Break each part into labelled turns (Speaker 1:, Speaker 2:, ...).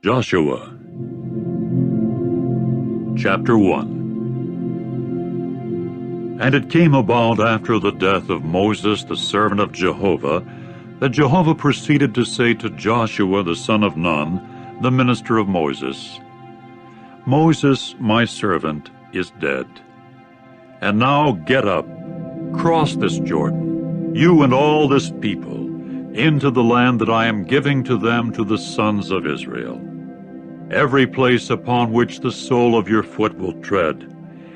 Speaker 1: Joshua Chapter 1. And it came about after the death of Moses the servant of Jehovah, that Jehovah proceeded to say to Joshua the son of Nun, the minister of Moses, Moses, my servant, is dead. And now get up, cross this Jordan, you and all this people, into the land that I am giving to them, to the sons of Israel. Every place upon which the sole of your foot will tread,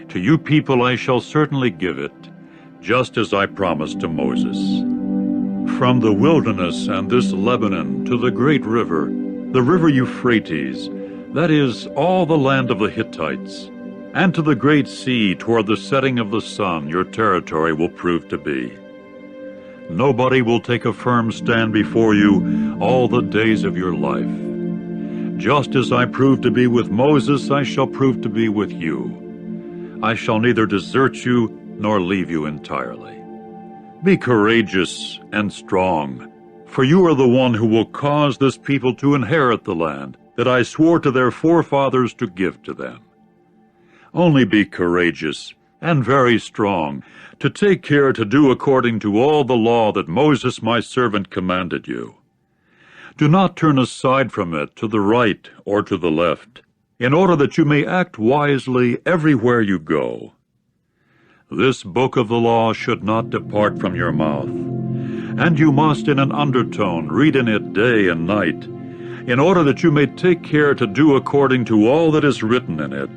Speaker 1: to you people I shall certainly give it, just as I promised to Moses. From the wilderness and this Lebanon to the great river, the river Euphrates, that is, all the land of the Hittites, and to the great sea toward the setting of the sun, your territory will prove to be. Nobody will take a firm stand before you all the days of your life. Just as I proved to be with Moses, I shall prove to be with you. I shall neither desert you nor leave you entirely. Be courageous and strong, for you are the one who will cause this people to inherit the land that I swore to their forefathers to give to them. Only be courageous and very strong, to take care to do according to all the law that Moses my servant commanded you. Do not turn aside from it to the right or to the left, in order that you may act wisely everywhere you go. This book of the law should not depart from your mouth, and you must in an undertone read in it day and night, in order that you may take care to do according to all that is written in it.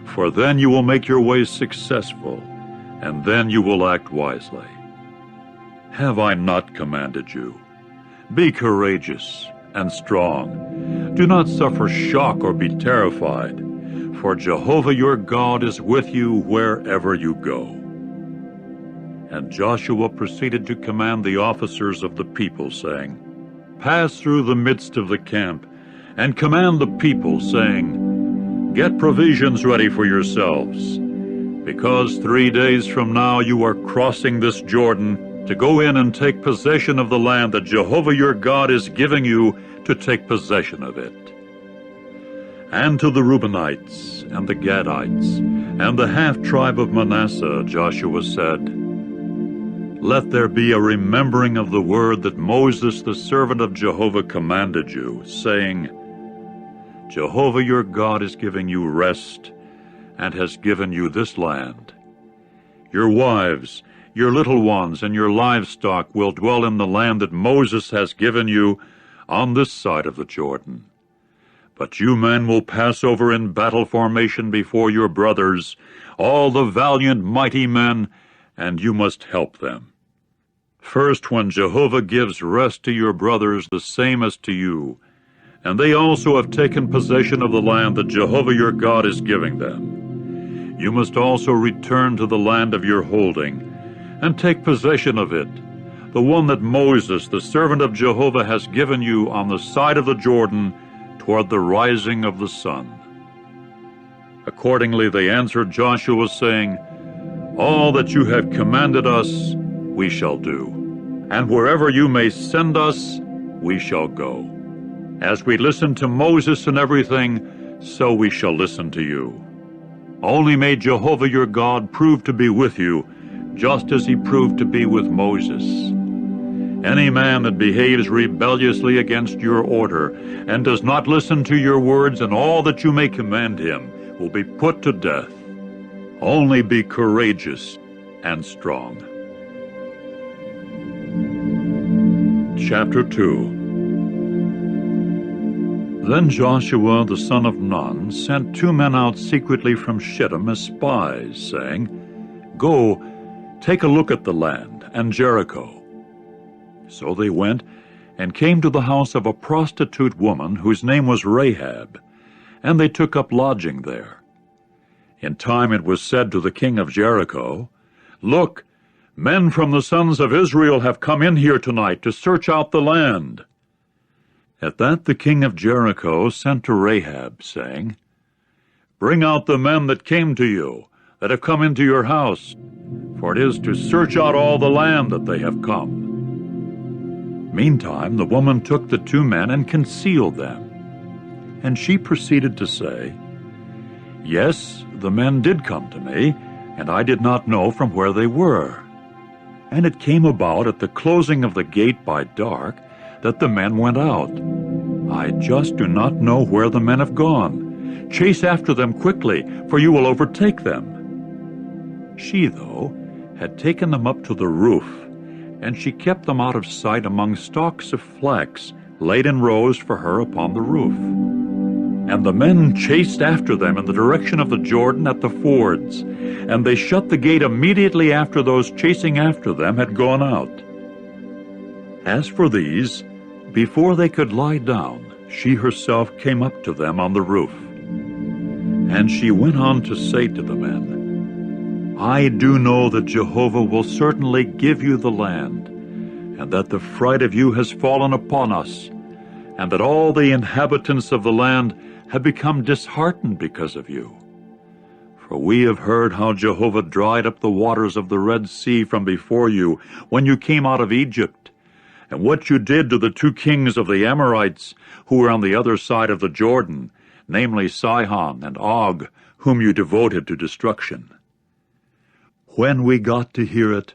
Speaker 1: For then you will make your ways successful, and then you will act wisely. Have I not commanded you? Be courageous and strong. Do not suffer shock or be terrified, for Jehovah your God is with you wherever you go. And Joshua proceeded to command the officers of the people, saying, Pass through the midst of the camp, and command the people, saying, Get provisions ready for yourselves, because 3 days from now you are crossing this Jordan to go in and take possession of the land that Jehovah your God is giving you to take possession of it. And to the Reubenites and the Gadites and the half-tribe of Manasseh, Joshua said, Let there be a remembering of the word that Moses the servant of Jehovah commanded you, saying, Jehovah your God is giving you rest, and has given you this land. Your wives, your little ones, and your livestock will dwell in the land that Moses has given you on this side of the Jordan. But you men will pass over in battle formation before your brothers, all the valiant mighty men, and you must help them. First, when Jehovah gives rest to your brothers the same as to you, and they also have taken possession of the land that Jehovah your God is giving them, you must also return to the land of your holding, and take possession of it, the one that Moses, the servant of Jehovah, has given you on the side of the Jordan toward the rising of the sun. Accordingly they answered Joshua, saying, All that you have commanded us we shall do, and wherever you may send us we shall go. As we listened to Moses in everything, so we shall listen to you. Only may Jehovah your God prove to be with you, just as he proved to be with Moses. Any man that behaves rebelliously against your order, and does not listen to your words and all that you may command him, will be put to death. Only be courageous and strong. Chapter 2. Then Joshua the son of Nun sent 2 men out secretly from Shittim as spies, saying, Go, take a look at the land and Jericho. So they went and came to the house of a prostitute woman whose name was Rahab, and they took up lodging there. In time it was said to the king of Jericho, Look, men from the sons of Israel have come in here tonight to search out the land. At that the king of Jericho sent to Rahab, saying, Bring out the men that came to you, that have come into your house, for it is to search out all the land that they have come. Meantime the woman took the 2 men and concealed them. And she proceeded to say, "Yes, the men did come to me, and I did not know from where they were. And it came about at the closing of the gate by dark that the men went out. I just do not know where the men have gone. Chase after them quickly, for you will overtake them." She, though, had taken them up to the roof, and she kept them out of sight among stalks of flax laid in rows for her upon the roof. And the men chased after them in the direction of the Jordan at the fords, and they shut the gate immediately after those chasing after them had gone out. As for these, before they could lie down, she herself came up to them on the roof. And she went on to say to the men, "I do know that Jehovah will certainly give you the land, and that the fright of you has fallen upon us, and that all the inhabitants of the land have become disheartened because of you. For we have heard how Jehovah dried up the waters of the Red Sea from before you when you came out of Egypt, and what you did to the 2 kings of the Amorites who were on the other side of the Jordan, namely Sihon and Og, whom you devoted to destruction. When we got to hear it,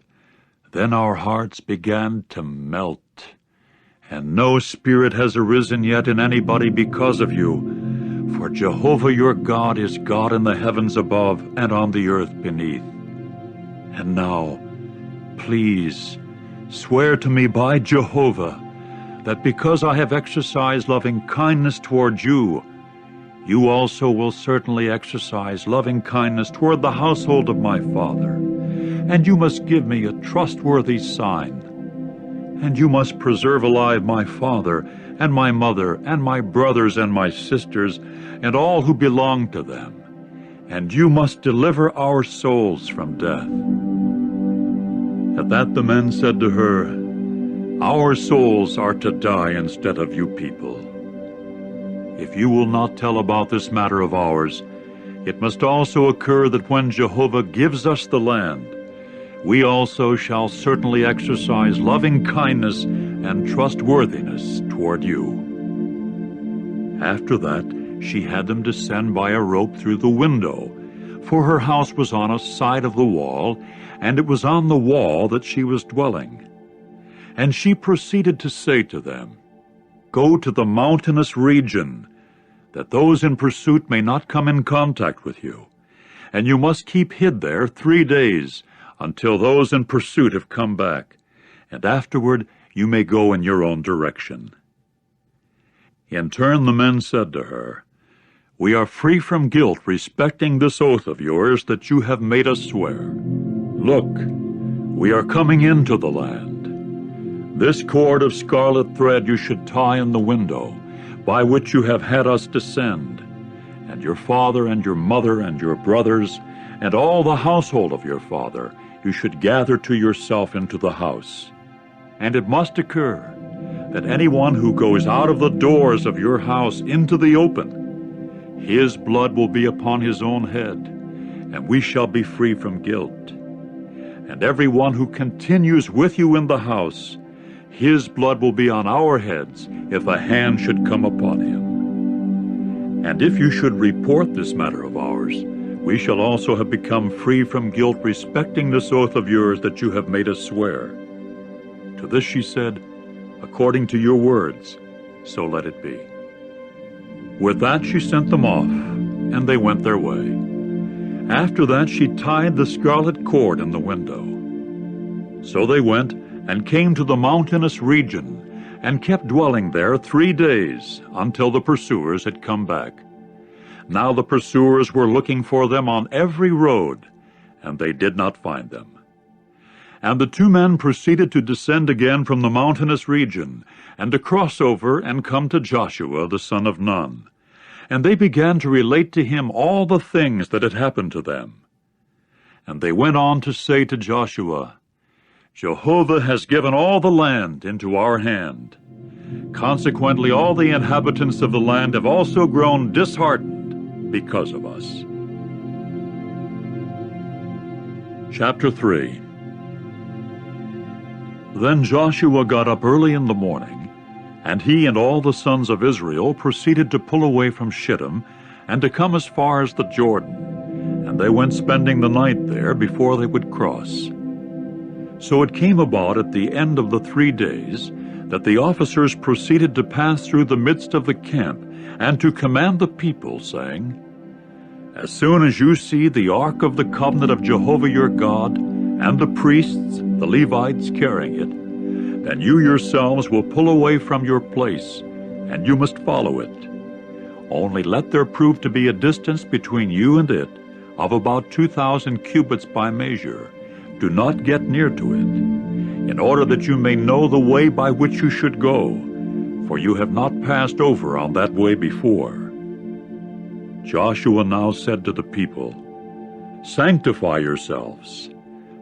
Speaker 1: then our hearts began to melt, and no spirit has arisen yet in anybody because of you, for Jehovah your God is God in the heavens above and on the earth beneath. And now, please, swear to me by Jehovah that because I have exercised loving kindness toward you, you also will certainly exercise loving kindness toward the household of my father, and you must give me a trustworthy sign. And you must preserve alive my father and my mother and my brothers and my sisters and all who belong to them, and you must deliver our souls from death." At that the men said to her, "Our souls are to die instead of you people. If you will not tell about this matter of ours, it must also occur that when Jehovah gives us the land, we also shall certainly exercise loving kindness and trustworthiness toward you." After that, she had them descend by a rope through the window, for her house was on a side of the wall, and it was on the wall that she was dwelling. And she proceeded to say to them, "Go to the mountainous region, that those in pursuit may not come in contact with you, and you must keep hid there 3 days, until those in pursuit have come back, and afterward you may go in your own direction." In turn the men said to her, "We are free from guilt respecting this oath of yours that you have made us swear. Look, we are coming into the land. This cord of scarlet thread you should tie in the window, by which you have had us descend, and your father and your mother and your brothers, and all the household of your father, you should gather to yourself into the house. And it must occur that anyone who goes out of the doors of your house into the open, his blood will be upon his own head, and we shall be free from guilt. And everyone who continues with you in the house, his blood will be on our heads if a hand should come upon him. And if you should report this matter of ours, we shall also have become free from guilt respecting this oath of yours that you have made us swear." To this she said, "According to your words, so let it be." With that she sent them off, and they went their way. After that she tied the scarlet cord in the window. So they went and came to the mountainous region, and kept dwelling there 3 days, until the pursuers had come back. Now the pursuers were looking for them on every road, and they did not find them. And the 2 men proceeded to descend again from the mountainous region, and to cross over and come to Joshua the son of Nun. And they began to relate to him all the things that had happened to them. And they went on to say to Joshua, "Jehovah has given all the land into our hand. Consequently, all the inhabitants of the land have also grown disheartened because of us." Chapter 3. Then Joshua got up early in the morning, And he and all the sons of Israel proceeded to pull away from Shittim, and to come as far as the Jordan. And they went spending the night there before they would cross. So it came about at the end of the 3 days that the officers proceeded to pass through the midst of the camp, and to command the people, saying, As soon as you see the ark of the covenant of Jehovah your God, and the priests, the Levites, carrying it, then you yourselves will pull away from your place, and you must follow it. Only let there prove to be a distance between you and it of about 2,000 cubits by measure. Do not get near to it, in order that you may know the way by which you should go, for you have not passed over on that way before. Joshua now said to the people, Sanctify yourselves,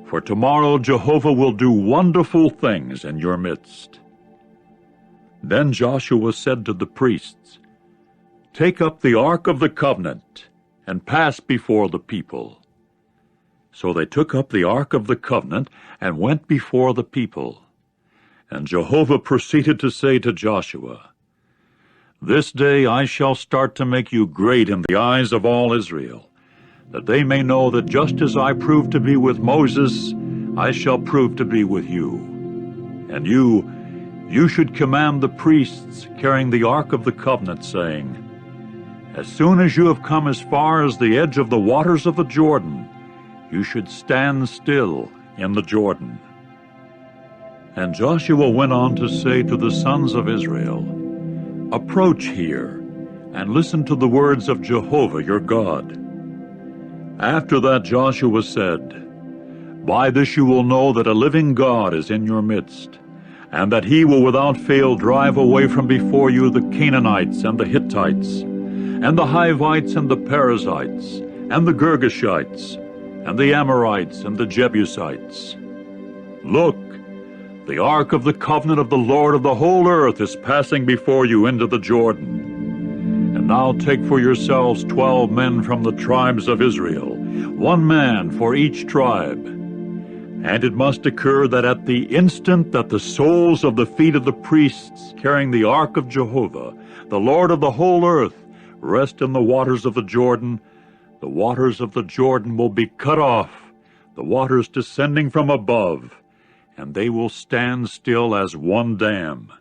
Speaker 1: for tomorrow Jehovah will do wonderful things in your midst. Then Joshua said to the priests, Take up the ark of the covenant, and pass before the people. So they took up the ark of the covenant, and went before the people. And Jehovah proceeded to say to Joshua, This day I shall start to make you great in the eyes of all Israel, that they may know that just as I proved to be with Moses, I shall prove to be with you. And you should command the priests carrying the ark of the covenant, saying, As soon as you have come as far as the edge of the waters of the Jordan, you should stand still in the Jordan. And Joshua went on to say to the sons of Israel, Approach here, and listen to the words of Jehovah your God. After that Joshua said, By this you will know that a living God is in your midst, and that he will without fail drive away from before you the Canaanites and the Hittites, and the Hivites and the Perizzites, and the Girgashites, and the Amorites and the Jebusites. Look, the ark of the covenant of the Lord of the whole earth is passing before you into the Jordan. And now take for yourselves 12 men from the tribes of Israel, 1 man for each tribe. And it must occur that at the instant that the soles of the feet of the priests carrying the ark of Jehovah, the Lord of the whole earth, rest in the waters of the Jordan, the waters of the Jordan will be cut off, the waters descending from above, and they will stand still as one dam.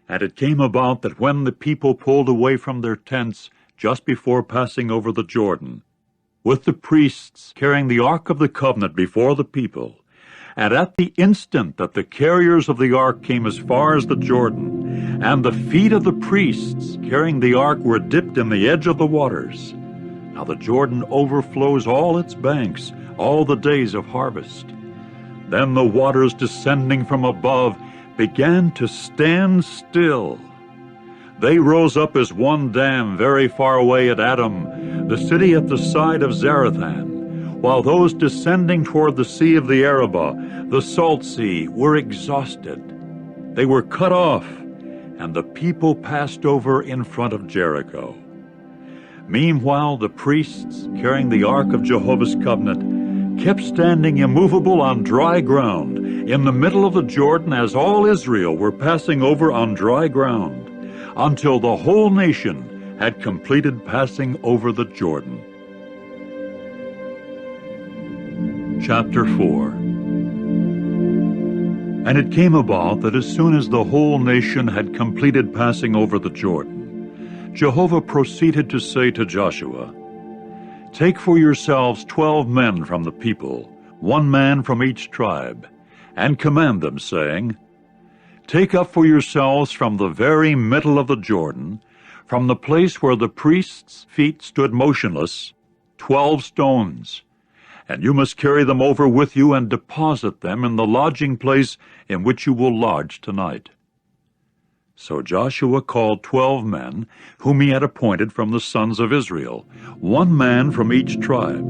Speaker 1: And it came about that when the people pulled away from their tents just before passing over the Jordan, with the priests carrying the ark of the covenant before the people, and at the instant that the carriers of the ark came as far as the Jordan, and the feet of the priests carrying the ark were dipped in the edge of the waters, now the Jordan overflows all its banks all the days of harvest. Then the waters descending from above began to stand still. They rose up as one dam very far away at Adam, the city at the side of Zarethan, while those descending toward the sea of the Arabah, the salt sea, were exhausted. They were cut off, and the people passed over in front of Jericho. Meanwhile, the priests, carrying the ark of Jehovah's covenant, kept standing immovable on dry ground in the middle of the Jordan as all Israel were passing over on dry ground, until the whole nation had completed passing over the Jordan. Chapter 4. And it came about that as soon as the whole nation had completed passing over the Jordan, Jehovah proceeded to say to Joshua, Take for yourselves 12 men from the people, 1 man from each tribe, and command them, saying, Take up for yourselves from the very middle of the Jordan, from the place where the priests' feet stood motionless, 12 stones, and you must carry them over with you and deposit them in the lodging place in which you will lodge tonight. So Joshua called 12 men, whom he had appointed from the sons of Israel, 1 man from each tribe.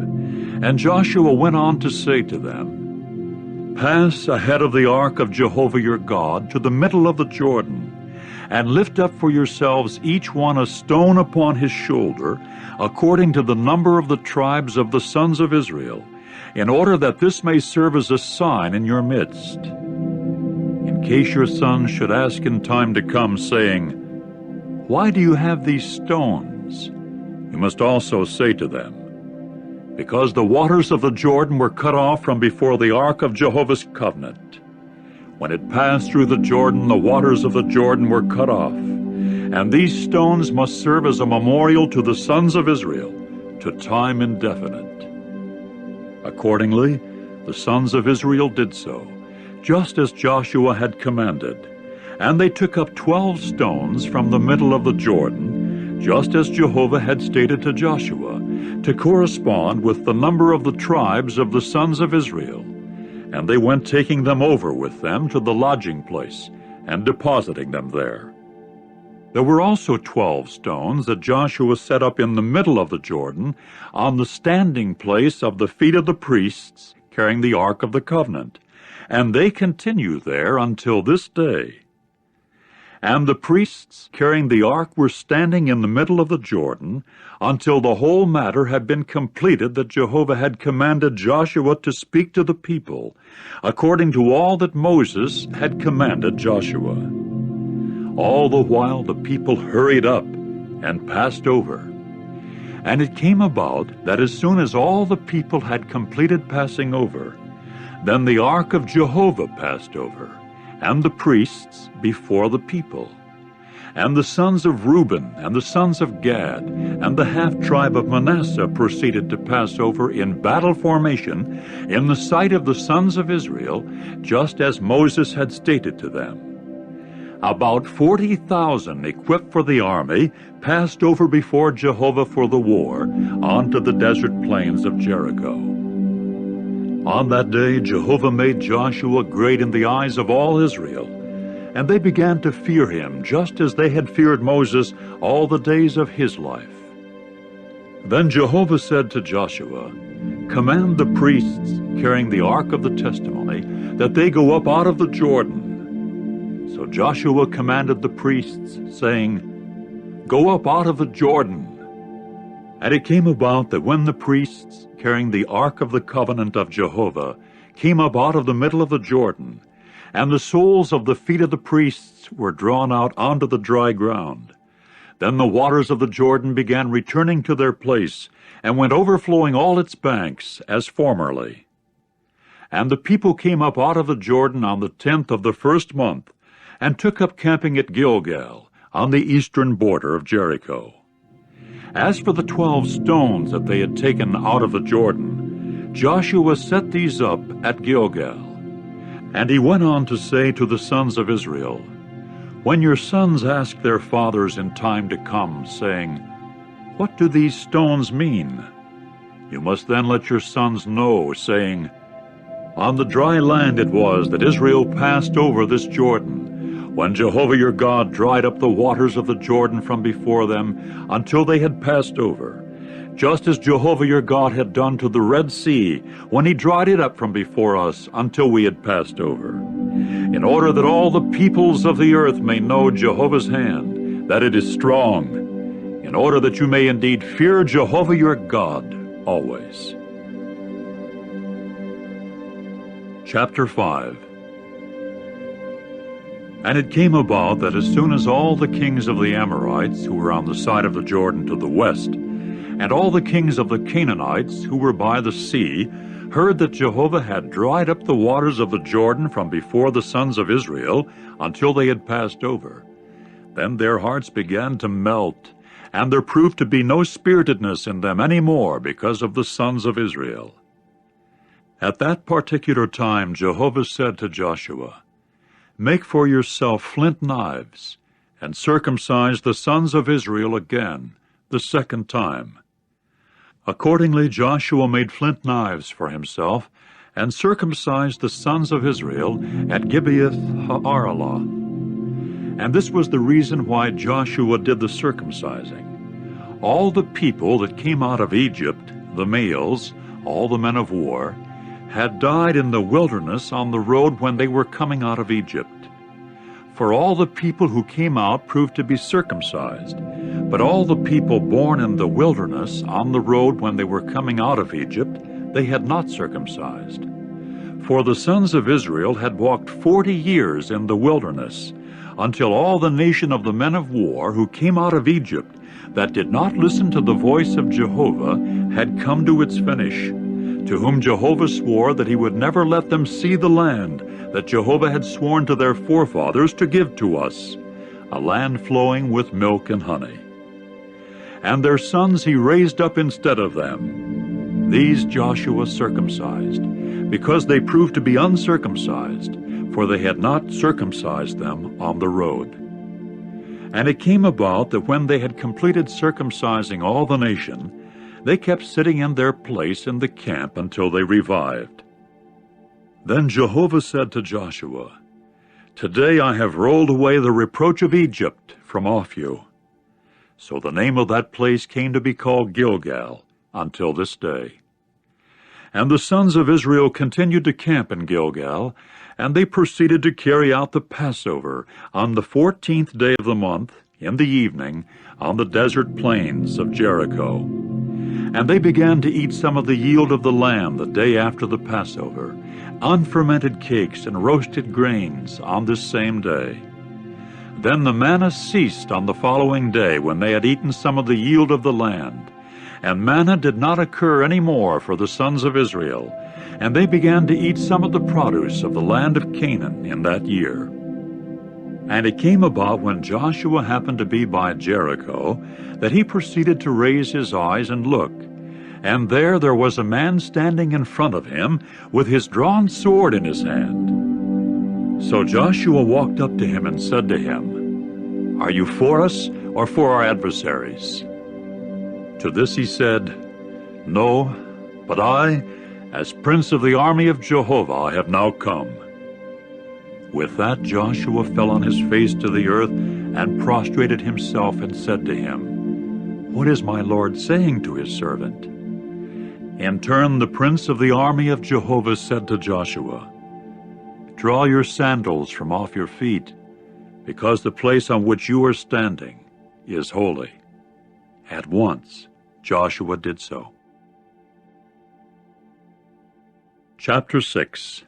Speaker 1: And Joshua went on to say to them, Pass ahead of the ark of Jehovah your God to the middle of the Jordan, and lift up for yourselves each one a stone upon his shoulder, according to the number of the tribes of the sons of Israel, in order that this may serve as a sign in your midst. In case your sons should ask in time to come, saying, Why do you have these stones? You must also say to them, Because the waters of the Jordan were cut off from before the ark of Jehovah's covenant. When it passed through the Jordan, the waters of the Jordan were cut off. And these stones must serve as a memorial to the sons of Israel, to time indefinite. Accordingly, the sons of Israel did so, just as Joshua had commanded. And they took up 12 stones from the middle of the Jordan, just as Jehovah had stated to Joshua, to correspond with the number of the tribes of the sons of Israel. And they went taking them over with them to the lodging place, and depositing them there. There were also 12 stones that Joshua set up in the middle of the Jordan, on the standing place of the feet of the priests carrying the Ark of the Covenant, and they continue there until this day. And the priests carrying the ark were standing in the middle of the Jordan until the whole matter had been completed that Jehovah had commanded Joshua to speak to the people, according to all that Moses had commanded Joshua. All the while the people hurried up and passed over. And it came about that as soon as all the people had completed passing over, then the ark of Jehovah passed over, and the priests before the people. And the sons of Reuben and the sons of Gad and the half-tribe of Manasseh proceeded to pass over in battle formation in the sight of the sons of Israel, just as Moses had stated to them. About 40,000 equipped for the army passed over before Jehovah for the war onto the desert plains of Jericho. On that day Jehovah made Joshua great in the eyes of all Israel, and they began to fear him just as they had feared Moses all the days of his life. Then Jehovah said to Joshua, Command the priests carrying the ark of the testimony that they go up out of the Jordan. So Joshua commanded the priests, saying, Go up out of the Jordan. And it came about that when the priests carrying the ark of the covenant of Jehovah came up out of the middle of the Jordan, and the soles of the feet of the priests were drawn out onto the dry ground, then the waters of the Jordan began returning to their place, and went overflowing all its banks as formerly. And the people came up out of the Jordan on the 10th of the first month, and took up camping at Gilgal, on the eastern border of Jericho. As for the 12 stones that they had taken out of the Jordan, Joshua set these up at Gilgal. And he went on to say to the sons of Israel, When your sons ask their fathers in time to come, saying, What do these stones mean? You must then let your sons know, saying, On the dry land it was that Israel passed over this Jordan, when Jehovah your God dried up the waters of the Jordan from before them until they had passed over, just as Jehovah your God had done to the Red Sea when he dried it up from before us until we had passed over, in order that all the peoples of the earth may know Jehovah's hand, that it is strong, in order that you may indeed fear Jehovah your God always. Chapter 5. And it came about that as soon as all the kings of the Amorites who were on the side of the Jordan to the west, and all the kings of the Canaanites who were by the sea, heard that Jehovah had dried up the waters of the Jordan from before the sons of Israel until they had passed over, then their hearts began to melt, and there proved to be no spiritedness in them any more because of the sons of Israel. At that particular time Jehovah said to Joshua, Make for yourself flint knives, and circumcise the sons of Israel again, the second time. Accordingly Joshua made flint knives for himself, and circumcised the sons of Israel at Gibeath Ha'arlah. And this was the reason why Joshua did the circumcising. All the people that came out of Egypt, the males, all the men of war, had died in the wilderness on the road when they were coming out of Egypt. For all the people who came out proved to be circumcised, but all the people born in the wilderness on the road when they were coming out of Egypt, they had not circumcised. For the sons of Israel had walked 40 years in the wilderness, until all the nation of the men of war who came out of Egypt, that did not listen to the voice of Jehovah, had come to its finish, to whom Jehovah swore that he would never let them see the land that Jehovah had sworn to their forefathers to give to us, a land flowing with milk and honey. And their sons he raised up instead of them. These Joshua circumcised, because they proved to be uncircumcised, for they had not circumcised them on the road. And it came about that when they had completed circumcising all the nation, they kept sitting in their place in the camp until they revived. Then Jehovah said to Joshua, "Today I have rolled away the reproach of Egypt from off you." So the name of that place came to be called Gilgal until this day. And the sons of Israel continued to camp in Gilgal, and they proceeded to carry out the Passover on the 14th day of the month, in the evening, on the desert plains of Jericho. And they began to eat some of the yield of the land the day after the Passover, unfermented cakes and roasted grains on this same day. Then the manna ceased on the following day when they had eaten some of the yield of the land. And manna did not occur any more for the sons of Israel, and they began to eat some of the produce of the land of Canaan in that year. And it came about when Joshua happened to be by Jericho, that he proceeded to raise his eyes and look. And there was a man standing in front of him, with his drawn sword in his hand. So Joshua walked up to him and said to him, "Are you for us, or for our adversaries?" To this he said, "No, but I, as prince of the army of Jehovah, I have now come." With that Joshua fell on his face to the earth and prostrated himself and said to him, "What is my Lord saying to his servant?" In turn the prince of the army of Jehovah said to Joshua, "Draw your sandals from off your feet, because the place on which you are standing is holy." At once Joshua did so. Chapter 6.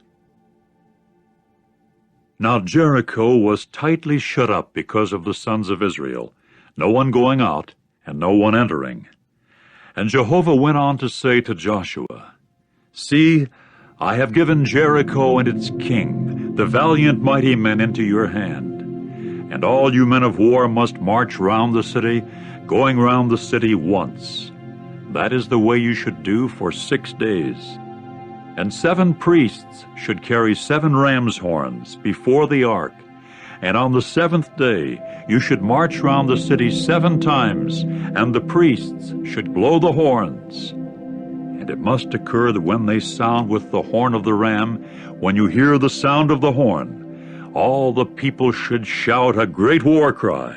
Speaker 1: Now Jericho was tightly shut up because of the sons of Israel, no one going out and no one entering. And Jehovah went on to say to Joshua, "See, I have given Jericho and its king, the valiant mighty men, into your hand. And all you men of war must march round the city, going round the city once. That is the way you should do for 6 days. And 7 priests should carry 7 ram's horns before the ark. And on the 7th day you should march round the city 7 times, and the priests should blow the horns. And it must occur that when they sound with the horn of the ram, when you hear the sound of the horn, all the people should shout a great war cry.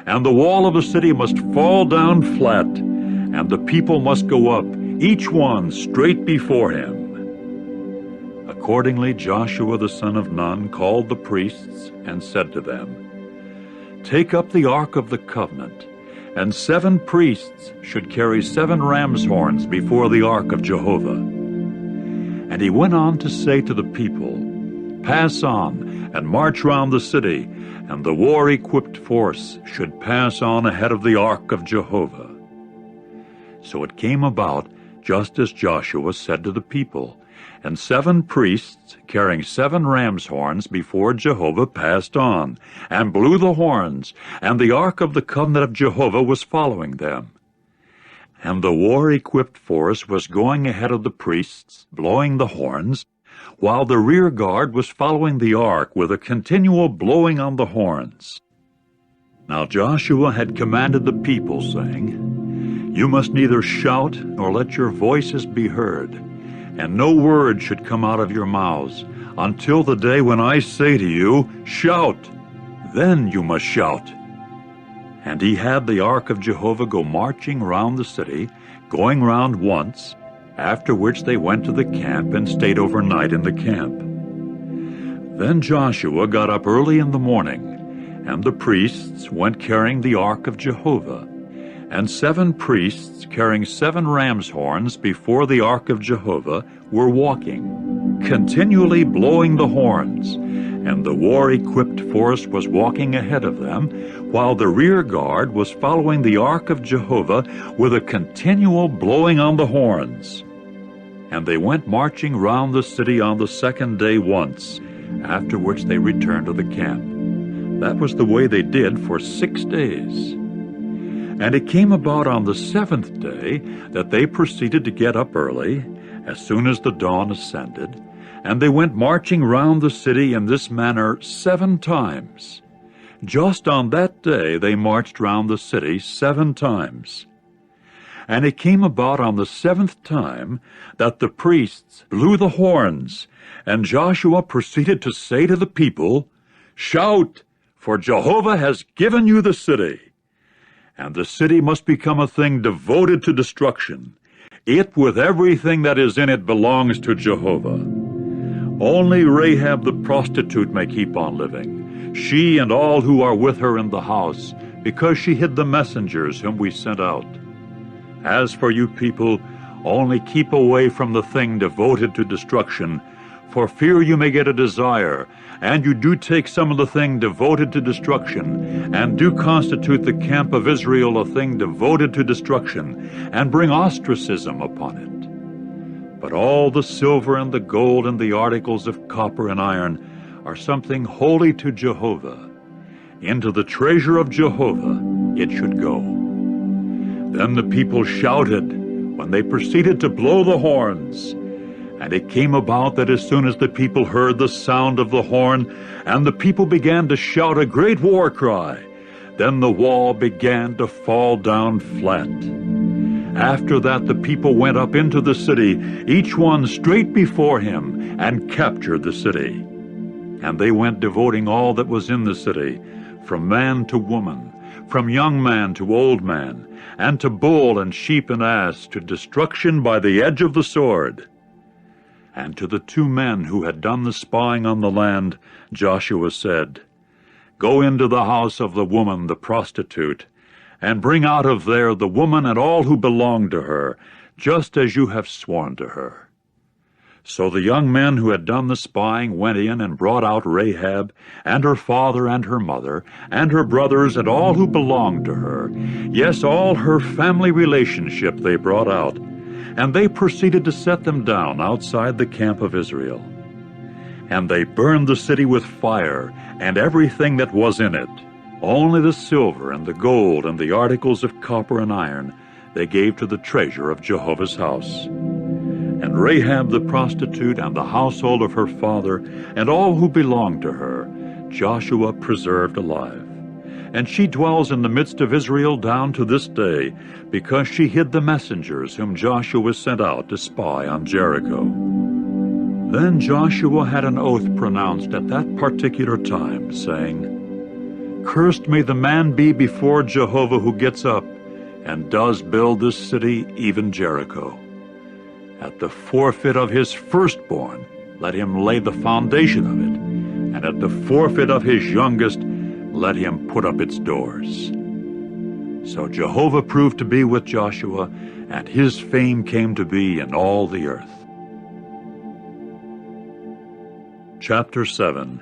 Speaker 1: And the wall of the city must fall down flat, and the people must go up, each one straight before him." Accordingly Joshua the son of Nun called the priests and said to them, "Take up the ark of the covenant, and 7 priests should carry 7 ram's horns before the ark of Jehovah." And he went on to say to the people, "Pass on and march round the city, and the war-equipped force should pass on ahead of the ark of Jehovah." So it came about just as Joshua said to the people, and 7 priests carrying 7 ram's horns before Jehovah passed on, and blew the horns, and the ark of the covenant of Jehovah was following them. And the war-equipped force was going ahead of the priests, blowing the horns, while the rear guard was following the ark with a continual blowing on the horns. Now Joshua had commanded the people, saying, "You must neither shout nor let your voices be heard, and no word should come out of your mouths, until the day when I say to you, 'Shout!' Then you must shout." And he had the ark of Jehovah go marching round the city, going round once, after which they went to the camp and stayed overnight in the camp. Then Joshua got up early in the morning, and the priests went carrying the ark of Jehovah, And 7 priests carrying 7 ram's horns before the ark of Jehovah were walking, continually blowing the horns, and the war-equipped force was walking ahead of them, while the rear guard was following the ark of Jehovah with a continual blowing on the horns. And they went marching round the city on the 2nd day once, after which they returned to the camp. That was the way they did for 6 days. And it came about on the 7th day that they proceeded to get up early, as soon as the dawn ascended, and they went marching round the city in this manner 7 times. Just on that day they marched round the city 7 times. And it came about on the 7th time that the priests blew the horns, and Joshua proceeded to say to the people, "Shout, for Jehovah has given you the city. And the city must become a thing devoted to destruction. It with everything that is in it belongs to Jehovah. Only Rahab the prostitute may keep on living, she and all who are with her in the house, because she hid the messengers whom we sent out. As for you people, only keep away from the thing devoted to destruction, for fear you may get a desire, and you do take some of the thing devoted to destruction, and do constitute the camp of Israel a thing devoted to destruction, and bring ostracism upon it. But all the silver and the gold and the articles of copper and iron are something holy to Jehovah. Into the treasure of Jehovah it should go." Then the people shouted when they proceeded to blow the horns. And it came about that as soon as the people heard the sound of the horn, and the people began to shout a great war cry, then the wall began to fall down flat. After that the people went up into the city, each one straight before him, and captured the city. And they went devoting all that was in the city, from man to woman, from young man to old man, and to bull and sheep and ass, to destruction by the edge of the sword. And to the 2 men who had done the spying on the land, Joshua said, "Go into the house of the woman, the prostitute, and bring out of there the woman and all who belong to her, just as you have sworn to her." So the young men who had done the spying went in and brought out Rahab, and her father and her mother, and her brothers and all who belonged to her. Yes, all her family relationship they brought out. And they proceeded to set them down outside the camp of Israel. And they burned the city with fire, and everything that was in it. Only the silver and the gold and the articles of copper and iron they gave to the treasure of Jehovah's house. And Rahab the prostitute and the household of her father and all who belonged to her, Joshua preserved alive. And she dwells in the midst of Israel down to this day, because she hid the messengers whom Joshua sent out to spy on Jericho. Then Joshua had an oath pronounced at that particular time, saying, "Cursed may the man be before Jehovah who gets up and does build this city, even Jericho. At the forfeit of his firstborn, let him lay the foundation of it, and at the forfeit of his youngest, let him put up its doors." So Jehovah proved to be with Joshua, and his fame came to be in all the earth. Chapter 7.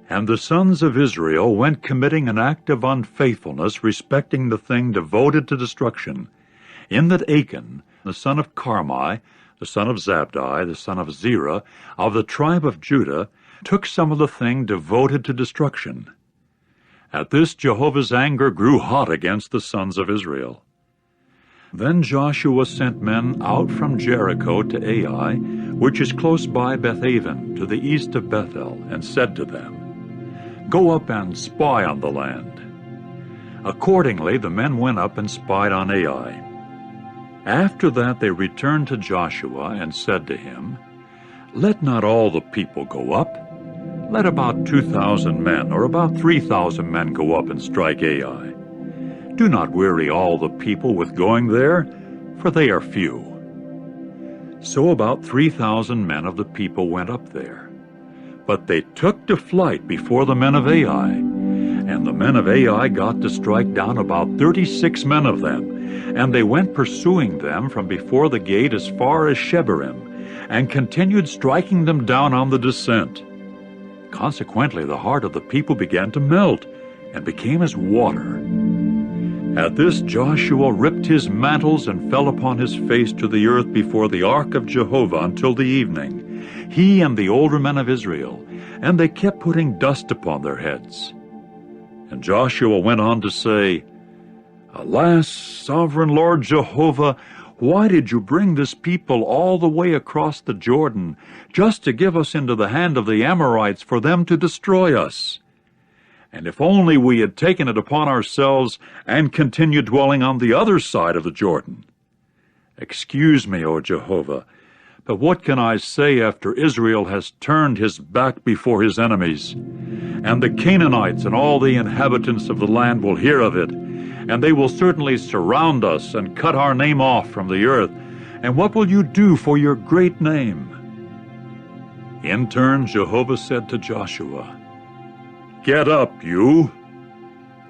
Speaker 1: And the sons of Israel went committing an act of unfaithfulness respecting the thing devoted to destruction, in that Achan, the son of Carmi, the son of Zabdi, the son of Zerah, of the tribe of Judah, took some of the thing devoted to destruction. At this Jehovah's anger grew hot against the sons of Israel. Then Joshua sent men out from Jericho to Ai, which is close by Bethaven, to the east of Bethel, and said to them, "Go up and spy on the land." Accordingly the men went up and spied on Ai. After that they returned to Joshua and said to him, "Let not all the people go up. Let about 2,000 men, or about 3,000 men go up and strike Ai. Do not weary all the people with going there, for they are few." So about 3,000 men of the people went up there. But they took to flight before the men of Ai, And the men of Ai got to strike down about 36 men of them, and they went pursuing them from before the gate as far as Shebarim, and continued striking them down on the descent. Consequently, the heart of the people began to melt, and became as water. At this Joshua ripped his mantles and fell upon his face to the earth before the ark of Jehovah until the evening, he and the older men of Israel, and they kept putting dust upon their heads. And Joshua went on to say, Alas, sovereign Lord Jehovah, why did you bring this people all the way across the Jordan, just to give us into the hand of the Amorites for them to destroy us? And if only we had taken it upon ourselves and continued dwelling on the other side of the Jordan. Excuse me, O Jehovah, but what can I say after Israel has turned his back before his enemies? And the Canaanites and all the inhabitants of the land will hear of it, and they will certainly surround us and cut our name off from the earth. And what will you do for your great name? In turn, Jehovah said to Joshua, Get up, you!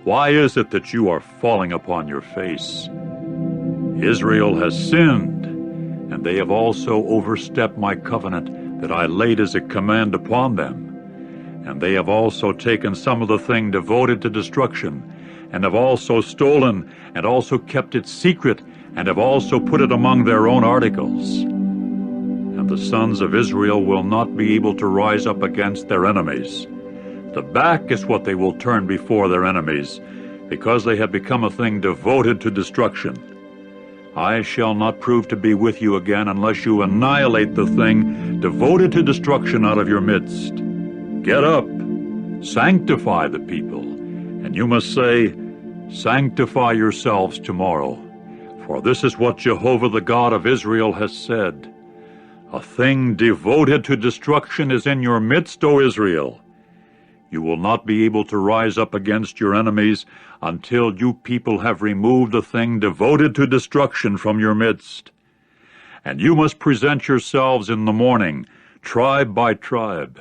Speaker 1: Why is it that you are falling upon your face? Israel has sinned, and they have also overstepped my covenant that I laid as a command upon them. And they have also taken some of the thing devoted to destruction, and have also stolen, and also kept it secret, and have also put it among their own articles. And the sons of Israel will not be able to rise up against their enemies. The back is what they will turn before their enemies, because they have become a thing devoted to destruction. I shall not prove to be with you again unless you annihilate the thing devoted to destruction out of your midst. Get up, sanctify the people, and you must say, Sanctify yourselves tomorrow, for this is what Jehovah the God of Israel has said. A thing devoted to destruction is in your midst, O Israel. You will not be able to rise up against your enemies until you people have removed the thing devoted to destruction from your midst. And you must present yourselves in the morning, tribe by tribe.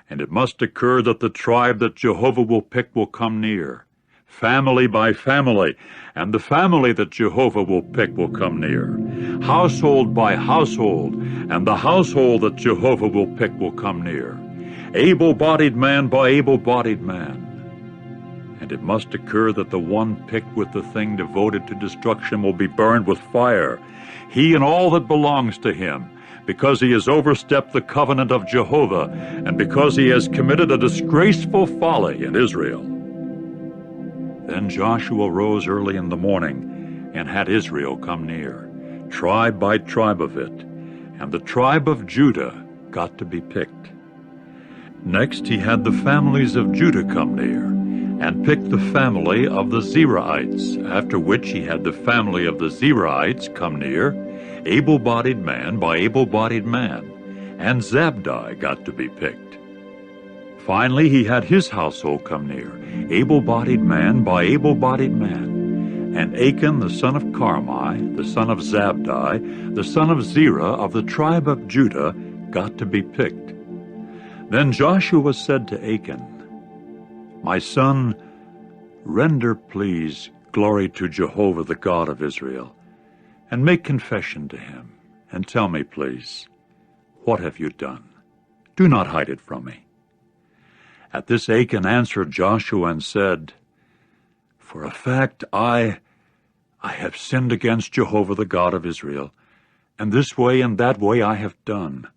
Speaker 1: And it must occur that the tribe that Jehovah will pick will come near, family by family, and the family that Jehovah will pick will come near, household by household, and the household that Jehovah will pick will come near, able-bodied man by able-bodied man. And it must occur that the one picked with the thing devoted to destruction will be burned with fire, he and all that belongs to him, because he has overstepped the covenant of Jehovah, and because he has committed a disgraceful folly in Israel. Then Joshua rose early in the morning, and had Israel come near, tribe by tribe of it, and the tribe of Judah got to be picked. Next he had the families of Judah come near, and picked the family of the Zerahites, after which he had the family of the Zerahites come near, able-bodied man by able-bodied man, and Zabdi got to be picked. Finally he had his household come near, able-bodied man by able-bodied man, and Achan the son of Carmi, the son of Zabdi, the son of Zerah of the tribe of Judah, got to be picked. Then Joshua said to Achan, My son, render, please, glory to Jehovah the God of Israel, and make confession to him, and tell me, please, what have you done? Do not hide it from me. At this Achan answered Joshua and said, For a fact I have sinned against Jehovah the God of Israel, and this way and that way I have done.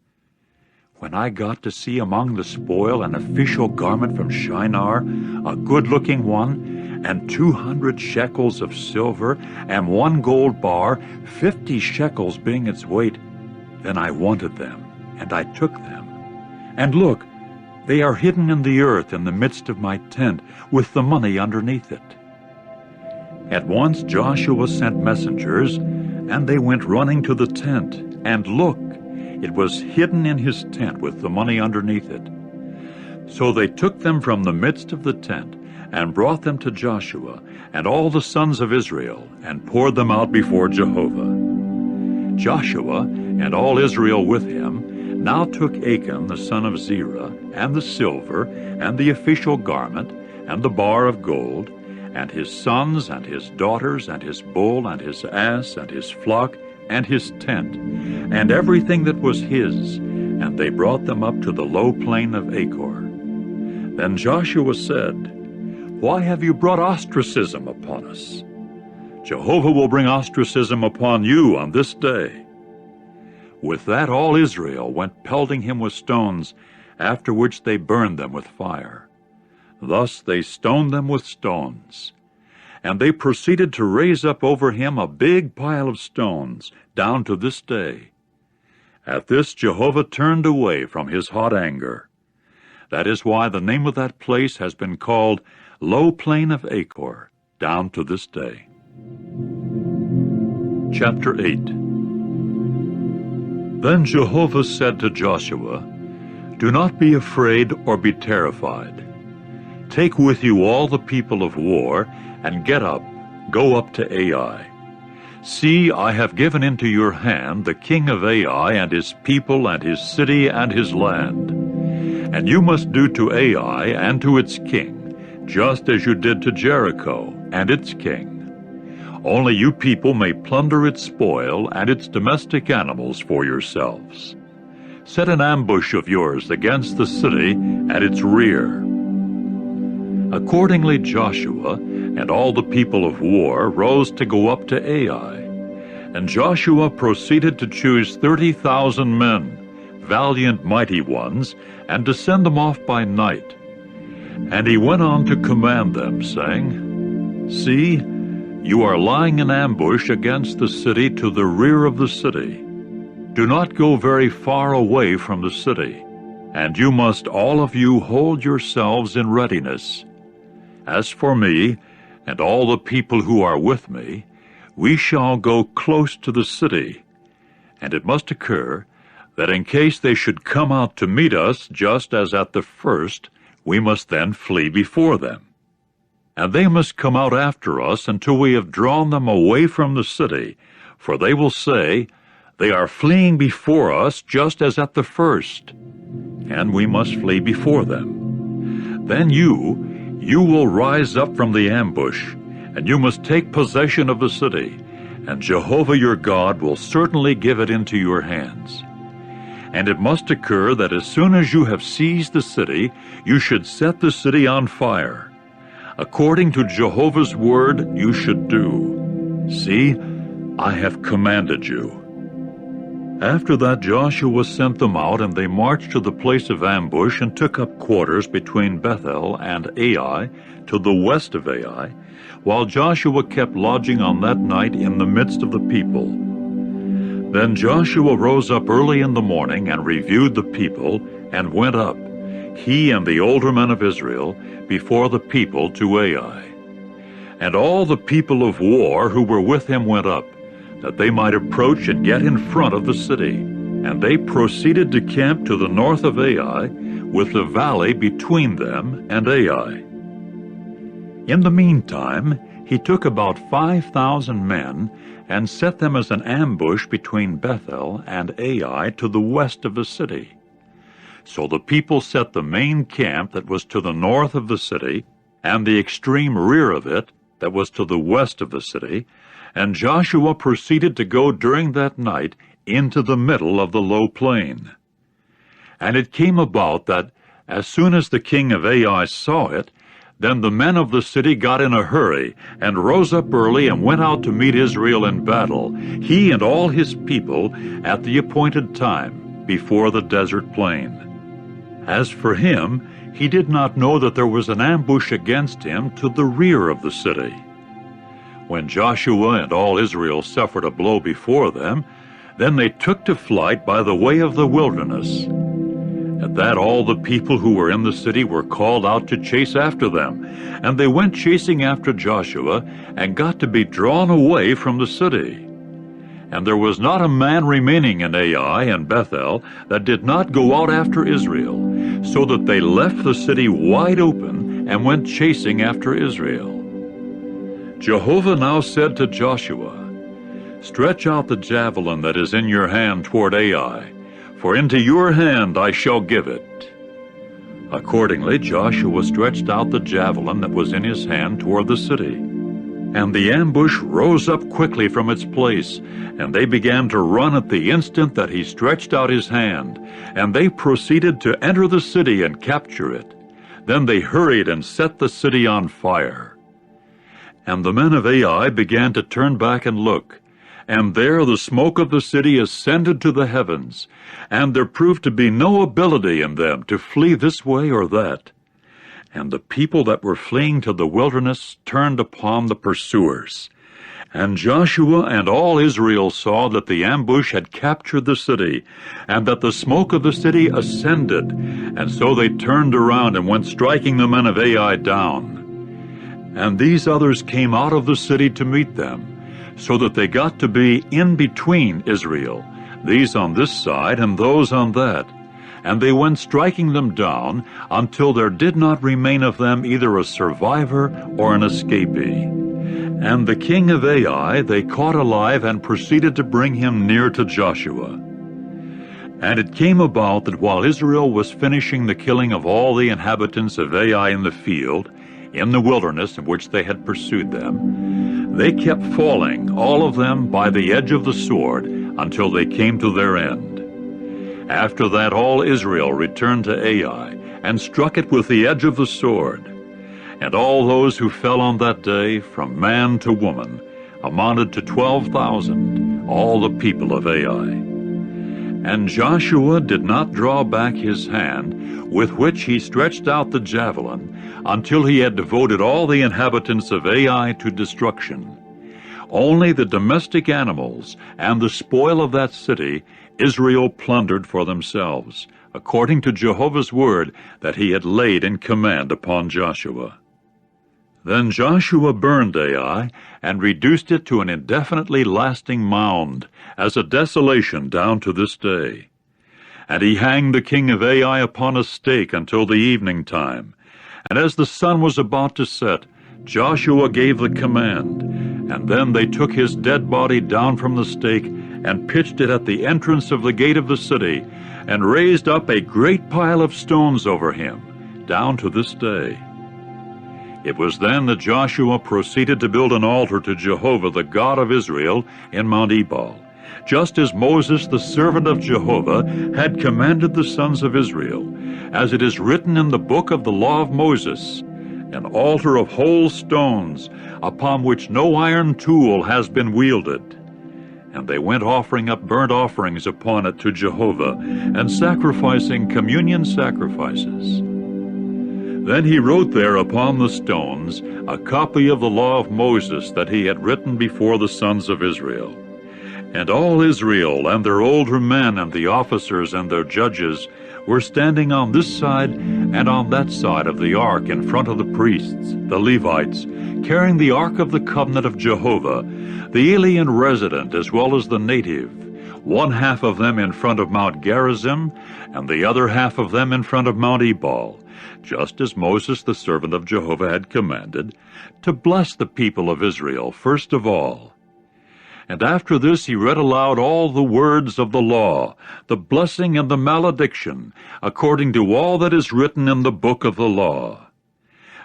Speaker 1: When I got to see among the spoil an official garment from Shinar, a good-looking one, and 200 shekels of silver, and 1 gold bar, 50 shekels being its weight, then I wanted them, and I took them. And look, they are hidden in the earth in the midst of my tent, with the money underneath it. At once Joshua sent messengers, and they went running to the tent, and look, it was hidden in his tent with the money underneath it. So they took them from the midst of the tent, and brought them to Joshua and all the sons of Israel, and poured them out before Jehovah. Joshua and all Israel with him now took Achan the son of Zerah, and the silver, and the official garment, and the bar of gold, and his sons and his daughters, and his bull and his ass, and his flock, and his tent, and everything that was his, and they brought them up to the low plain of Achor. Then Joshua said, "Why have you brought ostracism upon us? Jehovah will bring ostracism upon you on this day." With that all Israel went pelting him with stones, after which they burned them with fire. Thus they stoned them with stones. And they proceeded to raise up over him a big pile of stones, down to this day. At this Jehovah turned away from his hot anger. That is why the name of that place has been called Low Plain of Achor, down to this day. Chapter 8. Then Jehovah said to Joshua, "Do not be afraid or be terrified. Take with you all the people of war, and get up, go up to Ai. See, I have given into your hand the king of Ai and his people and his city and his land. And you must do to Ai and to its king, just as you did to Jericho and its king. Only you people may plunder its spoil and its domestic animals for yourselves. Set an ambush of yours against the city at its rear." Accordingly Joshua and all the people of war rose to go up to Ai. And Joshua proceeded to choose 30,000 men, valiant mighty ones, and to send them off by night. And he went on to command them, saying, "See, you are lying in ambush against the city to the rear of the city. Do not go very far away from the city, and you must all of you hold yourselves in readiness. As for me, and all the people who are with me, we shall go close to the city. And it must occur that in case they should come out to meet us just as at the first, we must then flee before them. And they must come out after us until we have drawn them away from the city, for they will say, 'They are fleeing before us just as at the first,' and we must flee before them. Then you will rise up from the ambush, and you must take possession of the city, and Jehovah your God will certainly give it into your hands. And it must occur that as soon as you have seized the city, you should set the city on fire. According to Jehovah's word you should do. See, I have commanded you." After that Joshua sent them out, and they marched to the place of ambush and took up quarters between Bethel and Ai to the west of Ai, while Joshua kept lodging on that night in the midst of the people. Then Joshua rose up early in the morning and reviewed the people, and went up, he and the older men of Israel, before the people to Ai. And all the people of war who were with him went up, that they might approach and get in front of the city. And they proceeded to camp to the north of Ai, with the valley between them and Ai. In the meantime, he took about 5,000 men, and set them as an ambush between Bethel and Ai to the west of the city. So the people set the main camp that was to the north of the city, and the extreme rear of it that was to the west of the city, and Joshua proceeded to go during that night into the middle of the low plain. And it came about that, as soon as the king of Ai saw it, then the men of the city got in a hurry, and rose up early, and went out to meet Israel in battle, he and all his people, at the appointed time, before the desert plain. As for him, he did not know that there was an ambush against him to the rear of the city. When Joshua and all Israel suffered a blow before them, then they took to flight by the way of the wilderness. At that all the people who were in the city were called out to chase after them, and they went chasing after Joshua, and got to be drawn away from the city. And there was not a man remaining in Ai and Bethel that did not go out after Israel, so that they left the city wide open, and went chasing after Israel. Jehovah now said to Joshua, "Stretch out the javelin that is in your hand toward Ai, for into your hand I shall give it." Accordingly, Joshua stretched out the javelin that was in his hand toward the city. And the ambush rose up quickly from its place, and they began to run at the instant that he stretched out his hand, and they proceeded to enter the city and capture it. Then they hurried and set the city on fire. And the men of Ai began to turn back and look, and there the smoke of the city ascended to the heavens, and there proved to be no ability in them to flee this way or that. And the people that were fleeing to the wilderness turned upon the pursuers. And Joshua and all Israel saw that the ambush had captured the city, and that the smoke of the city ascended, and so they turned around and went striking the men of Ai down. And these others came out of the city to meet them, so that they got to be in between Israel, these on this side and those on that. And they went striking them down until there did not remain of them either a survivor or an escapee. And the king of Ai they caught alive and proceeded to bring him near to Joshua. And it came about that while Israel was finishing the killing of all the inhabitants of Ai in the field, in the wilderness in which they had pursued them, they kept falling, all of them, by the edge of the sword, until they came to their end. After that all Israel returned to Ai, and struck it with the edge of the sword. And all those who fell on that day, from man to woman, amounted to 12,000, all the people of Ai. And Joshua did not draw back his hand, with which he stretched out the javelin, until he had devoted all the inhabitants of Ai to destruction. Only the domestic animals and the spoil of that city Israel plundered for themselves, according to Jehovah's word that he had laid in command upon Joshua. Then Joshua burned Ai, and reduced it to an indefinitely lasting mound, as a desolation down to this day. And he hanged the king of Ai upon a stake until the evening time. And as the sun was about to set, Joshua gave the command, and then they took his dead body down from the stake, and pitched it at the entrance of the gate of the city, and raised up a great pile of stones over him, down to this day. It was then that Joshua proceeded to build an altar to Jehovah, the God of Israel, in Mount Ebal, just as Moses, the servant of Jehovah, had commanded the sons of Israel, as it is written in the book of the law of Moses, an altar of whole stones, upon which no iron tool has been wielded. And they went offering up burnt offerings upon it to Jehovah, and sacrificing communion sacrifices. Then he wrote there upon the stones a copy of the law of Moses that he had written before the sons of Israel. And all Israel and their older men and the officers and their judges were standing on this side and on that side of the ark in front of the priests, the Levites, carrying the ark of the covenant of Jehovah, the alien resident as well as the native, one half of them in front of Mount Gerizim, and the other half of them in front of Mount Ebal, just as Moses the servant of Jehovah had commanded, to bless the people of Israel first of all. And after this he read aloud all the words of the law, the blessing and the malediction, according to all that is written in the book of the law.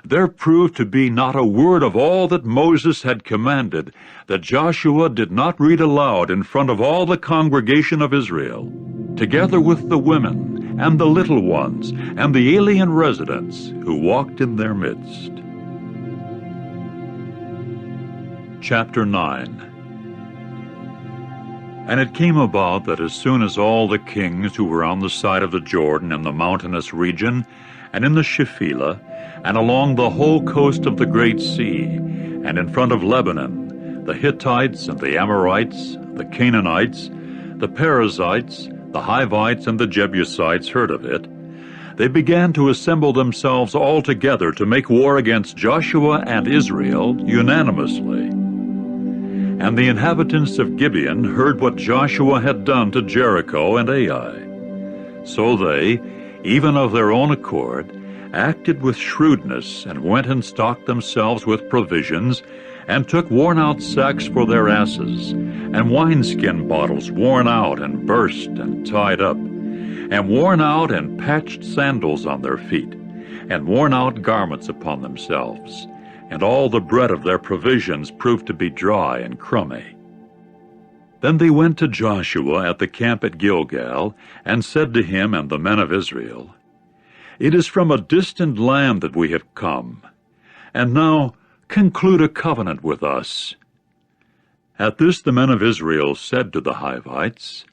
Speaker 1: There proved to be not a word of all that Moses had commanded that Joshua did not read aloud in front of all the congregation of Israel, together with the women and the little ones and the alien residents who walked in their midst. Chapter 9. And it came about that as soon as all the kings who were on the side of the Jordan in the mountainous region, and in the Shephelah, and along the whole coast of the Great Sea, and in front of Lebanon, the Hittites and the Amorites, the Canaanites, the Perizzites, the Hivites, and the Jebusites heard of it, they began to assemble themselves all together to make war against Joshua and Israel unanimously. And the inhabitants of Gibeon heard what Joshua had done to Jericho and Ai. So they, even of their own accord, acted with shrewdness, and went and stocked themselves with provisions, and took worn-out sacks for their asses, and wineskin bottles worn out and burst and tied up, and worn out and patched sandals on their feet, and worn out garments upon themselves, and all the bread of their provisions proved to be dry and crummy. Then they went to Joshua at the camp at Gilgal, and said to him and the men of Israel, "It is from a distant land that we have come, and now conclude a covenant with us." At this the men of Israel said to the Hivites,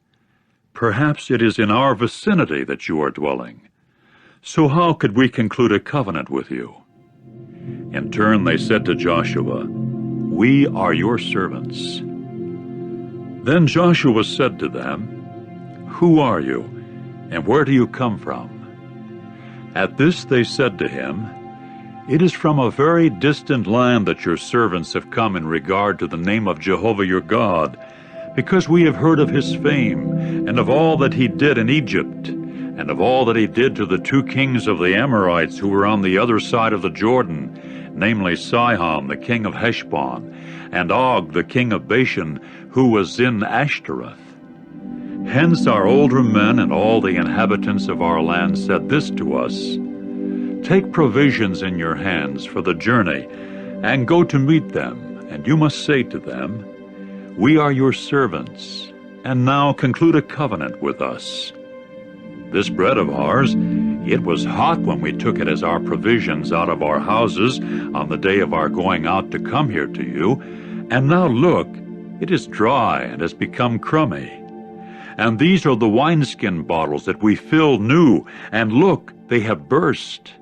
Speaker 1: "Perhaps it is in our vicinity that you are dwelling. So how could we conclude a covenant with you?" In turn they said to Joshua, "We are your servants." Then Joshua said to them, "Who are you, and where do you come from?" At this they said to him, "It is from a very distant land that your servants have come in regard to the name of Jehovah your God, because we have heard of his fame, and of all that he did in Egypt, and of all that he did to the 2 kings of the Amorites who were on the other side of the Jordan, namely Sihon the king of Heshbon, and Og the king of Bashan, who was in Ashtaroth. Hence our older men and all the inhabitants of our land said this to us, 'Take provisions in your hands for the journey, and go to meet them, and you must say to them, We are your servants, and now conclude a covenant with us. This bread of ours, it was hot when we took it as our provisions out of our houses on the day of our going out to come here to you, and now look, it is dry and has become crummy. And these are the wineskin bottles that we filled new, and look, they have burst.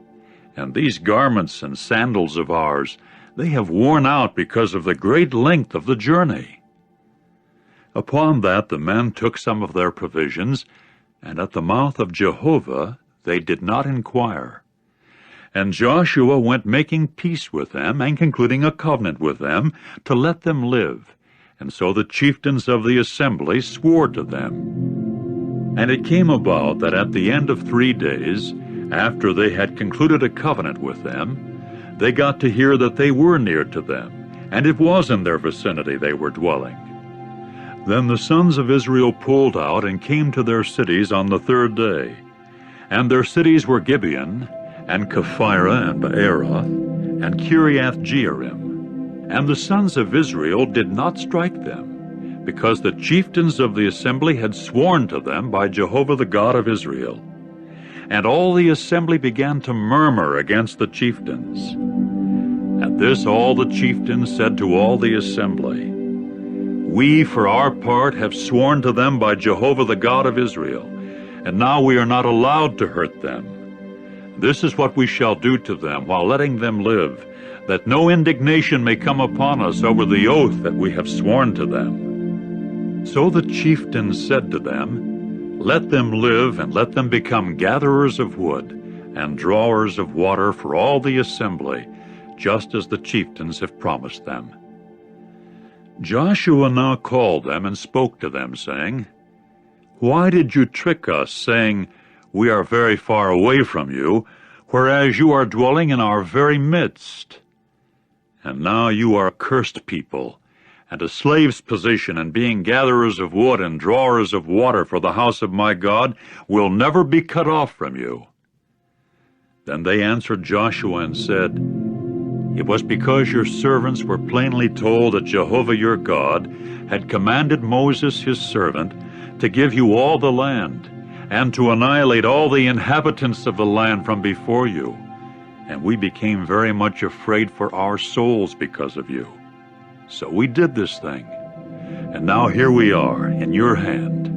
Speaker 1: And these garments and sandals of ours, they have worn out because of the great length of the journey." Upon that the men took some of their provisions, and at the mouth of Jehovah they did not inquire. And Joshua went making peace with them, and concluding a covenant with them, to let them live. And so the chieftains of the assembly swore to them. And it came about that at the end of 3 days, after they had concluded a covenant with them, they got to hear that they were near to them, and it was in their vicinity they were dwelling. Then the sons of Israel pulled out and came to their cities on the 3rd day. And their cities were Gibeon, and Kephirah, and Beeroth, and Kiriath-Jearim. And the sons of Israel did not strike them, because the chieftains of the assembly had sworn to them by Jehovah the God of Israel. And all the assembly began to murmur against the chieftains. At this all the chieftains said to all the assembly, "We, for our part, have sworn to them by Jehovah the God of Israel, and now we are not allowed to hurt them. This is what we shall do to them while letting them live, that no indignation may come upon us over the oath that we have sworn to them." So the chieftains said to them, "Let them live, and let them become gatherers of wood and drawers of water for all the assembly, just as the chieftains have promised them." Joshua now called them and spoke to them, saying, "Why did you trick us, saying, 'We are very far away from you,' whereas you are dwelling in our very midst? And now you are a cursed people, and a slave's position in being gatherers of wood and drawers of water for the house of my God will never be cut off from you." Then they answered Joshua and said, "It was because your servants were plainly told that Jehovah your God had commanded Moses his servant to give you all the land, and to annihilate all the inhabitants of the land from before you. And we became very much afraid for our souls because of you. So we did this thing, and now here we are in your hand.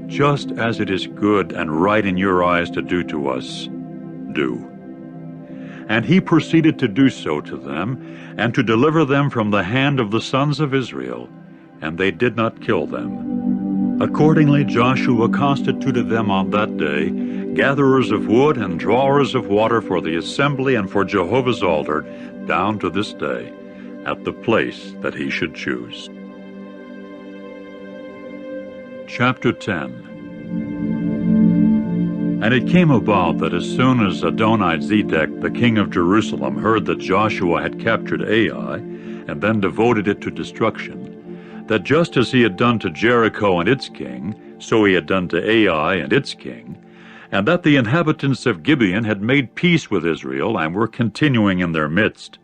Speaker 1: Just as it is good and right in your eyes to do to us, do." And he proceeded to do so to them, and to deliver them from the hand of the sons of Israel, and they did not kill them. Accordingly Joshua constituted them on that day gatherers of wood and drawers of water for the assembly and for Jehovah's altar, down to this day, at the place that he should choose. Chapter 10. And it came about that as soon as Adoni-Zedek, the king of Jerusalem, heard that Joshua had captured Ai, and then devoted it to destruction, that just as he had done to Jericho and its king, so he had done to Ai and its king, and that the inhabitants of Gibeon had made peace with Israel and were continuing in their midst,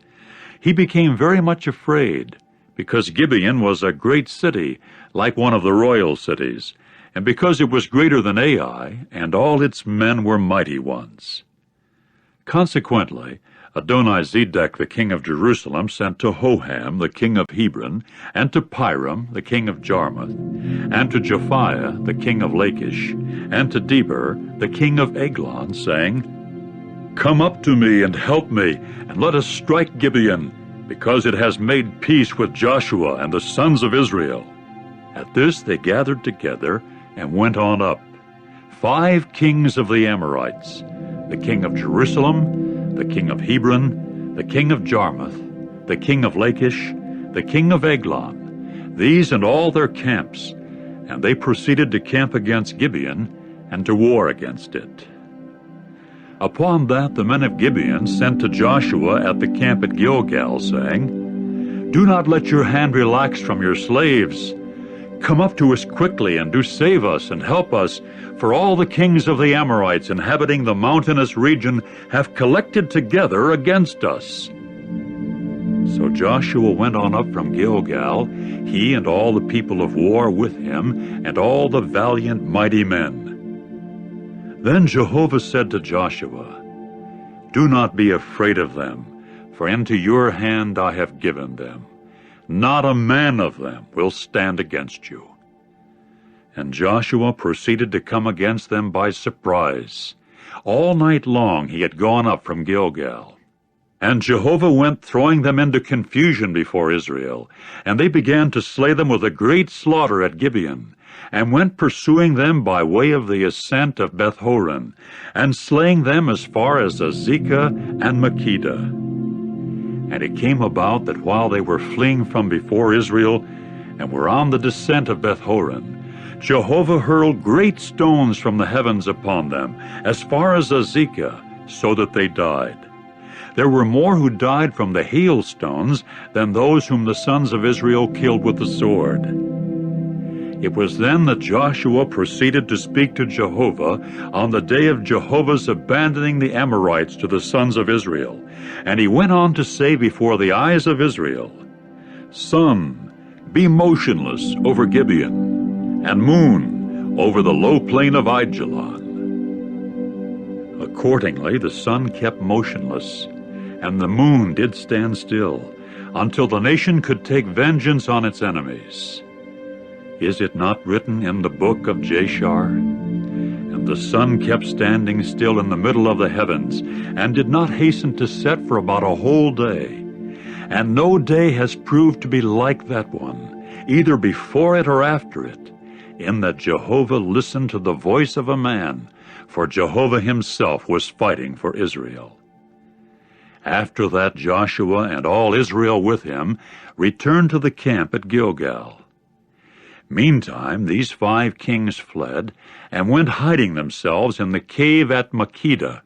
Speaker 1: he became very much afraid, because Gibeon was a great city, like one of the royal cities, and because it was greater than Ai, and all its men were mighty ones. Consequently, Adoni-Zedek the king of Jerusalem sent to Hoham the king of Hebron, and to Piram the king of Jarmuth, and to Japhiah the king of Lachish, and to Deber the king of Eglon, saying, "Come up to me and help me, and let us strike Gibeon, because it has made peace with Joshua and the sons of Israel." At this they gathered together and went on up, 5 kings of the Amorites, the king of Jerusalem, the king of Hebron, the king of Jarmuth, the king of Lachish, the king of Eglon, these and all their camps, and they proceeded to camp against Gibeon and to war against it. Upon that the men of Gibeon sent to Joshua at the camp at Gilgal, saying, "Do not let your hand relax from your slaves. Come up to us quickly, and do save us and help us, for all the kings of the Amorites inhabiting the mountainous region have collected together against us." So Joshua went on up from Gilgal, he and all the people of war with him, and all the valiant mighty men. Then Jehovah said to Joshua, "Do not be afraid of them, for into your hand I have given them. Not a man of them will stand against you." And Joshua proceeded to come against them by surprise. All night long he had gone up from Gilgal. And Jehovah went throwing them into confusion before Israel, and they began to slay them with a great slaughter at Gibeon, and went pursuing them by way of the ascent of Beth-horon, and slaying them as far as Azekah and Makkedah. And it came about that while they were fleeing from before Israel, and were on the descent of Beth-horon, Jehovah hurled great stones from the heavens upon them, as far as Azekah, so that they died. There were more who died from the hailstones than those whom the sons of Israel killed with the sword. It was then that Joshua proceeded to speak to Jehovah on the day of Jehovah's abandoning the Amorites to the sons of Israel. And he went on to say before the eyes of Israel, "Sun, be motionless over Gibeon, and moon over the low plain of Aijalon." Accordingly the sun kept motionless, and the moon did stand still, until the nation could take vengeance on its enemies. Is it not written in the book of Jashar? And the sun kept standing still in the middle of the heavens, and did not hasten to set for about a whole day. And no day has proved to be like that one, either before it or after it, in that Jehovah listened to the voice of a man, for Jehovah himself was fighting for Israel. After that Joshua and all Israel with him returned to the camp at Gilgal. Meantime these 5 kings fled, and went hiding themselves in the cave at Makkedah.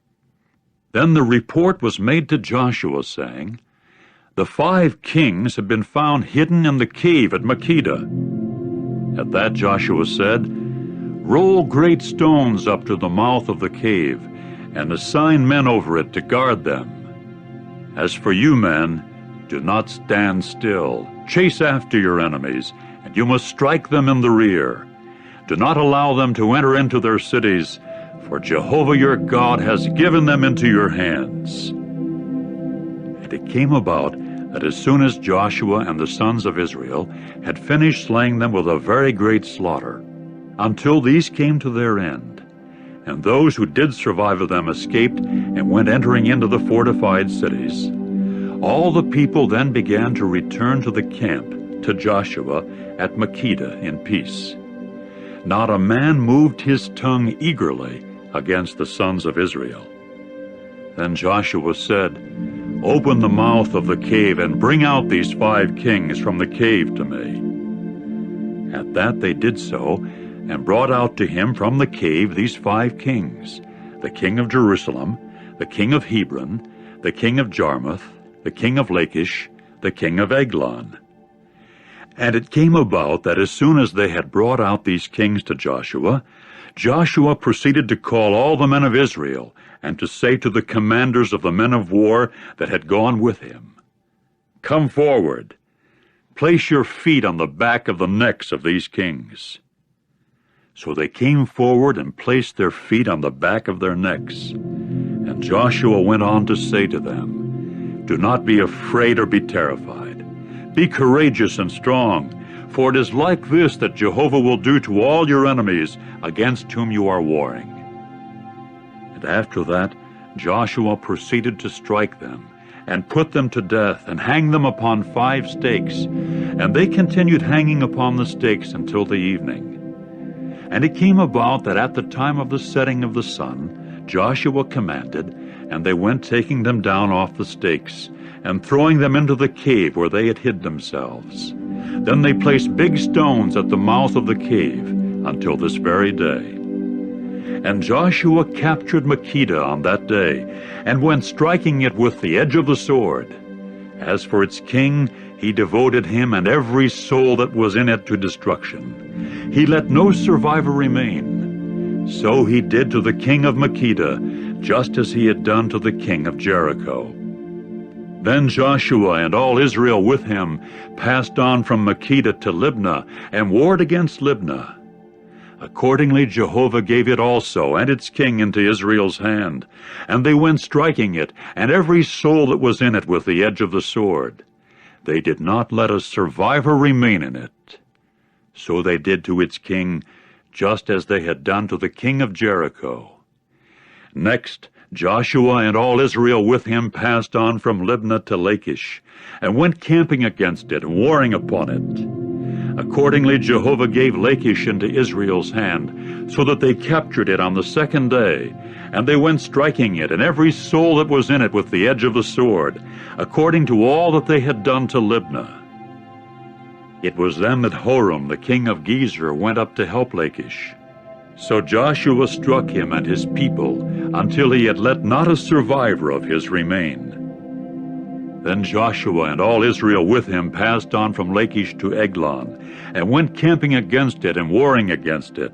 Speaker 1: Then the report was made to Joshua, saying, "The 5 kings have been found hidden in the cave at Makkedah." At that Joshua said, "Roll great stones up to the mouth of the cave, and assign men over it to guard them. As for you men, do not stand still. Chase after your enemies, and you must strike them in the rear. Do not allow them to enter into their cities, for Jehovah your God has given them into your hands." And it came about that as soon as Joshua and the sons of Israel had finished slaying them with a very great slaughter, until these came to their end, and those who did survive of them escaped and went entering into the fortified cities, all the people then began to return to the camp to Joshua at Makkedah in peace. Not a man moved his tongue eagerly against the sons of Israel. Then Joshua said, "Open the mouth of the cave and bring out these 5 kings from the cave to me." At that they did so, and brought out to him from the cave these 5 kings, the king of Jerusalem, the king of Hebron, the king of Jarmuth, the king of Lachish, the king of Eglon. And it came about that as soon as they had brought out these kings to Joshua, Joshua proceeded to call all the men of Israel, and to say to the commanders of the men of war that had gone with him, "Come forward, place your feet on the back of the necks of these kings." So they came forward and placed their feet on the back of their necks. And Joshua went on to say to them, "Do not be afraid or be terrified. Be courageous and strong, for it is like this that Jehovah will do to all your enemies against whom you are warring." And after that, Joshua proceeded to strike them, and put them to death, and hang them upon 5 stakes. And they continued hanging upon the stakes until the evening. And it came about that at the time of the setting of the sun, Joshua commanded, and they went taking them down off the stakes, and throwing them into the cave where they had hid themselves. Then they placed big stones at the mouth of the cave until this very day. And Joshua captured Makkedah on that day, and went striking it with the edge of the sword. As for its king, he devoted him and every soul that was in it to destruction. He let no survivor remain. So he did to the king of Makkedah, just as he had done to the king of Jericho. Then Joshua and all Israel with him passed on from Makkedah to Libnah, and warred against Libnah. Accordingly Jehovah gave it also, and its king, into Israel's hand. And they went striking it, and every soul that was in it, with the edge of the sword. They did not let a survivor remain in it. So they did to its king, just as they had done to the king of Jericho. Next, Joshua and all Israel with him passed on from Libnah to Lachish, and went camping against it, and warring upon it. Accordingly Jehovah gave Lachish into Israel's hand, so that they captured it on the 2nd day. And they went striking it, and every soul that was in it, with the edge of the sword, according to all that they had done to Libnah. It was then that Horam the king of Gezer went up to help Lachish. So Joshua struck him and his people, until he had let not a survivor of his remain. Then Joshua and all Israel with him passed on from Lachish to Eglon, and went camping against it and warring against it.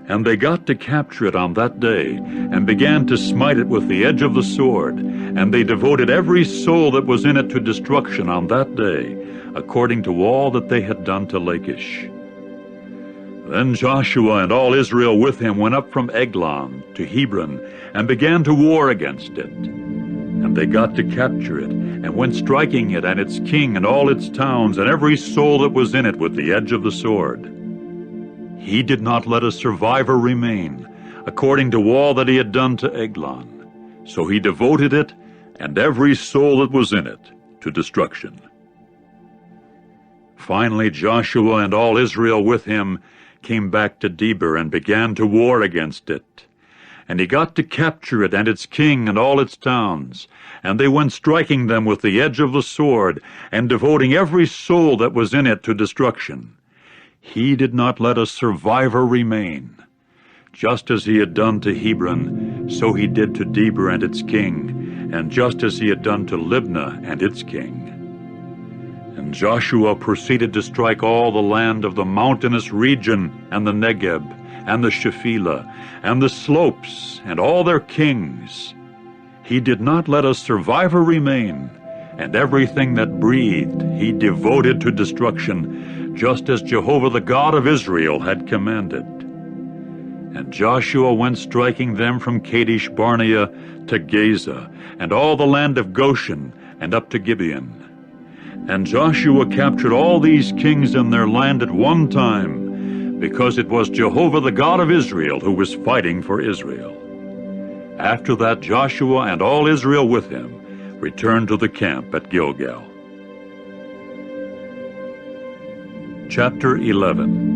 Speaker 1: And they got to capture it on that day, and began to smite it with the edge of the sword. And they devoted every soul that was in it to destruction on that day, according to all that they had done to Lachish. Then Joshua and all Israel with him went up from Eglon to Hebron, and began to war against it. And they got to capture it, and went striking it and its king and all its towns, and every soul that was in it, with the edge of the sword. He did not let a survivor remain, according to all that he had done to Eglon. So he devoted it, and every soul that was in it, to destruction. Finally Joshua and all Israel with him came back to Debir, and began to war against it. And he got to capture it and its king and all its towns. And they went striking them with the edge of the sword, and devoting every soul that was in it to destruction. He did not let a survivor remain. Just as he had done to Hebron, so he did to Debir and its king, and just as he had done to Libnah and its king. And Joshua proceeded to strike all the land of the mountainous region, and the Negeb, and the Shephelah, and the slopes, and all their kings. He did not let a survivor remain, and everything that breathed he devoted to destruction, just as Jehovah the God of Israel had commanded. And Joshua went striking them from Kadesh Barnea to Gaza, and all the land of Goshen, and up to Gibeon. And Joshua captured all these kings in their land at one time, because it was Jehovah the God of Israel who was fighting for Israel. After that Joshua and all Israel with him returned to the camp at Gilgal. Chapter 11.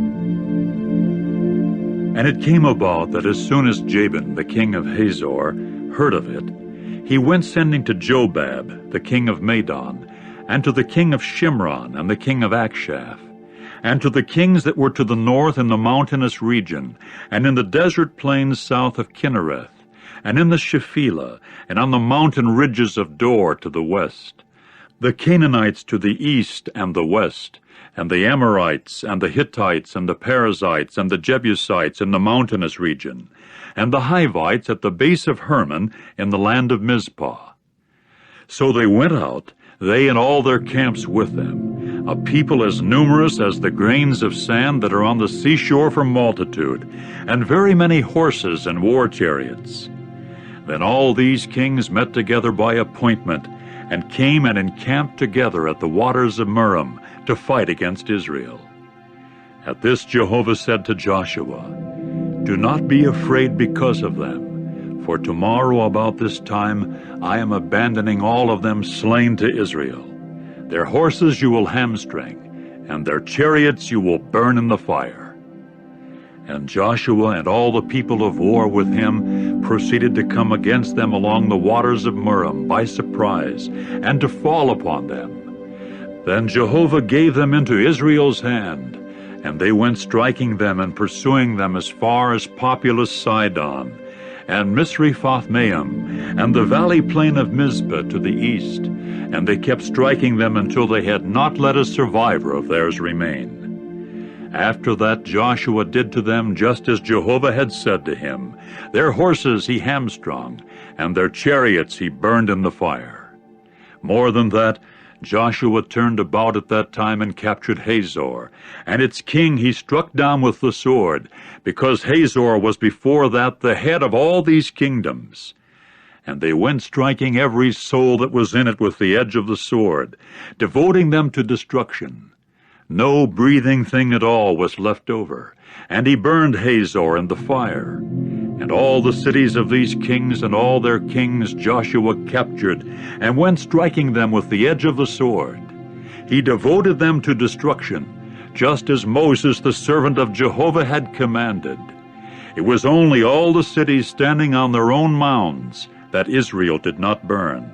Speaker 1: And it came about that as soon as Jabin the king of Hazor heard of it, he went sending to Jobab the king of Madon, and to the king of Shimron and the king of Akshaph, and to the kings that were to the north in the mountainous region, and in the desert plains south of Kinnereth, and in the Shephelah, and on the mountain ridges of Dor to the west, the Canaanites to the east and the west, and the Amorites, and the Hittites, and the Perizzites, and the Jebusites in the mountainous region, and the Hivites at the base of Hermon in the land of Mizpah. So they went out, they and all their camps with them, a people as numerous as the grains of sand that are on the seashore for multitude, and very many horses and war chariots. Then all these kings met together by appointment, and came and encamped together at the waters of Merom to fight against Israel. At this Jehovah said to Joshua, "Do not be afraid because of them, for tomorrow about this time I am abandoning all of them slain to Israel. Their horses you will hamstring, and their chariots you will burn in the fire." And Joshua and all the people of war with him proceeded to come against them along the waters of Merom by surprise, and to fall upon them. Then Jehovah gave them into Israel's hand, and they went striking them and pursuing them as far as populous Sidon, and Misrephoth-maim, and the valley plain of Mizpah to the east, and they kept striking them until they had not let a survivor of theirs remain. After that Joshua did to them just as Jehovah had said to him. Their horses he hamstrung, and their chariots he burned in the fire. More than that, Joshua turned about at that time and captured Hazor, and its king he struck down with the sword, because Hazor was before that the head of all these kingdoms. And they went striking every soul that was in it with the edge of the sword, devoting them to destruction. No breathing thing at all was left over, and he burned Hazor in the fire. And all the cities of these kings and all their kings Joshua captured, and went striking them with the edge of the sword. He devoted them to destruction, just as Moses the servant of Jehovah had commanded. It was only all the cities standing on their own mounds that Israel did not burn,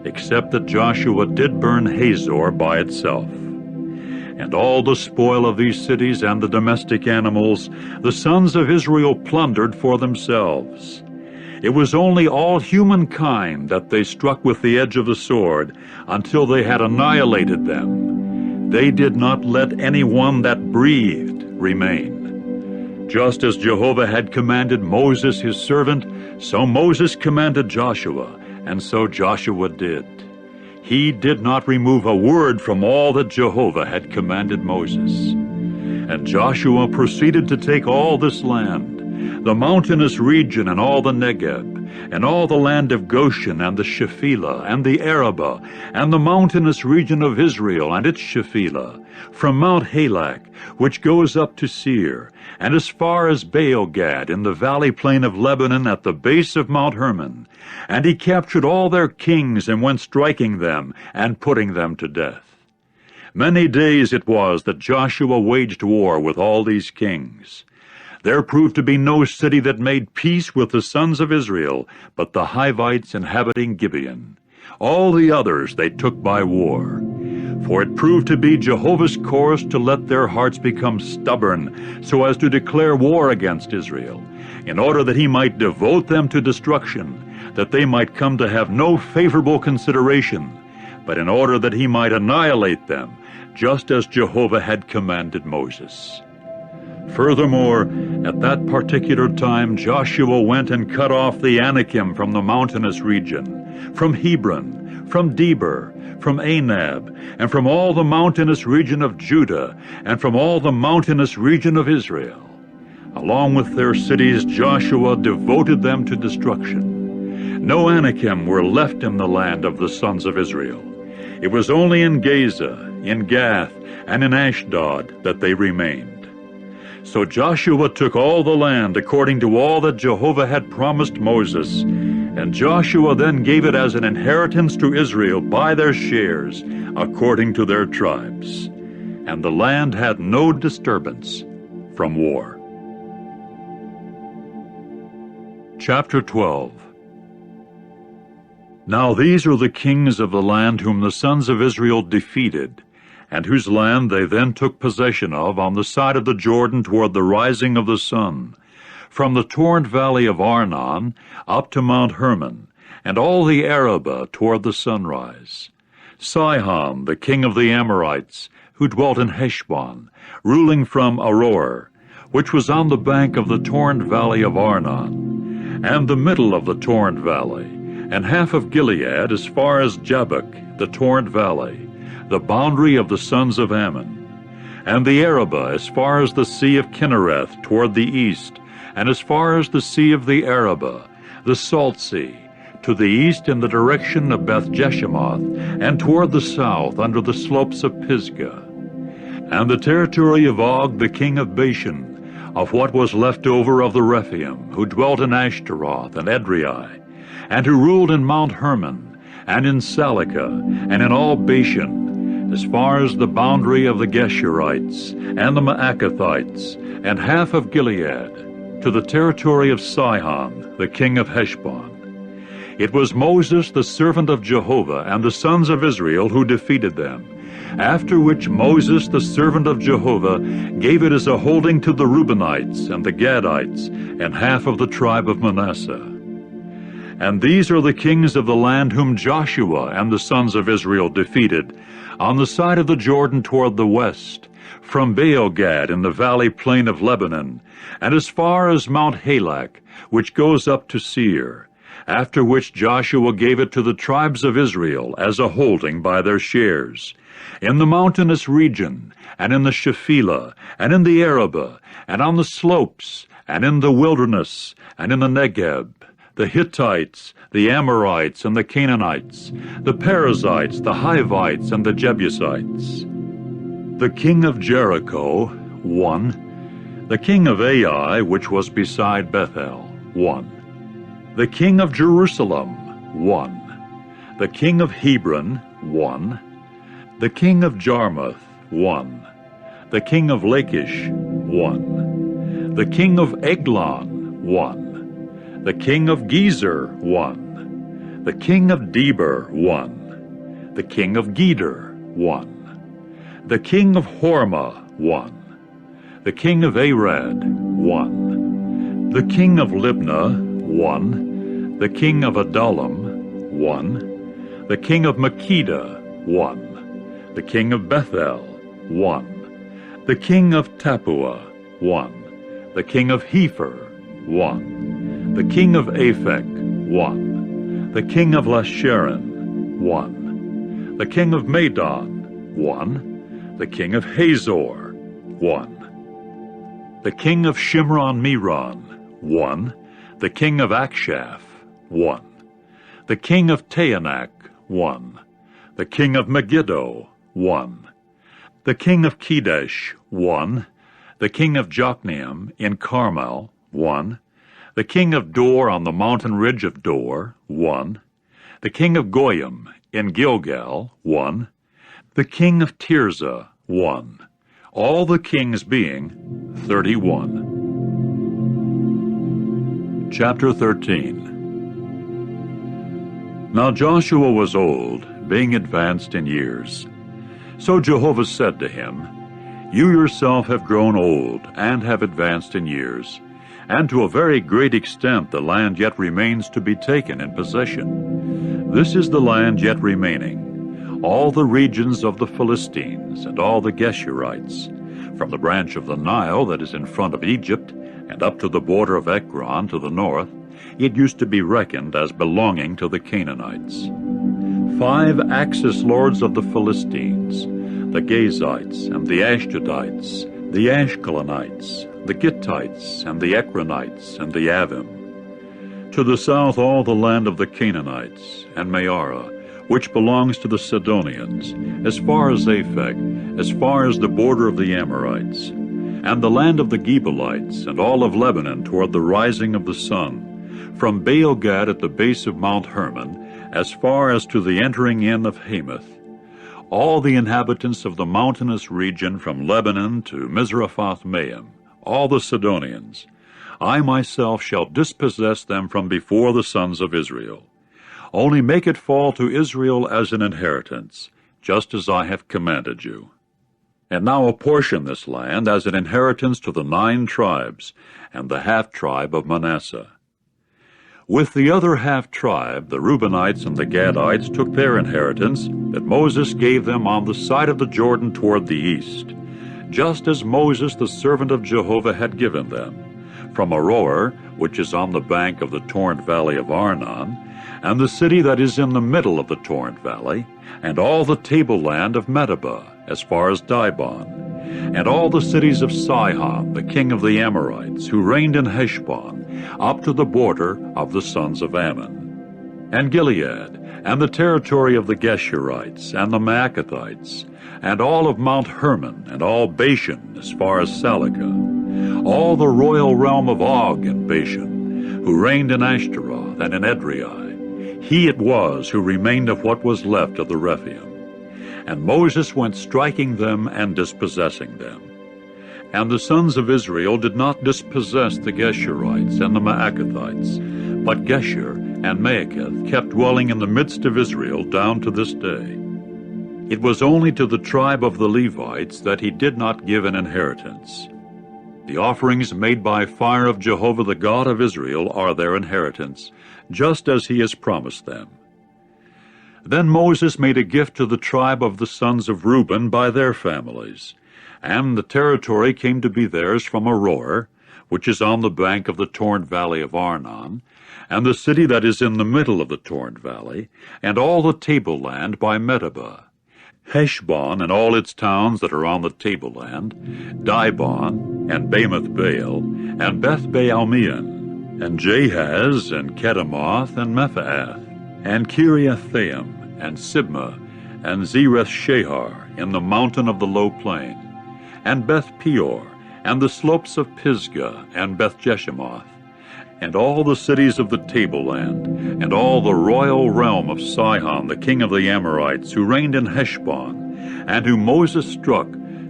Speaker 1: except that Joshua did burn Hazor by itself. And all the spoil of these cities and the domestic animals the sons of Israel plundered for themselves. It was only all humankind that they struck with the edge of the sword until they had annihilated them. They did not let any one that breathed remain. Just as Jehovah had commanded Moses his servant, so Moses commanded Joshua, and so Joshua did. He did not remove a word from all that Jehovah had commanded Moses. And Joshua proceeded to take all this land, the mountainous region and all the Negeb, and all the land of Goshen and the Shephelah and the Arabah, and the mountainous region of Israel and its Shephelah, from Mount Halak, which goes up to Seir, and as far as Baal-gad in the valley plain of Lebanon at the base of Mount Hermon. And he captured all their kings and went striking them and putting them to death. Many days it was that Joshua waged war with all these kings. There proved to be no city that made peace with the sons of Israel, but the Hivites inhabiting Gibeon. All the others they took by war. For it proved to be Jehovah's course to let their hearts become stubborn, so as to declare war against Israel, in order that he might devote them to destruction, that they might come to have no favorable consideration, but in order that he might annihilate them, just as Jehovah had commanded Moses. Furthermore, at that particular time Joshua went and cut off the Anakim from the mountainous region, from Hebron, from Debir, from Anab, and from all the mountainous region of Judah, and from all the mountainous region of Israel. Along with their cities Joshua devoted them to destruction. No Anakim were left in the land of the sons of Israel. It was only in Gaza, in Gath, and in Ashdod that they remained. So Joshua took all the land according to all that Jehovah had promised Moses, and Joshua then gave it as an inheritance to Israel by their shares, according to their tribes. And the land had no disturbance from war. Chapter 12. Now these are the kings of the land whom the sons of Israel defeated, and whose land they then took possession of on the side of the Jordan toward the rising of the sun, from the torrent valley of Arnon up to Mount Hermon, and all the Arabah toward the sunrise. Sihon, the king of the Amorites, who dwelt in Heshbon, ruling from Aroer, which was on the bank of the torrent valley of Arnon, and the middle of the torrent valley, and half of Gilead as far as Jabbok, the torrent valley, the boundary of the sons of Ammon, and the Arabah as far as the sea of Kinnereth toward the east, and as far as the sea of the Arabah, the salt sea, to the east in the direction of Beth-Jeshimoth, and toward the south under the slopes of Pisgah, and the territory of Og the king of Bashan, of what was left over of the Rephaim, who dwelt in Ashtaroth and Edrei, and who ruled in Mount Hermon, and in Salika, and in all Bashan, as far as the boundary of the Geshurites, and the Maacathites, and half of Gilead, to the territory of Sihon, the king of Heshbon. It was Moses the servant of Jehovah and the sons of Israel who defeated them, after which Moses the servant of Jehovah gave it as a holding to the Reubenites and the Gadites and half of the tribe of Manasseh. And these are the kings of the land whom Joshua and the sons of Israel defeated, on the side of the Jordan toward the west, from Baal-gad in the valley plain of Lebanon, and as far as Mount Halak, which goes up to Seir, after which Joshua gave it to the tribes of Israel as a holding by their shares, in the mountainous region, and in the Shephelah, and in the Arabah, and on the slopes, and in the wilderness, and in the Negeb, the Hittites, the Amorites, and the Canaanites, the Perizzites, the Hivites, and the Jebusites. The king of Jericho, 1. The king of Ai, which was beside Bethel, 1. The king of Jerusalem, 1. The king of Hebron, 1. The king of Jarmuth, 1. The king of Lachish, 1. The king of Eglon, 1. The king of Gezer, 1. The king of Deber, 1. The king of Geder, 1. The king of Hormah, 1. The king of Arad, 1. The king of Libnah, 1. The king of Adullam, 1. The king of Makkedah, 1. The king of Bethel, 1. The king of Tappuah, 1. The king of Hepher, 1. The king of Aphek, 1. The king of Lasharon, 1. The king of Madon, 1. The king of Hazor, 1. The king of Shimron-Meron, 1. The king of Akshaph, 1. The king of Taanach, 1. The king of Megiddo, 1. The king of Kedesh, 1. The king of Jokneam in Carmel, 1. The king of Dor on the mountain ridge of Dor, 1. The king of Goyim in Gilgal, 1. The king of Tirzah, 1. All the kings being 31. Chapter 13. Now Joshua was old, being advanced in years. So Jehovah said to him, You yourself have grown old, and have advanced in years, and to a very great extent the land yet remains to be taken in possession. This is the land yet remaining, all the regions of the Philistines, and all the Geshurites, from the branch of the Nile that is in front of Egypt, and up to the border of Ekron to the north. It used to be reckoned as belonging to the Canaanites. 5 Axis lords of the Philistines, the Gazites, and the Ashdodites, the Ashkelonites, the Gittites, and the Ekronites, and the Avim. To the south all the land of the Canaanites, and Meara, which belongs to the Sidonians, as far as Aphek, as far as the border of the Amorites, and the land of the Gebalites, and all of Lebanon toward the rising of the sun, from Baal-gad at the base of Mount Hermon, as far as to the entering in of Hamath. All the inhabitants of the mountainous region from Lebanon to Mizraphoth-Maim, all the Sidonians, I myself shall dispossess them from before the sons of Israel. Only make it fall to Israel as an inheritance, just as I have commanded you. And now apportion this land as an inheritance to the 9 tribes, and the half-tribe of Manasseh. With the other half-tribe, the Reubenites and the Gadites took their inheritance that Moses gave them on the side of the Jordan toward the east, just as Moses the servant of Jehovah had given them, from Aroer, which is on the bank of the torrent valley of Arnon, and the city that is in the middle of the torrent valley, and all the tableland of Medeba, as far as Dibon, and all the cities of Sihon, the king of the Amorites, who reigned in Heshbon, up to the border of the sons of Ammon, and Gilead, and the territory of the Geshurites, and the Maacathites, and all of Mount Hermon, and all Bashan, as far as Salekah, all the royal realm of Og in Bashan, who reigned in Ashtaroth and in Edrei. He it was who remained of what was left of the Rephaim. And Moses went striking them and dispossessing them. And the sons of Israel did not dispossess the Geshurites and the Maacathites, but Geshur and Maacath kept dwelling in the midst of Israel down to this day. It was only to the tribe of the Levites that he did not give an inheritance. The offerings made by fire of Jehovah the God of Israel are their inheritance, just as he has promised them. Then Moses made a gift to the tribe of the sons of Reuben by their families, and the territory came to be theirs from Aroer, which is on the bank of the torrent valley of Arnon, and the city that is in the middle of the torrent valley, and all the tableland by Medeba, Heshbon and all its towns that are on the tableland, Dibon and Bamoth Baal, and Beth Baalmeon, and Jahaz and Kedemoth and Mephaath, and Kiriathaim, and Sibmah, and Zereth Shahar, in the mountain of the low plain, and Beth Peor, and the slopes of Pisgah, and Beth Jeshimoth, and all the cities of the tableland, and all the royal realm of Sihon, the king of the Amorites, who reigned in Heshbon, and whom Moses struck,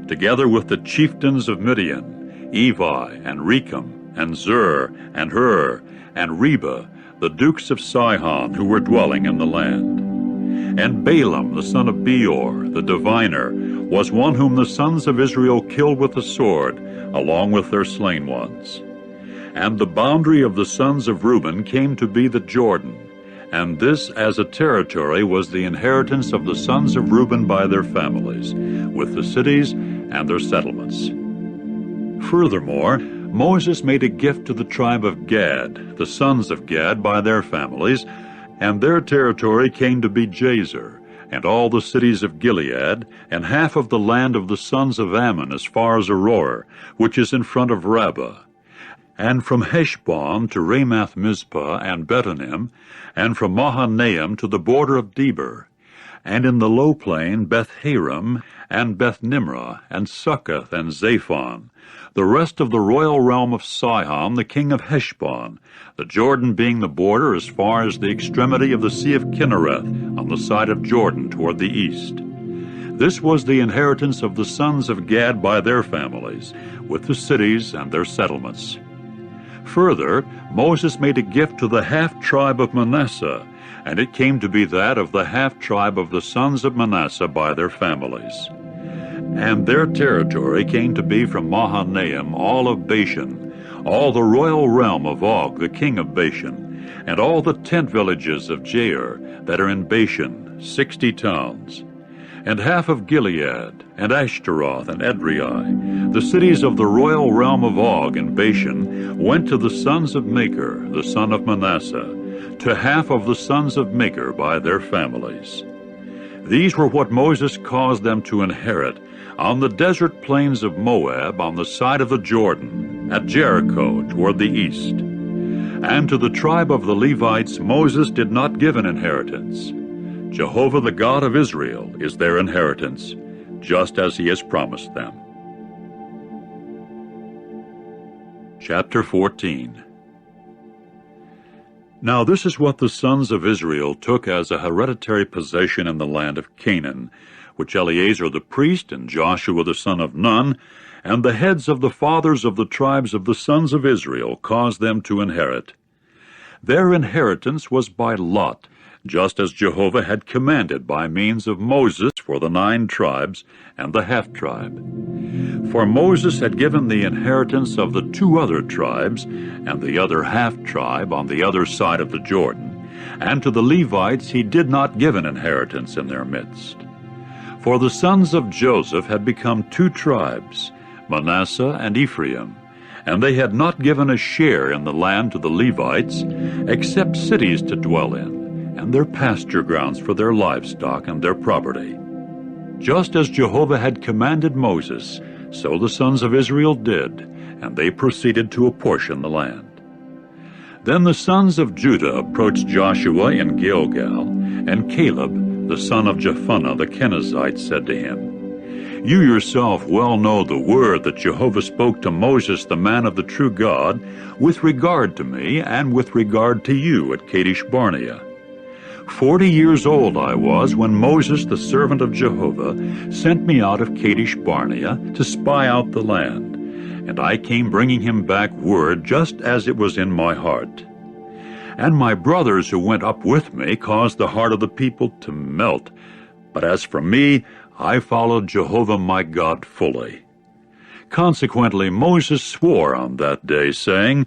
Speaker 1: together with the chieftains of Midian, Evi, and Rechem, and Zur, and Hur, and Reba, the dukes of Sihon, who were dwelling in the land. And Balaam, the son of Beor, the diviner, was one whom the sons of Israel killed with the sword, along with their slain ones. And the boundary of the sons of Reuben came to be the Jordan, and this as a territory was the inheritance of the sons of Reuben by their families, with the cities and their settlements. Furthermore, Moses made a gift to the tribe of Gad, the sons of Gad by their families, and their territory came to be Jazer, and all the cities of Gilead, and half of the land of the sons of Ammon as far as Aroer, which is in front of Rabbah, and from Heshbon to Ramath Mizpah and Betonim, and from Mahanaim to the border of Debir, and in the low plain Beth-haram, and Beth-nimrah, and Succoth, and Zaphon, the rest of the royal realm of Sihon, the king of Heshbon, the Jordan being the border as far as the extremity of the Sea of Kinnereth, on the side of Jordan toward the east. This was the inheritance of the sons of Gad by their families, with the cities and their settlements. Further, Moses made a gift to the half-tribe of Manasseh, and it came to be that of the half-tribe of the sons of Manasseh by their families. And their territory came to be from Mahanaim all of Bashan, all the royal realm of Og, the king of Bashan, and all the tent villages of Jair that are in Bashan, 60 towns, and half of Gilead, and Ashtaroth, and Edrei, the cities of the royal realm of Og in Bashan, went to the sons of Machir, the son of Manasseh, to half of the sons of Machir by their families. These were what Moses caused them to inherit on the desert plains of Moab, on the side of the Jordan, at Jericho toward the east. And to the tribe of the Levites Moses did not give an inheritance. Jehovah the God of Israel is their inheritance, just as he has promised them. Chapter 14. Now this is what the sons of Israel took as a hereditary possession in the land of Canaan, which Eleazar the priest and Joshua the son of Nun, and the heads of the fathers of the tribes of the sons of Israel caused them to inherit. Their inheritance was by lot, just as Jehovah had commanded by means of Moses for the 9 tribes and the half-tribe. For Moses had given the inheritance of the 2 other tribes, and the other half-tribe on the other side of the Jordan, and to the Levites he did not give an inheritance in their midst. For the sons of Joseph had become 2 tribes, Manasseh and Ephraim, and they had not given a share in the land to the Levites, except cities to dwell in, and their pasture grounds for their livestock and their property. Just as Jehovah had commanded Moses, so the sons of Israel did, and they proceeded to apportion the land. Then the sons of Judah approached Joshua in Gilgal, and Caleb, the son of Jephunneh the Kenizzite, said to him, You yourself well know the word that Jehovah spoke to Moses, the man of the true God, with regard to me and with regard to you at Kadesh Barnea. 40 years old I was when Moses, the servant of Jehovah, sent me out of Kadesh Barnea to spy out the land, and I came bringing him back word just as it was in my heart. And my brothers who went up with me caused the heart of the people to melt. But as for me, I followed Jehovah my God fully. Consequently Moses swore on that day, saying,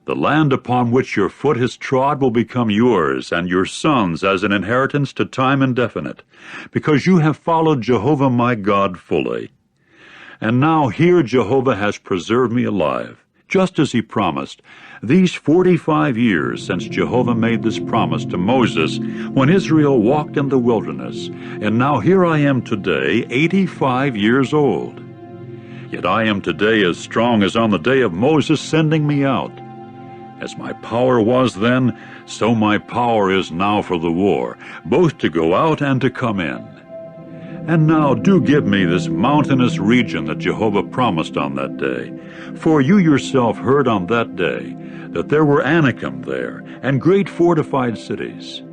Speaker 1: The land upon which your foot has trod will become yours and your sons as an inheritance to time indefinite, because you have followed Jehovah my God fully. And now here Jehovah has preserved me alive, just as he promised, these 45 years since Jehovah made this promise to Moses when Israel walked in the wilderness, and now here I am today, 85 years old. Yet I am today as strong as on the day of Moses sending me out. As my power was then, so my power is now for the war, both to go out and to come in. And now do give me this mountainous region that Jehovah promised on that day. For you yourself heard on that day that there were Anakim there, and great fortified cities.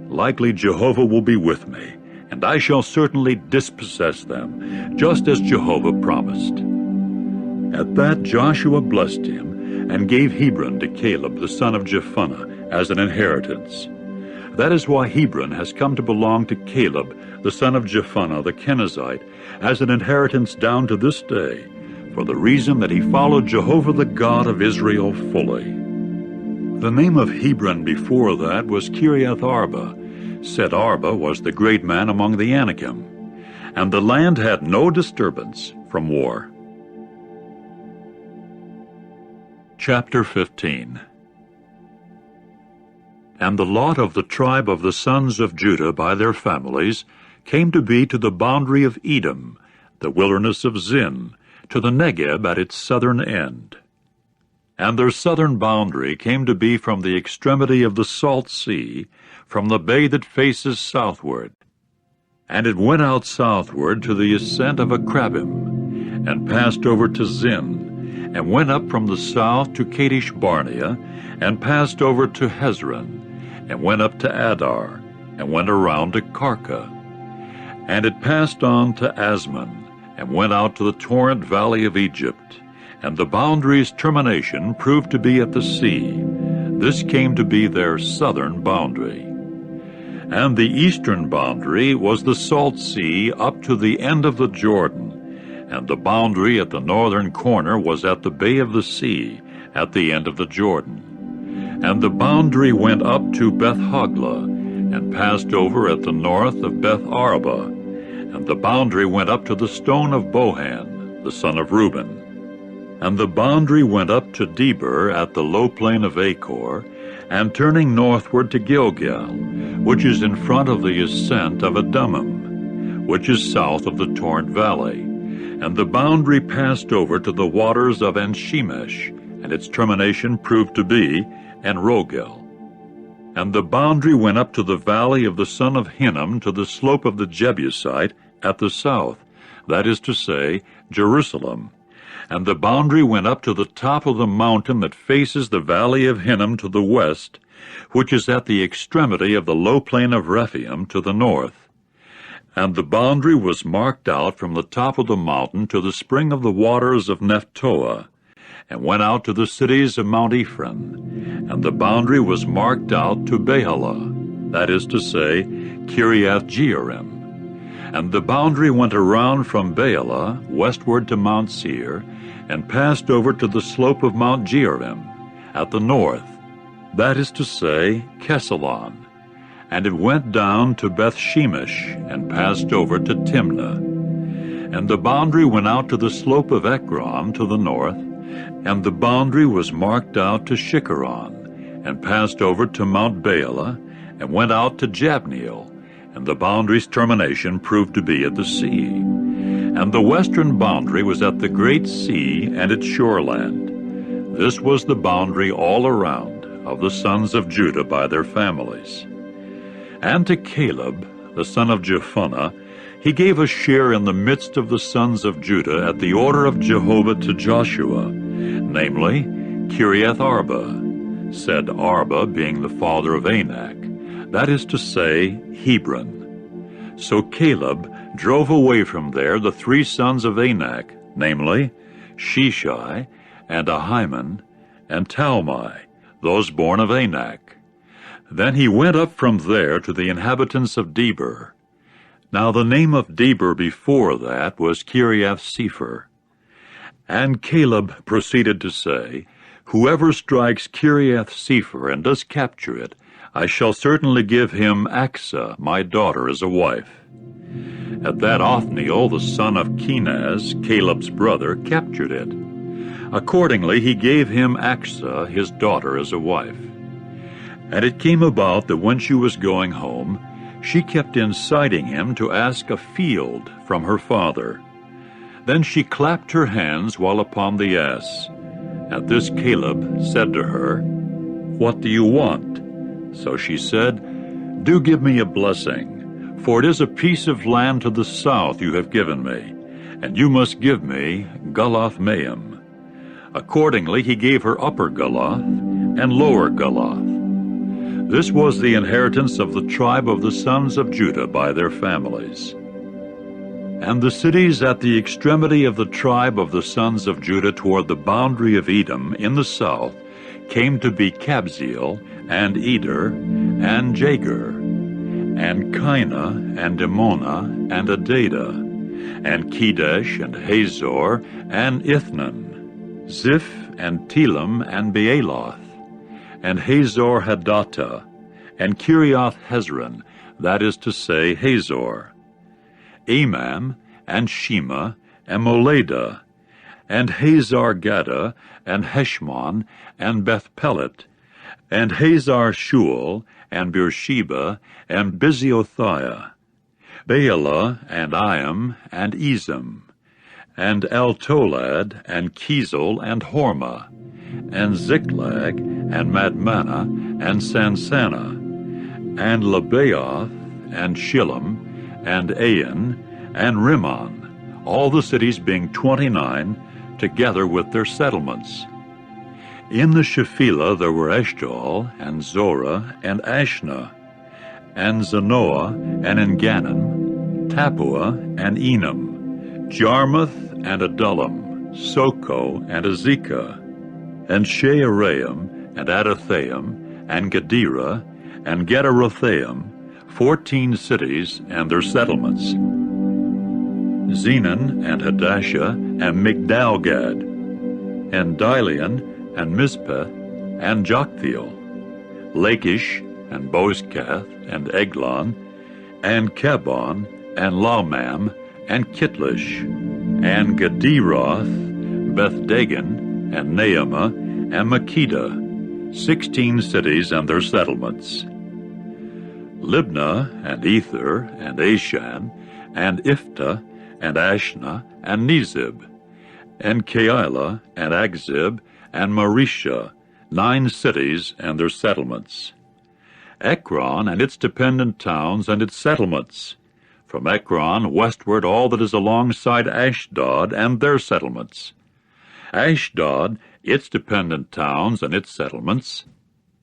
Speaker 1: Likely Jehovah will be with me, and I shall certainly dispossess them, just as Jehovah promised. At that Joshua blessed him, and gave Hebron to Caleb the son of Jephunneh as an inheritance. That is why Hebron has come to belong to Caleb the son of Jephunneh the Kenizzite as an inheritance down to this day, for the reason that he followed Jehovah the God of Israel fully. The name of Hebron before that was Kiriath Arba. Said Arba was the great man among the Anakim, and the land had no disturbance from war. Chapter 15. And the lot of the tribe of the sons of Judah by their families came to be to the boundary of Edom, the wilderness of Zin, to the Negeb at its southern end. And their southern boundary came to be from the extremity of the Salt Sea, from the bay that faces southward. And it went out southward to the ascent of Akrabim, and passed over to Zin, and went up from the south to Kadesh Barnea, and passed over to Hezron, and went up to Adar, and went around to Karka. And it passed on to Asmon, and went out to the torrent valley of Egypt, and the boundary's termination proved to be at the sea. This came to be their southern boundary. And the eastern boundary was the Salt Sea up to the end of the Jordan, and the boundary at the northern corner was at the bay of the sea, at the end of the Jordan. And the boundary went up to Beth-Hoglah, and passed over at the north of Beth-Araba, and the boundary went up to the stone of Bohan, the son of Reuben. And the boundary went up to Debir at the low plain of Achor, and turning northward to Gilgal, which is in front of the ascent of Adumim, which is south of the torrent valley. And the boundary passed over to the waters of En-Shemesh, and its termination proved to be En-Rogel. And the boundary went up to the valley of the son of Hinnom to the slope of the Jebusite at the south, that is to say, Jerusalem. And the boundary went up to the top of the mountain that faces the valley of Hinnom to the west, which is at the extremity of the low plain of Rephaim to the north. And the boundary was marked out from the top of the mountain to the spring of the waters of Nephtoah, and went out to the cities of Mount Ephraim. And the boundary was marked out to Behalah, that is to say, Kiriath Jearim. And the boundary went around from Baalah westward to Mount Seir, and passed over to the slope of Mount Jearim at the north, that is to say, Kesalon. And it went down to Beth-shemesh, and passed over to Timnah. And the boundary went out to the slope of Ekron to the north, and the boundary was marked out to Shikkeron, and passed over to Mount Baalah, and went out to Jabneel, and the boundary's termination proved to be at the sea. And the western boundary was at the great sea and its shoreland. This was the boundary all around of the sons of Judah by their families. And to Caleb, the son of Jephunneh, he gave a share in the midst of the sons of Judah at the order of Jehovah to Joshua, namely, Kiriath Arba, said Arba being the father of Anak, that is to say, Hebron. So Caleb drove away from there the 3 sons of Anak, namely, Sheshai, and Ahiman, and Talmai, those born of Anak. Then he went up from there to the inhabitants of Debir. Now the name of Debir before that was Kiriath-Sepher. And Caleb proceeded to say, Whoever strikes Kiriath-Sepher and does capture it, I shall certainly give him Achsah, my daughter, as a wife. At that Othniel, the son of Kenaz, Caleb's brother, captured it. Accordingly he gave him Achsah, his daughter, as a wife. And it came about that when she was going home, she kept inciting him to ask a field from her father. Then she clapped her hands while upon the ass. At this Caleb said to her, What do you want? So she said, Do give me a blessing, for it is a piece of land to the south you have given me, and you must give me Galath-Maim. Accordingly he gave her Upper Galath and Lower Galath. This was the inheritance of the tribe of the sons of Judah by their families. And the cities at the extremity of the tribe of the sons of Judah toward the boundary of Edom in the south came to be Kabzeel, and Eder, and Jagur, and Kinah, and Dimmonah, and Adadah, and Kedesh, and Hazor, and Ithnan, Ziph, and Telam, and Bealoth, and Hazor Hadattah, and Kiriath Hezron, that is to say, Hazor, Amam, and Shema, and Moladah, and Hazar Gaddah, and Heshmon, and Beth-Pelet, and Hazar Shual, and Beersheba, and Biziothaiah, Baalah, and Iam, and Ezem, and Eltolad, and Kizel, and Hormah, and Ziklag, and Madmannah, and Sansannah, and Lebaoth, and Shillam, and Ain, and Rimmon, all the cities being 29, together with their settlements. In the Shephelah there were Eshtaol, and Zorah, and Ashna, and Zanoah, and Engannon, Tappuah, and Enam, Jarmuth, and Adullam, Soko, and Azekah, and Shearaim, and Adathaim, and Gedera, and Gederothaim, 14 cities and their settlements. Zenon, and Hadashah, and Migdalgad, and Dilion, and Mizpeh, and Joktheel, Lachish, and Bozkath, and Eglon, and Cabon, and Lahmam, and Kitlish, and Gederoth, Beth-Dagon, and Naamah, and Makkedah, 16 cities and their settlements. Libnah, and Ether, and Ashan, and Iphta, and Ashna, and Nezib, and Keilah, and Agzib, and Mareshah, 9 cities and their settlements. Ekron and its dependent towns and its settlements. From Ekron westward all that is alongside Ashdod and their settlements. Ashdod, its dependent towns and its settlements.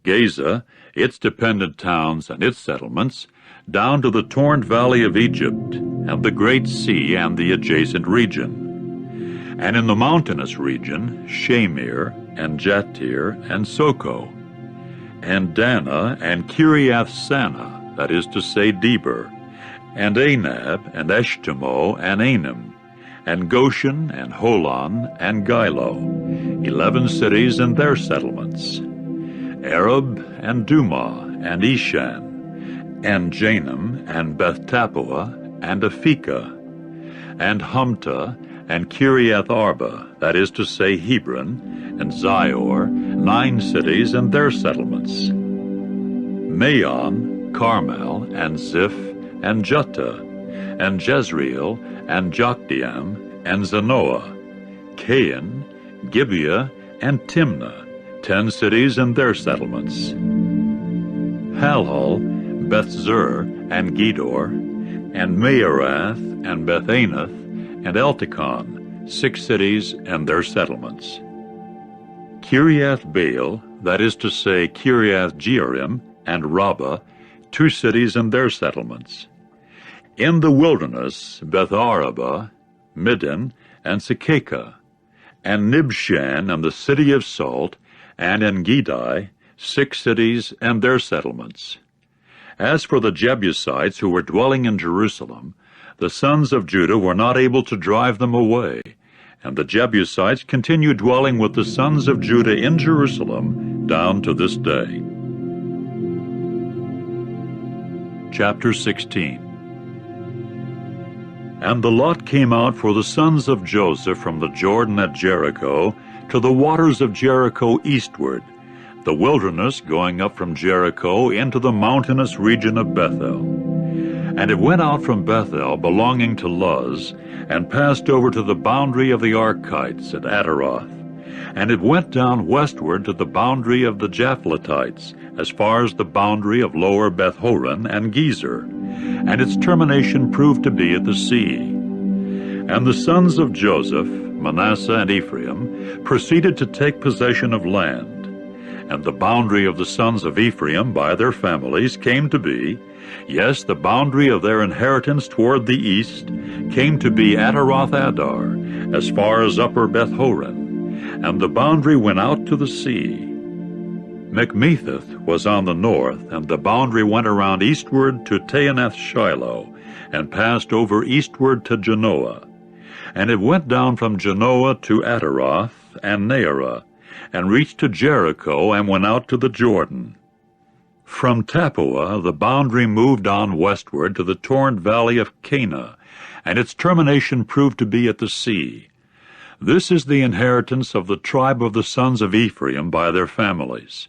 Speaker 1: Gaza, its dependent towns and its settlements, down to the torrent valley of Egypt, and the great sea and the adjacent region. And in the mountainous region, Shamir, and Jatir, and Soko, and Dana, and Kiriath-Sanah, that is to say, Debir, and Anab, and Eshtemoh, and Anim, and Goshen, and Holon, and Gilo, 11 cities and their settlements, Arab, and Dumah, and Eshan, and Janam, and Beth-Tappuah, and Aphekah, and Humta, and Kiriath Arba, that is to say Hebron, and Zior, 9 cities and their settlements, Maon, Carmel, and Ziph, and Juttah, and Jezreel, and Jokdeam, and Zanoah, Cain, Gibeah, and Timnah, 10 cities and their settlements, Halhul, Beth-zur, and Gedor, and Mearath, and Beth-anath, and Eltekon, 6 cities and their settlements, Kiriath Baal, that is to say Kiriath Jearim, and Rabbah, 2 cities and their settlements. In the wilderness, Beth-arabah, Middin, and Sekekah, and Nibshan, and the city of Salt, and En-gedi, 6 cities and their settlements. As for the Jebusites who were dwelling in Jerusalem, the sons of Judah were not able to drive them away, and the Jebusites continue dwelling with the sons of Judah in Jerusalem down to this day. Chapter 16. And the lot came out for the sons of Joseph from the Jordan at Jericho to the waters of Jericho eastward, the wilderness going up from Jericho into the mountainous region of Bethel. And it went out from Bethel belonging to Luz, and passed over to the boundary of the Archites at Ataroth. And it went down westward to the boundary of the Japhletites, as far as the boundary of lower Beth-horon and Gezer, and its termination proved to be at the sea. And the sons of Joseph, Manasseh and Ephraim, proceeded to take possession of land. And the boundary of the sons of Ephraim by their families came to be, yes, the boundary of their inheritance toward the east came to be Ataroth-adar, as far as upper Beth-horon, and the boundary went out to the sea. Mechmetheth was on the north, and the boundary went around eastward to Taanath-shiloh, and passed over eastward to Janoah. And it went down from Janoah to Ataroth and Naarah, and reached to Jericho, and went out to the Jordan. From Tappuah the boundary moved on westward to the torrent valley of Cana, and its termination proved to be at the sea. This is the inheritance of the tribe of the sons of Ephraim by their families.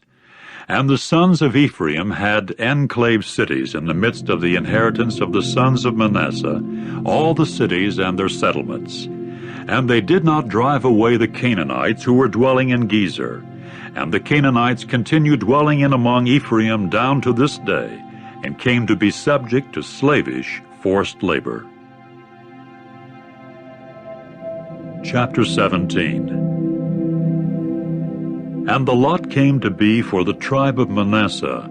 Speaker 1: And the sons of Ephraim had enclave cities in the midst of the inheritance of the sons of Manasseh, all the cities and their settlements. And they did not drive away the Canaanites who were dwelling in Gezer. And the Canaanites continued dwelling in among Ephraim down to this day, and came to be subject to slavish forced labor. Chapter 17. And the lot came to be for the tribe of Manasseh,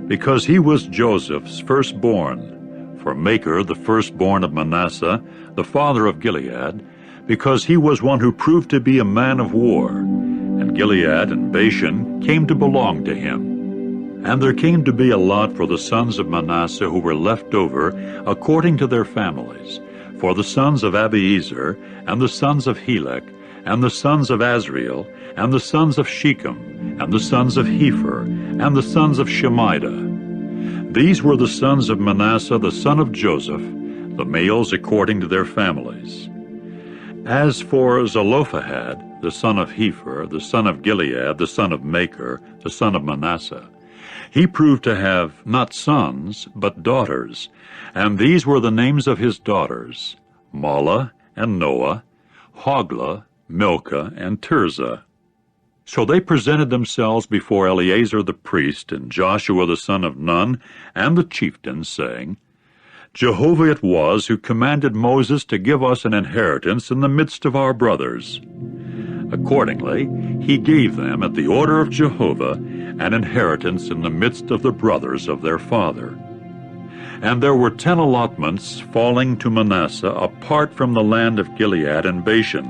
Speaker 1: because he was Joseph's firstborn, for Machir, the firstborn of Manasseh, the father of Gilead, because he was one who proved to be a man of war, and Gilead and Bashan came to belong to him. And there came to be a lot for the sons of Manasseh who were left over according to their families, for the sons of Abiezer, and the sons of Helek, and the sons of Azriel, and the sons of Shechem, and the sons of Hepher, and the sons of Shemida. These were the sons of Manasseh the son of Joseph, the males according to their families. As for Zelophehad, the son of Hepher, the son of Gilead, the son of Machir, the son of Manasseh, he proved to have not sons, but daughters, and these were the names of his daughters, Mahlah and Noah, Hoglah, Milcah, and Tirzah. So they presented themselves before Eleazar the priest and Joshua the son of Nun and the chieftains, saying, Jehovah it was who commanded Moses to give us an inheritance in the midst of our brothers. Accordingly, he gave them, at the order of Jehovah, an inheritance in the midst of the brothers of their father. And there were 10 allotments falling to Manasseh apart from the land of Gilead and Bashan,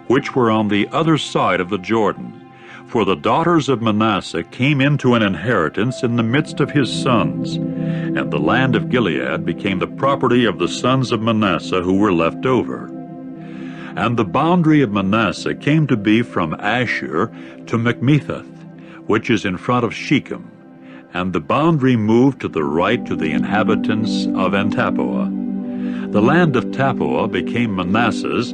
Speaker 1: which were on the other side of the Jordan. For the daughters of Manasseh came into an inheritance in the midst of his sons, and the land of Gilead became the property of the sons of Manasseh who were left over. And the boundary of Manasseh came to be from Asher to Michmethath, which is in front of Shechem, and the boundary moved to the right to the inhabitants of Antappuah. The land of Tappuah became Manasseh's,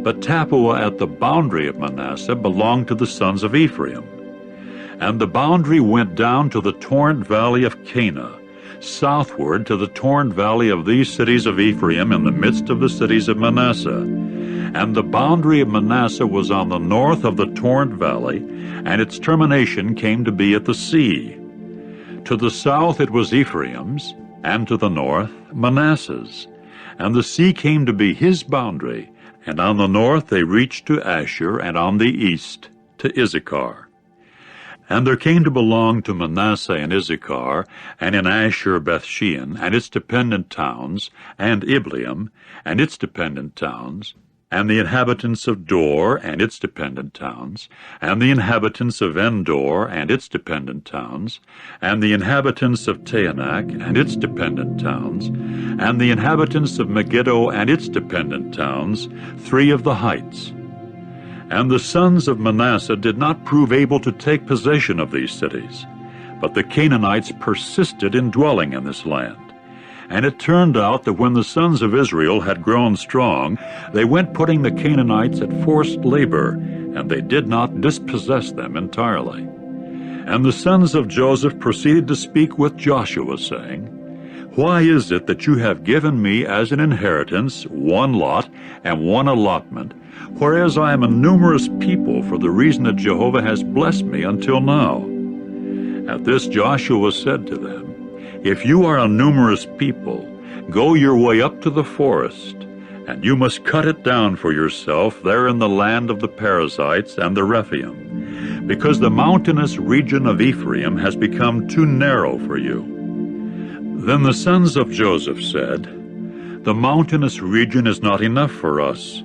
Speaker 1: but Tappuah at the boundary of Manasseh belonged to the sons of Ephraim. And the boundary went down to the torrent valley of Cana, southward to the torrent valley of these cities of Ephraim in the midst of the cities of Manasseh. And the boundary of Manasseh was on the north of the torrent valley, and its termination came to be at the sea. To the south it was Ephraim's, and to the north Manasseh's. And the sea came to be his boundary, and on the north they reached to Asher, and on the east to Issachar. And there came to belong to Manasseh and Issachar, and in Asher Bethshean, and its dependent towns, and Ibleam, and its dependent towns, and the inhabitants of Dor, and its dependent towns, and the inhabitants of Endor, and its dependent towns, and the inhabitants of Taanach, and its dependent towns, and the inhabitants of Megiddo, and its dependent towns, 3 of the heights. And the sons of Manasseh did not prove able to take possession of these cities, but the Canaanites persisted in dwelling in this land. And it turned out that when the sons of Israel had grown strong, they went putting the Canaanites at forced labor, and they did not dispossess them entirely. And the sons of Joseph proceeded to speak with Joshua, saying, Why is it that you have given me as an inheritance 1 lot and 1 allotment, whereas I am a numerous people for the reason that Jehovah has blessed me until now? At this Joshua said to them, If you are a numerous people, go your way up to the forest, and you must cut it down for yourself there in the land of the Perizzites and the Rephaim, because the mountainous region of Ephraim has become too narrow for you. Then the sons of Joseph said, The mountainous region is not enough for us,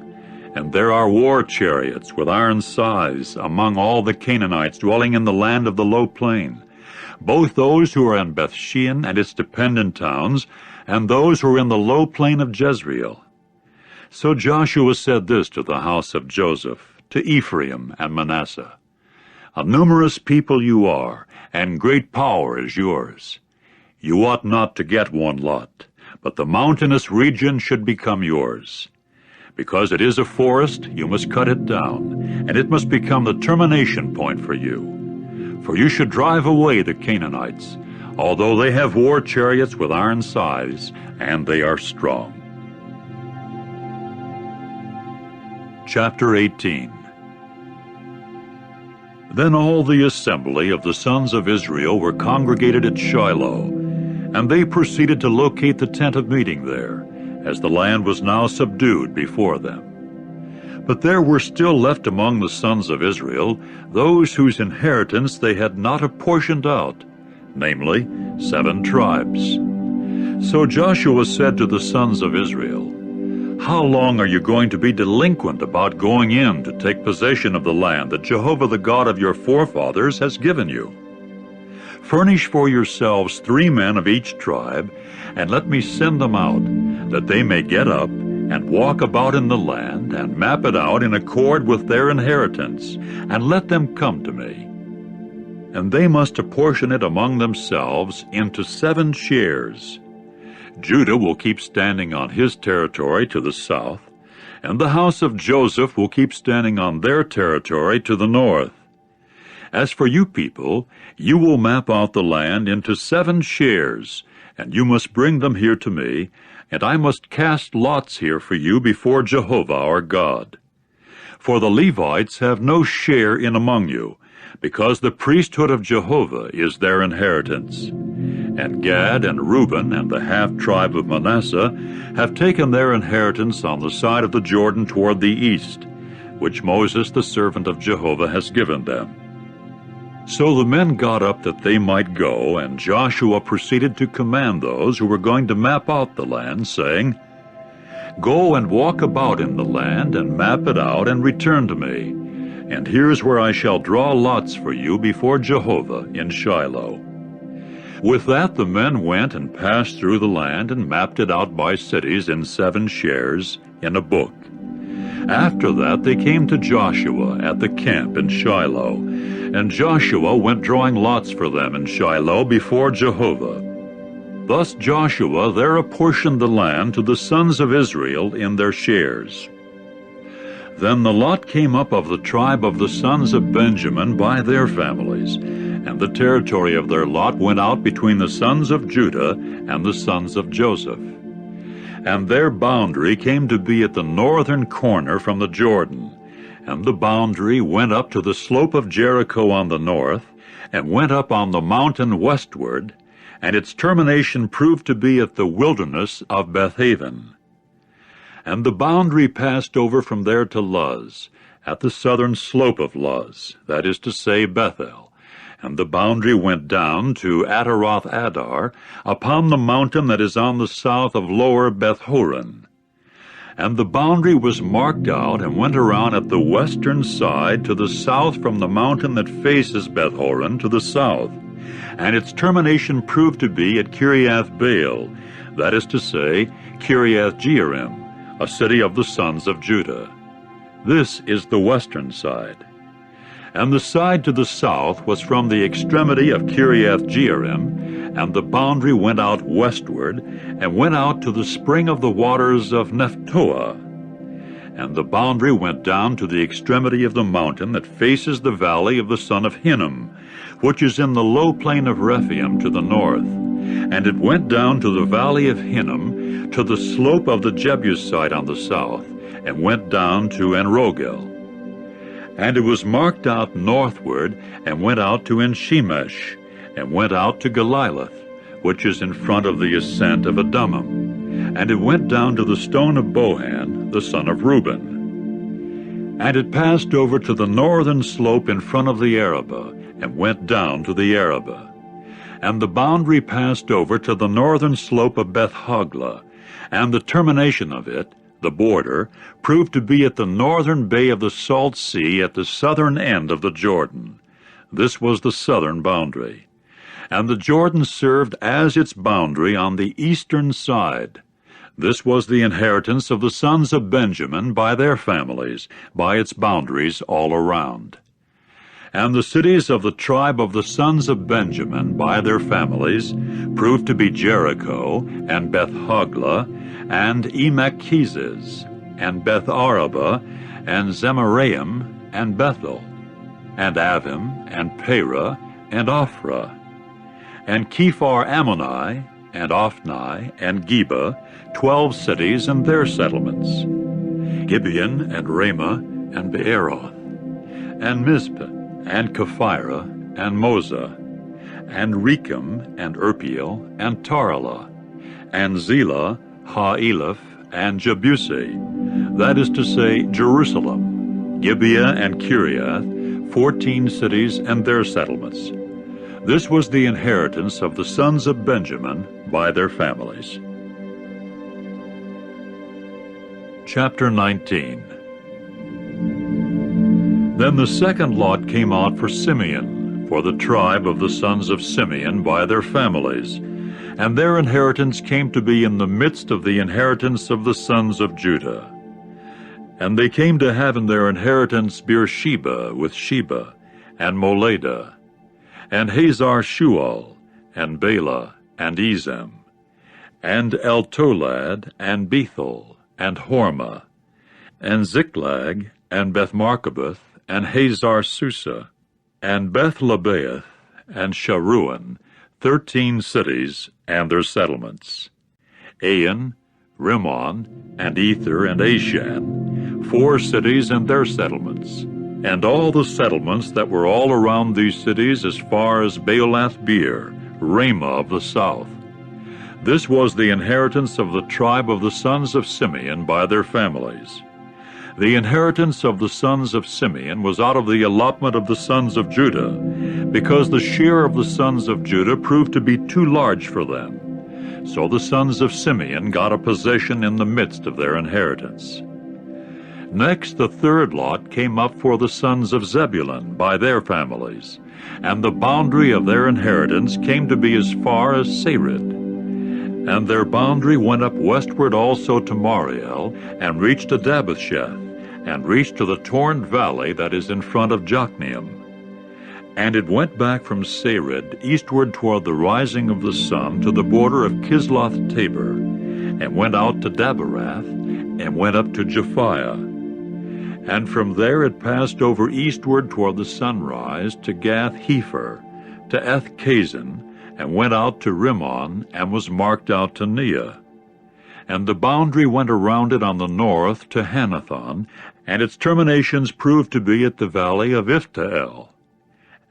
Speaker 1: and there are war chariots with iron scythes among all the Canaanites dwelling in the land of the low plain, both those who are in Bethshean and its dependent towns, and those who are in the low plain of Jezreel. So Joshua said this to the house of Joseph, to Ephraim and Manasseh, A numerous people you are, and great power is yours. You ought not to get 1 lot, but the mountainous region should become yours. Because it is a forest, you must cut it down, and it must become the termination point for you. For you should drive away the Canaanites, although they have war chariots with iron scythes, and they are strong. Chapter 18. Then all the assembly of the sons of Israel were congregated at Shiloh, and they proceeded to locate the tent of meeting there, as the land was now subdued before them. But there were still left among the sons of Israel those whose inheritance they had not apportioned out, namely 7 tribes. So Joshua said to the sons of Israel, How long are you going to be delinquent about going in to take possession of the land that Jehovah the God of your forefathers has given you? Furnish for yourselves 3 men of each tribe, and let me send them out, that they may get up and walk about in the land, and map it out in accord with their inheritance, and let them come to me. And they must apportion it among themselves into 7 shares. Judah will keep standing on his territory to the south, and the house of Joseph will keep standing on their territory to the north. As for you people, you will map out the land into 7 shares, and you must bring them here to me, and I must cast lots here for you before Jehovah our God. For the Levites have no share in among you, because the priesthood of Jehovah is their inheritance. And Gad and Reuben and the half-tribe of Manasseh have taken their inheritance on the side of the Jordan toward the east, which Moses the servant of Jehovah has given them. So the men got up that they might go, and Joshua proceeded to command those who were going to map out the land, saying, Go and walk about in the land, and map it out, and return to me. And here's where I shall draw lots for you before Jehovah in Shiloh. With that the men went and passed through the land and mapped it out by cities in 7 shares in a book. After that they came to Joshua at the camp in Shiloh, and Joshua went drawing lots for them in Shiloh before Jehovah. Thus Joshua there apportioned the land to the sons of Israel in their shares. Then the lot came up of the tribe of the sons of Benjamin by their families, and the territory of their lot went out between the sons of Judah and the sons of Joseph. And their boundary came to be at the northern corner from the Jordan, and the boundary went up to the slope of Jericho on the north, and went up on the mountain westward, and its termination proved to be at the wilderness of Bethaven. And the boundary passed over from there to Luz, at the southern slope of Luz, that is to say, Bethel. And the boundary went down to Ataroth Adar, upon the mountain that is on the south of lower Beth-horon. And the boundary was marked out and went around at the western side to the south from the mountain that faces Beth-horon to the south. And its termination proved to be at Kiriath-baal, that is to say, Kiriath-jearim, a city of the sons of Judah. This is the western side. And the side to the south was from the extremity of Kiriath-jearim, and the boundary went out westward, and went out to the spring of the waters of Nephtoah. And the boundary went down to the extremity of the mountain that faces the valley of the son of Hinnom, which is in the low plain of Rephaim to the north. And it went down to the valley of Hinnom, to the slope of the Jebusite on the south, and went down to Enrogel. And it was marked out northward, and went out to En-shemesh, and went out to Geliloth, which is in front of the ascent of Adummim. And it went down to the stone of Bohan, the son of Reuben. And it passed over to the northern slope in front of the Arabah, and went down to the Arabah. And the boundary passed over to the northern slope of Beth-hoglah, and the termination of it, the border, proved to be at the northern bay of the Salt Sea at the southern end of the Jordan. This was the southern boundary. And the Jordan served as its boundary on the eastern side. This was the inheritance of the sons of Benjamin by their families, by its boundaries all around. And the cities of the tribe of the sons of Benjamin by their families proved to be Jericho, and Beth-hoglah, and Emech-keziz, and Beth-arabah, and Zemaraim, and Bethel, and Avim, and Perah, and Ophrah, and Kephar-ammoni, and Ophni, and Geba, 12 cities and their settlements, Gibeon, and Ramah, and Beeroth, and Mizpah, and Kephirah, and Moza, and Rechem, and Irpeel, and Taralah, and Zelah, Ha-eleph, and Jebusi, that is to say, Jerusalem, Gibeah and Kiriath, 14 cities and their settlements. This was the inheritance of the sons of Benjamin by their families. Chapter 19. Then the second lot came out for Simeon, for the tribe of the sons of Simeon by their families, and their inheritance came to be in the midst of the inheritance of the sons of Judah. And they came to have in their inheritance Beersheba with Sheba, and Moladah, and Hazar-shual, and Bela, and Ezem, and Eltolad, and Bethel, and Hormah, and Ziklag, and Beth-marcaboth, and Hazar-susa, and Beth-lebaoth, and Sharuan, 13 cities and their settlements, Ain, Rimmon, and Ether, and Ashan, 4 cities and their settlements, and all the settlements that were all around these cities as far as Baalath-beer, Ramah of the south. This was the inheritance of the tribe of the sons of Simeon by their families. The inheritance of the sons of Simeon was out of the allotment of the sons of Judah, because the share of the sons of Judah proved to be too large for them. So the sons of Simeon got a possession in the midst of their inheritance. Next, the third lot came up for the sons of Zebulun by their families, and the boundary of their inheritance came to be as far as Sarid. And their boundary went up westward also to Mariel, and reached to Dabbethsheth, and reached to the torn valley that is in front of Jokneam. And it went back from Sarid eastward toward the rising of the sun to the border of Kisloth-Tabor, and went out to Daberath, and went up to Japhiah. And from there it passed over eastward toward the sunrise to Gath-Hepher, to Eth-Kazin, and went out to Rimmon, and was marked out to Neah. And the boundary went around it on the north to Hanathon, and its terminations proved to be at the valley of Iftael.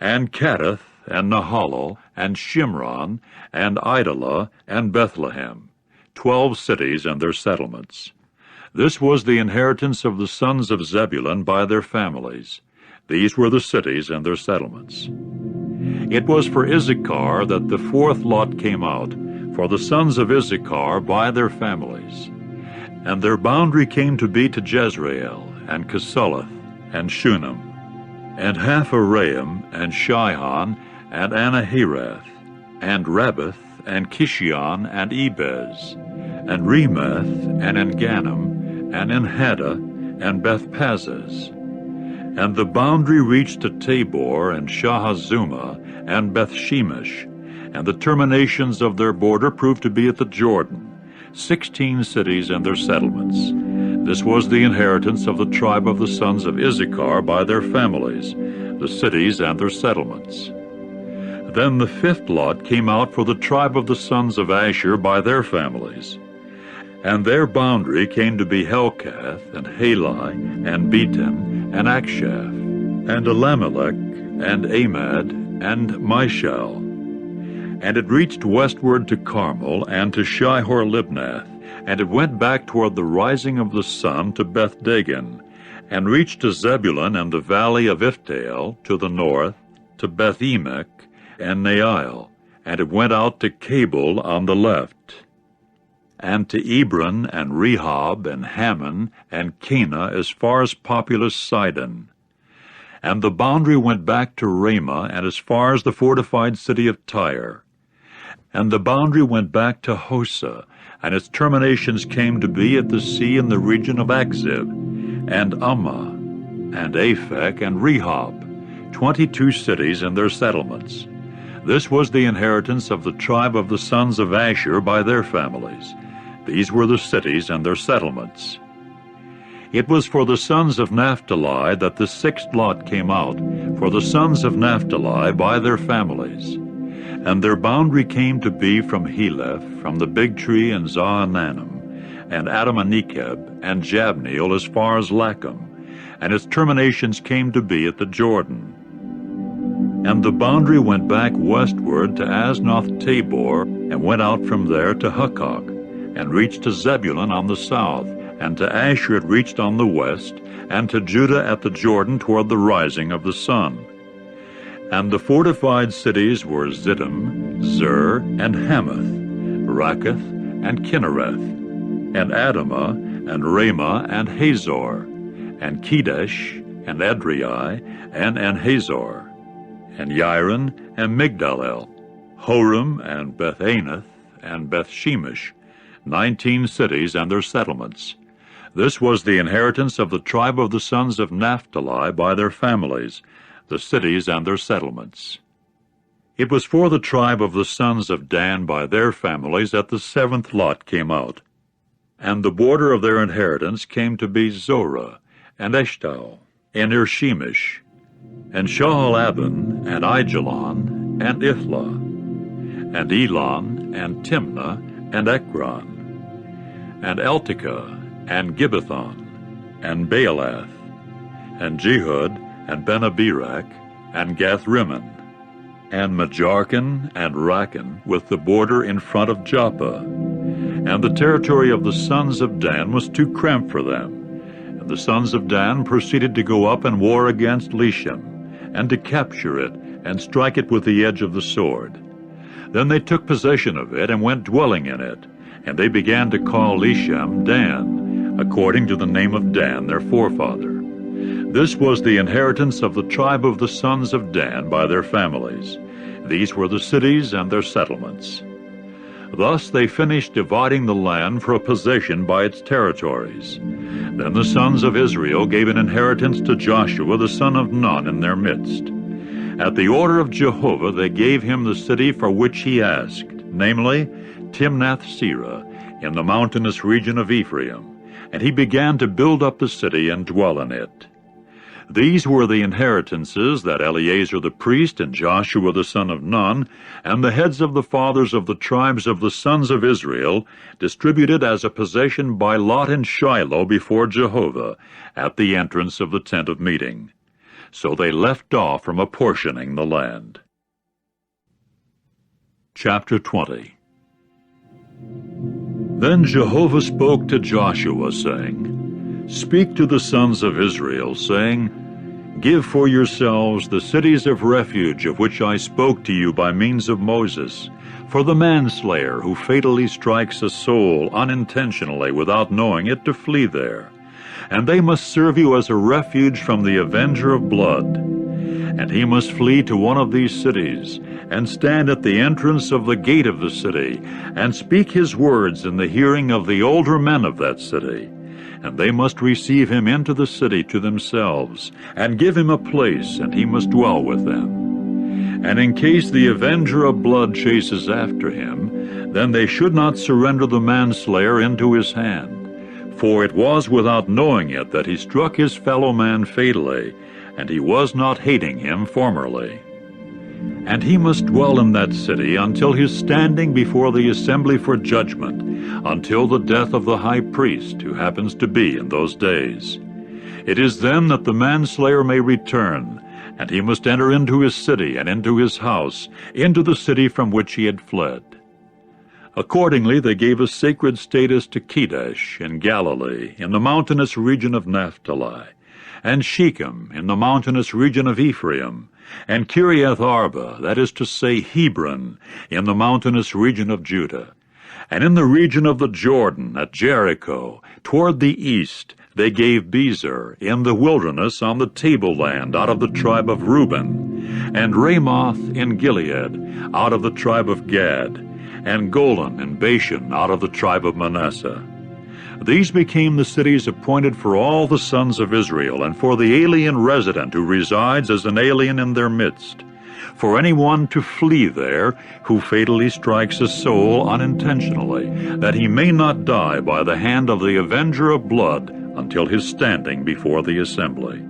Speaker 1: And Kadesh, and Nahalal, and Shimron, and Idalah, and Bethlehem, 12 cities and their settlements. This was the inheritance of the sons of Zebulun by their families. These were the cities and their settlements. It was for Issachar that the fourth lot came out, for the sons of Issachar by their families. And their boundary came to be to Jezreel, and Kesuleth, and Shunem, and Hapharaim, and Shihon, and Anahirath, and Rabbith, and Kishion, and Ebez, and Remeth, and Engannim, and Enhaddah, and Bethpazzez. And the boundary reached to Tabor, and Shahazumah, and Bethshemesh, and the terminations of their border proved to be at the Jordan, 16 cities and their settlements. This was the inheritance of the tribe of the sons of Issachar by their families, the cities and their settlements. Then the fifth lot came out for the tribe of the sons of Asher by their families. And their boundary came to be Helkath, and Halai, and Beton, and Akshaph, and Elimelech, and Amad, and Mishal. And it reached westward to Carmel, and to Shihor-Libnath, and it went back toward the rising of the sun to Beth-Dagon, and reached to Zebulun and the valley of Iftael to the north, to Beth-Emek, and Neiel, and it went out to Cabul on the left, and to Ebron, and Rehob, and Hammon, and Cana, as far as populous Sidon. And the boundary went back to Ramah, and as far as the fortified city of Tyre. And the boundary went back to Hosa, and its terminations came to be at the sea in the region of Akzib, and Ummah, and Aphek, and Rehob, 22 cities and their settlements. This was the inheritance of the tribe of the sons of Asher by their families. These were the cities and their settlements. It was for the sons of Naphtali that the sixth lot came out, for the sons of Naphtali by their families. And their boundary came to be from Heleph, from the big tree in Zaanannim, and Adamah-nekeb, and Jabneel as far as Lacham, and its terminations came to be at the Jordan. And the boundary went back westward to Aznoth-Tabor, and went out from there to Hukkok, and reached to Zebulun on the south, and to Asher it reached on the west, and to Judah at the Jordan toward the rising of the sun. And the fortified cities were Ziddim, Zer, and Hamath, Rakkath, and Kinnereth, and Adamah, and Ramah, and Hazor, and Kedesh, and Edrei, and Hazor, and Yiron, and Migdalel, Horem, and Beth-Anath, and Beth-Shemesh, 19 cities and their settlements. This was the inheritance of the tribe of the sons of Naphtali by their families, the cities and their settlements. It was for the tribe of the sons of Dan by their families that the seventh lot came out. And the border of their inheritance came to be Zorah, and Eshtaol, and Irshemish, and Shahal-Aban, and Aijalon, and Ithlah, and Elon, and Timnah, and Ekron, and Eltekeh, and Gibbethon, and Baalath, and Jehud, and Benaberak, and Gath-Rimmon, and Majarkan, and Rakan, with the border in front of Joppa. And the territory of the sons of Dan was too cramped for them. And the sons of Dan proceeded to go up and war against Leshem, and to capture it, and strike it with the edge of the sword. Then they took possession of it, and went dwelling in it, and they began to call Leshem Dan, according to the name of Dan their forefather. This was the inheritance of the tribe of the sons of Dan by their families. These were the cities and their settlements. Thus they finished dividing the land for a possession by its territories. Then the sons of Israel gave an inheritance to Joshua the son of Nun in their midst. At the order of Jehovah they gave him the city for which he asked, namely Timnath-Serah, in the mountainous region of Ephraim, and he began to build up the city and dwell in it. These were the inheritances that Eleazar the priest and Joshua the son of Nun and the heads of the fathers of the tribes of the sons of Israel distributed as a possession by lot in Shiloh before Jehovah at the entrance of the tent of meeting. So they left off from apportioning the land. Chapter 20. Then Jehovah spoke to Joshua, saying, Speak to the sons of Israel, saying, Give for yourselves the cities of refuge of which I spoke to you by means of Moses, for the manslayer who fatally strikes a soul unintentionally without knowing it to flee there. And they must serve you as a refuge from the avenger of blood. And he must flee to one of these cities, and stand at the entrance of the gate of the city, and speak his words in the hearing of the older men of that city. And they must receive him into the city to themselves, and give him a place, and he must dwell with them. And in case the avenger of blood chases after him, then they should not surrender the manslayer into his hand. For it was without knowing it that he struck his fellow man fatally, and he was not hating him formerly. And he must dwell in that city until his standing before the assembly for judgment, until the death of the high priest, who happens to be in those days. It is then that the manslayer may return, and he must enter into his city and into his house, into the city from which he had fled. Accordingly they gave a sacred status to Kedesh in Galilee, in the mountainous region of Naphtali, and Shechem in the mountainous region of Ephraim, and Kiriath Arba, that is to say Hebron, in the mountainous region of Judah. And in the region of the Jordan at Jericho, toward the east, they gave Bezer in the wilderness on the tableland out of the tribe of Reuben, and Ramoth in Gilead out of the tribe of Gad, and Golan and Bashan out of the tribe of Manasseh. These became the cities appointed for all the sons of Israel, and for the alien resident who resides as an alien in their midst, for anyone to flee there who fatally strikes a soul unintentionally, that he may not die by the hand of the avenger of blood until his standing before the assembly.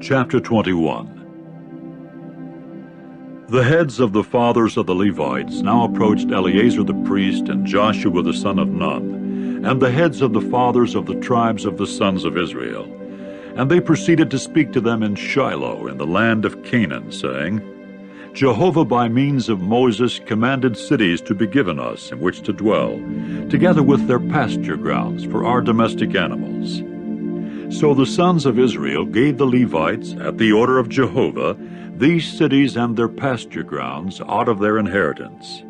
Speaker 1: Chapter 21. The heads of the fathers of the Levites now approached Eleazar the priest and Joshua the son of Nun, and the heads of the fathers of the tribes of the sons of Israel. And they proceeded to speak to them in Shiloh in the land of Canaan, saying, Jehovah by means of Moses commanded cities to be given us in which to dwell, together with their pasture grounds for our domestic animals. So the sons of Israel gave the Levites, at the order of Jehovah, these cities and their pasture grounds out of their inheritance.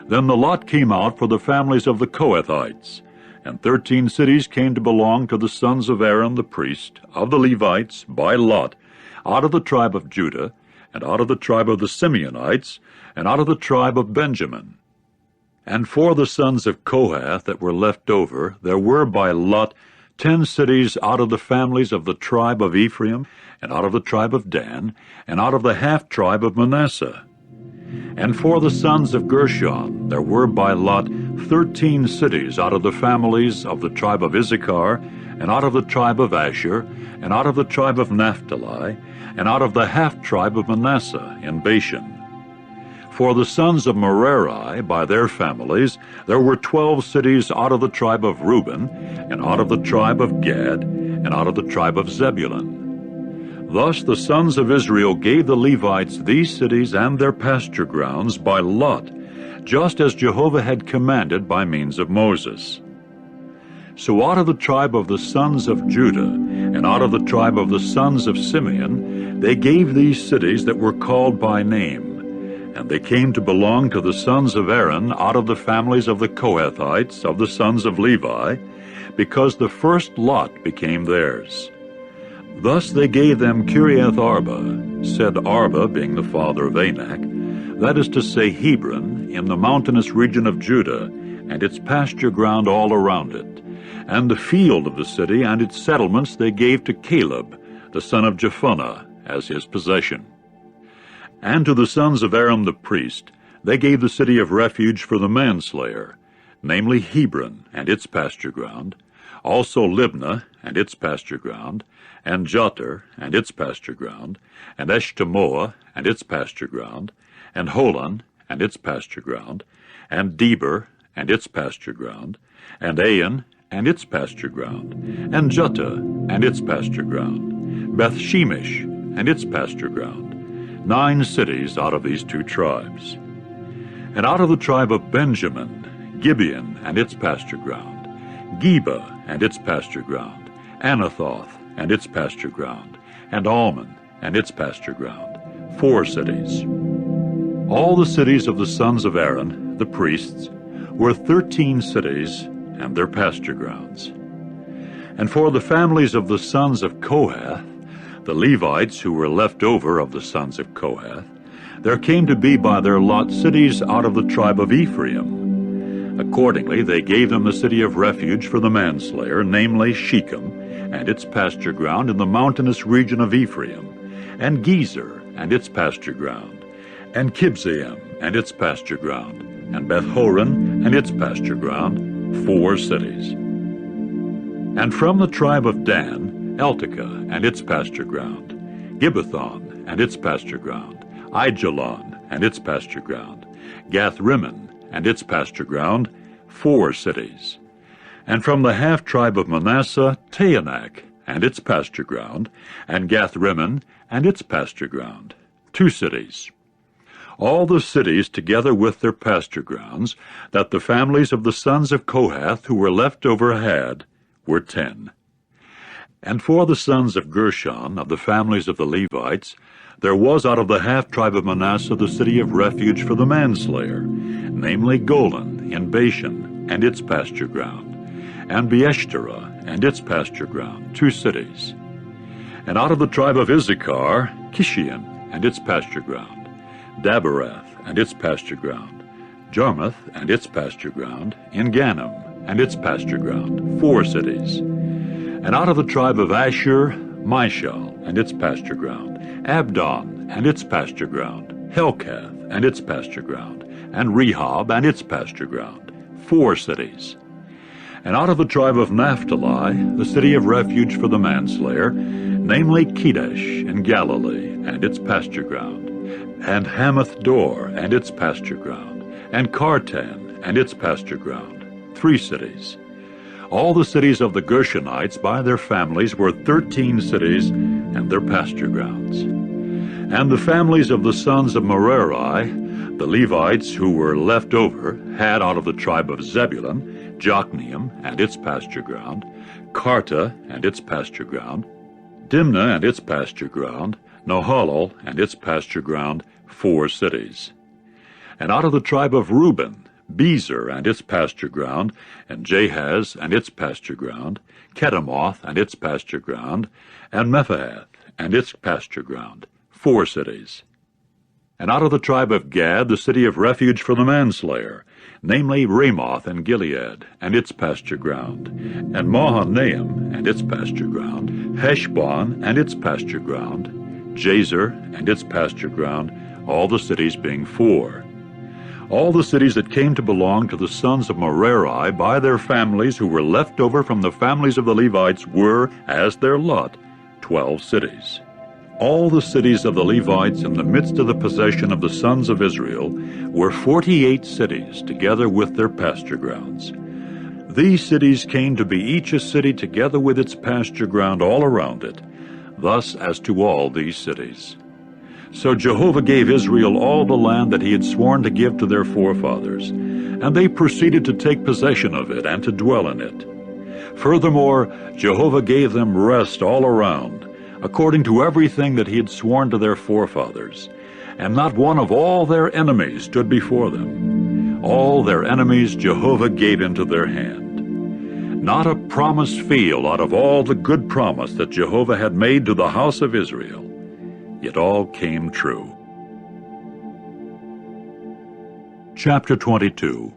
Speaker 1: Then the lot came out for the families of the Kohathites, and 13 cities came to belong to the sons of Aaron the priest, of the Levites, by lot, out of the tribe of Judah, and out of the tribe of the Simeonites, and out of the tribe of Benjamin. And for the sons of Kohath that were left over, there were by lot 10 cities out of the families of the tribe of Ephraim, and out of the tribe of Dan, and out of the half-tribe of Manasseh. And for the sons of Gershon there were by lot 13 cities out of the families of the tribe of Issachar, and out of the tribe of Asher, and out of the tribe of Naphtali, and out of the half-tribe of Manasseh in Bashan. For the sons of Merari, by their families, there were 12 cities out of the tribe of Reuben, and out of the tribe of Gad, and out of the tribe of Zebulun. Thus the sons of Israel gave the Levites these cities and their pasture grounds by lot, just as Jehovah had commanded by means of Moses. So out of the tribe of the sons of Judah, and out of the tribe of the sons of Simeon, they gave these cities that were called by name. And they came to belong to the sons of Aaron out of the families of the Kohathites, of the sons of Levi, because the first lot became theirs. Thus they gave them Kiriath Arba, said Arba being the father of Anak, that is to say Hebron, in the mountainous region of Judah, and its pasture ground all around it. And the field of the city and its settlements they gave to Caleb, the son of Jephunneh, as his possession. And to the sons of Aaron the priest they gave the city of refuge for the manslayer, namely Hebron and its pasture ground, also Libnah and its pasture ground, and Jotter and its pasture ground, and Eshtemoa and its pasture ground, and Holon and its pasture ground, and Deber and its pasture ground, and Ain and its pasture ground, and Juttah and its pasture ground, Beth-shemesh and its pasture ground, 9 cities out of these 2 tribes. And out of the tribe of Benjamin, Gibeon and its pasture ground, Geba and its pasture ground, Anathoth and its pasture ground, and Almon and its pasture ground, 4 cities. All the cities of the sons of Aaron, the priests, were 13 cities and their pasture grounds. And for the families of the sons of Kohath, the Levites who were left over of the sons of Kohath, there came to be by their lot cities out of the tribe of Ephraim. Accordingly they gave them the city of refuge for the manslayer, namely Shechem, and its pasture ground in the mountainous region of Ephraim, and Gezer and its pasture ground, and Kibzaim and its pasture ground, and Beth-horon and its pasture ground, 4 cities. And from the tribe of Dan, Eltekeh and its pasture ground, Gibbethon and its pasture ground, Aijalon and its pasture ground, Gath-rimmon and its pasture ground, 4 cities. And from the half-tribe of Manasseh, Taanach and its pasture ground, and Gath-rimmon and its pasture ground, 2 cities. All the cities together with their pasture grounds that the families of the sons of Kohath who were left over had were 10. And for the sons of Gershon, of the families of the Levites, there was out of the half-tribe of Manasseh the city of refuge for the manslayer, namely Golan in Bashan and its pasture ground, and Beeshterah and its pasture ground, 2 cities. And out of the tribe of Issachar, Kishion and its pasture ground, Daberath and its pasture ground, Jarmuth and its pasture ground, Engannim and its pasture ground, 4 cities. And out of the tribe of Asher, Mishal and its pasture ground, Abdon and its pasture ground, Helkath and its pasture ground, and Rehob and its pasture ground, 4 cities. And out of the tribe of Naphtali, the city of refuge for the manslayer, namely Kedesh in Galilee and its pasture ground, and Hamath-dor and its pasture ground, and Kartan and its pasture ground, 3 cities. All the cities of the Gershonites by their families were 13 cities and their pasture grounds. And the families of the sons of Merari, the Levites who were left over, had out of the tribe of Zebulun, Jokneam and its pasture ground, Karta and its pasture ground, Dimnah and its pasture ground, Nahalal and its pasture ground, 4 cities. And out of the tribe of Reuben, Bezer and its pasture ground, and Jahaz and its pasture ground, Kedemoth and its pasture ground, and Mephahath and its pasture ground, 4 cities. And out of the tribe of Gad, the city of refuge for the manslayer, namely Ramoth and Gilead and its pasture ground, and Mahanaim and its pasture ground, Heshbon and its pasture ground, Jazer and its pasture ground, all the cities being 4. All the cities that came to belong to the sons of Merari by their families who were left over from the families of the Levites were, as their lot, 12 cities. All the cities of the Levites in the midst of the possession of the sons of Israel were 48 cities together with their pasture grounds. These cities came to be each a city together with its pasture ground all around it, thus as to all these cities. So Jehovah gave Israel all the land that he had sworn to give to their forefathers, and they proceeded to take possession of it and to dwell in it. Furthermore, Jehovah gave them rest all around, according to everything that he had sworn to their forefathers. and not one of all their enemies stood before them. All their enemies Jehovah gave into their hand. Not a promised field out of all the good promise that Jehovah had made to the house of Israel. It all came true. Chapter 22.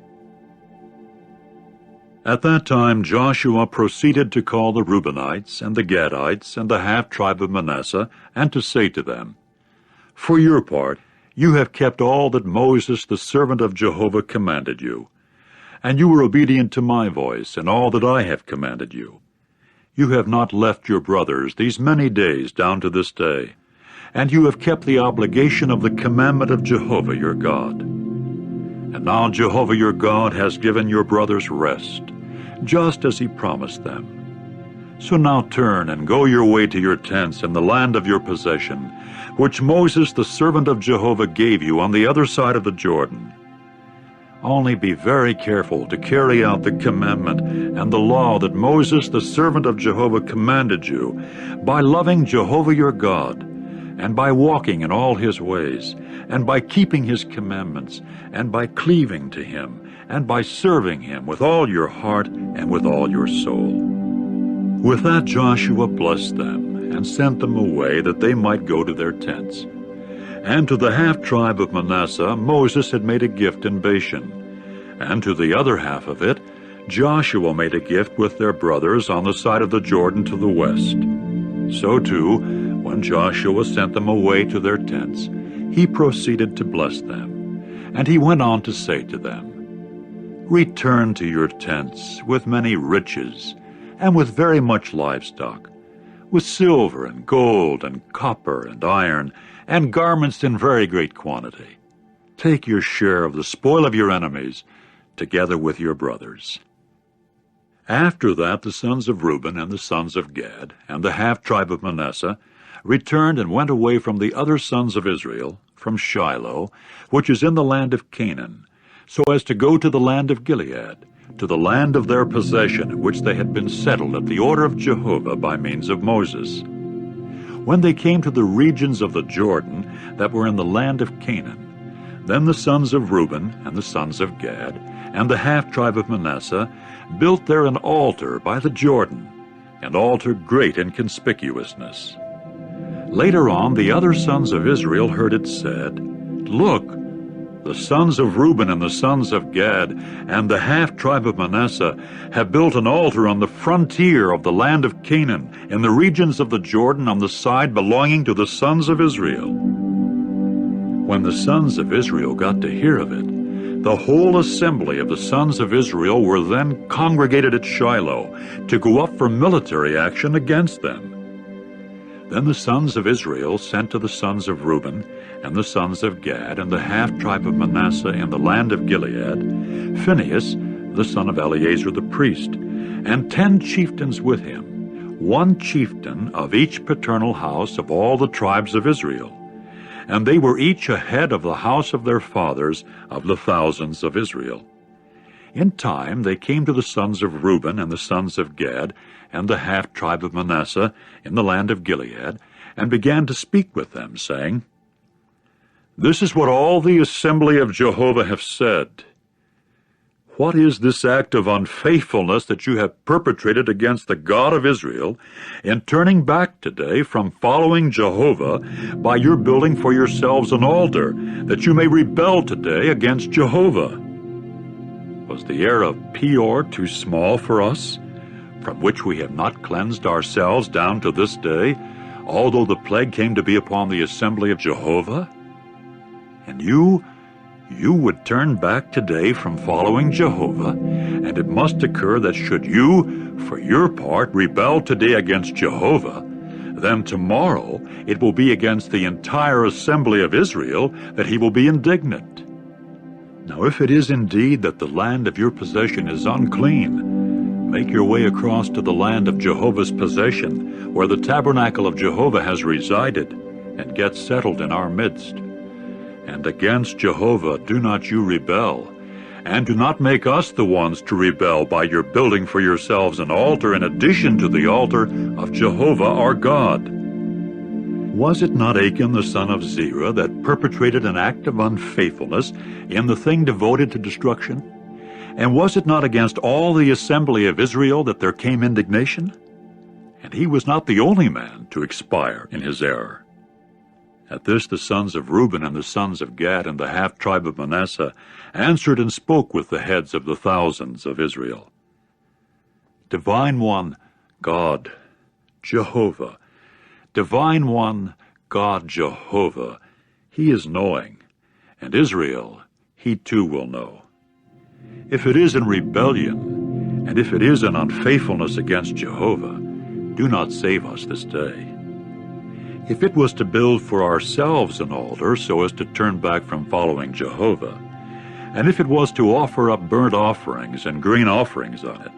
Speaker 1: At that time Joshua proceeded to call the Reubenites and the Gadites and the half-tribe of Manasseh, and to say to them, For your part, you have kept all that Moses the servant of Jehovah commanded you, and you were obedient to my voice in all that I have commanded you. You have not left your brothers these many days down to this day, and you have kept the obligation of the commandment of Jehovah your God. And now Jehovah your God has given your brothers rest, just as he promised them. So now turn and go your way to your tents in the land of your possession, which Moses the servant of Jehovah gave you on the other side of the Jordan. Only be very careful to carry out the commandment and the law that Moses the servant of Jehovah commanded you, by loving Jehovah your God, and by walking in all his ways, and by keeping his commandments, and by cleaving to him, and by serving him with all your heart and with all your soul. With that Joshua blessed them, and sent them away that they might go to their tents. And to the half-tribe of Manasseh Moses had made a gift in Bashan, and to the other half of it Joshua made a gift with their brothers on the side of the Jordan to the west. So too, when Joshua sent them away to their tents, he proceeded to bless them, and he went on to say to them, Return to your tents with many riches, and with very much livestock, with silver and gold and copper and iron, and garments in very great quantity. Take your share of the spoil of your enemies, together with your brothers. After that the sons of Reuben and the sons of Gad, and the half-tribe of Manasseh, returned and went away from the other sons of Israel, from Shiloh, which is in the land of Canaan, so as to go to the land of Gilead, to the land of their possession, in which they had been settled at the order of Jehovah by means of Moses. When they came to the regions of the Jordan that were in the land of Canaan, then the sons of Reuben and the sons of Gad and the half-tribe of Manasseh built there an altar by the Jordan, an altar great in conspicuousness. Later on the other sons of Israel heard it said, Look, the sons of Reuben and the sons of Gad and the half-tribe of Manasseh have built an altar on the frontier of the land of Canaan, in the regions of the Jordan on the side belonging to the sons of Israel. When the sons of Israel got to hear of it, the whole assembly of the sons of Israel were then congregated at Shiloh to go up for military action against them. Then the sons of Israel sent to the sons of Reuben and the sons of Gad and the half-tribe of Manasseh in the land of Gilead, Phinehas, the son of Eleazar the priest, and 10 chieftains with him, 1 chieftain of each paternal house of all the tribes of Israel. And they were each a head of the house of their fathers of the thousands of Israel. In time they came to the sons of Reuben and the sons of Gad and the half-tribe of Manasseh in the land of Gilead, and began to speak with them, saying, This is what all the assembly of Jehovah have said. What is this act of unfaithfulness that you have perpetrated against the God of Israel in turning back today from following Jehovah by your building for yourselves an altar, that you may rebel today against Jehovah? Was the heir of Peor too small for us, from which we have not cleansed ourselves down to this day, although the plague came to be upon the assembly of Jehovah? And you would turn back today from following Jehovah, and it must occur that should you, for your part, rebel today against Jehovah, then tomorrow it will be against the entire assembly of Israel that he will be indignant. Now if it is indeed that the land of your possession is unclean, make your way across to the land of Jehovah's possession, where the tabernacle of Jehovah has resided, and get settled in our midst. And against Jehovah do not you rebel, and do not make us the ones to rebel by your building for yourselves an altar in addition to the altar of Jehovah our God. Was it not Achan the son of Zerah that perpetrated an act of unfaithfulness in the thing devoted to destruction? And was it not against all the assembly of Israel that there came indignation? And he was not the only man to expire in his error. At this the sons of Reuben and the sons of Gad and the half-tribe of Manasseh answered and spoke with the heads of the thousands of Israel. Divine One, God, Jehovah, Divine One, God, Jehovah, He is knowing, and Israel, He too will know. If it is in rebellion, and if it is in unfaithfulness against Jehovah, do not save us this day. If it was to build for ourselves an altar so as to turn back from following Jehovah, and if it was to offer up burnt offerings and grain offerings on it,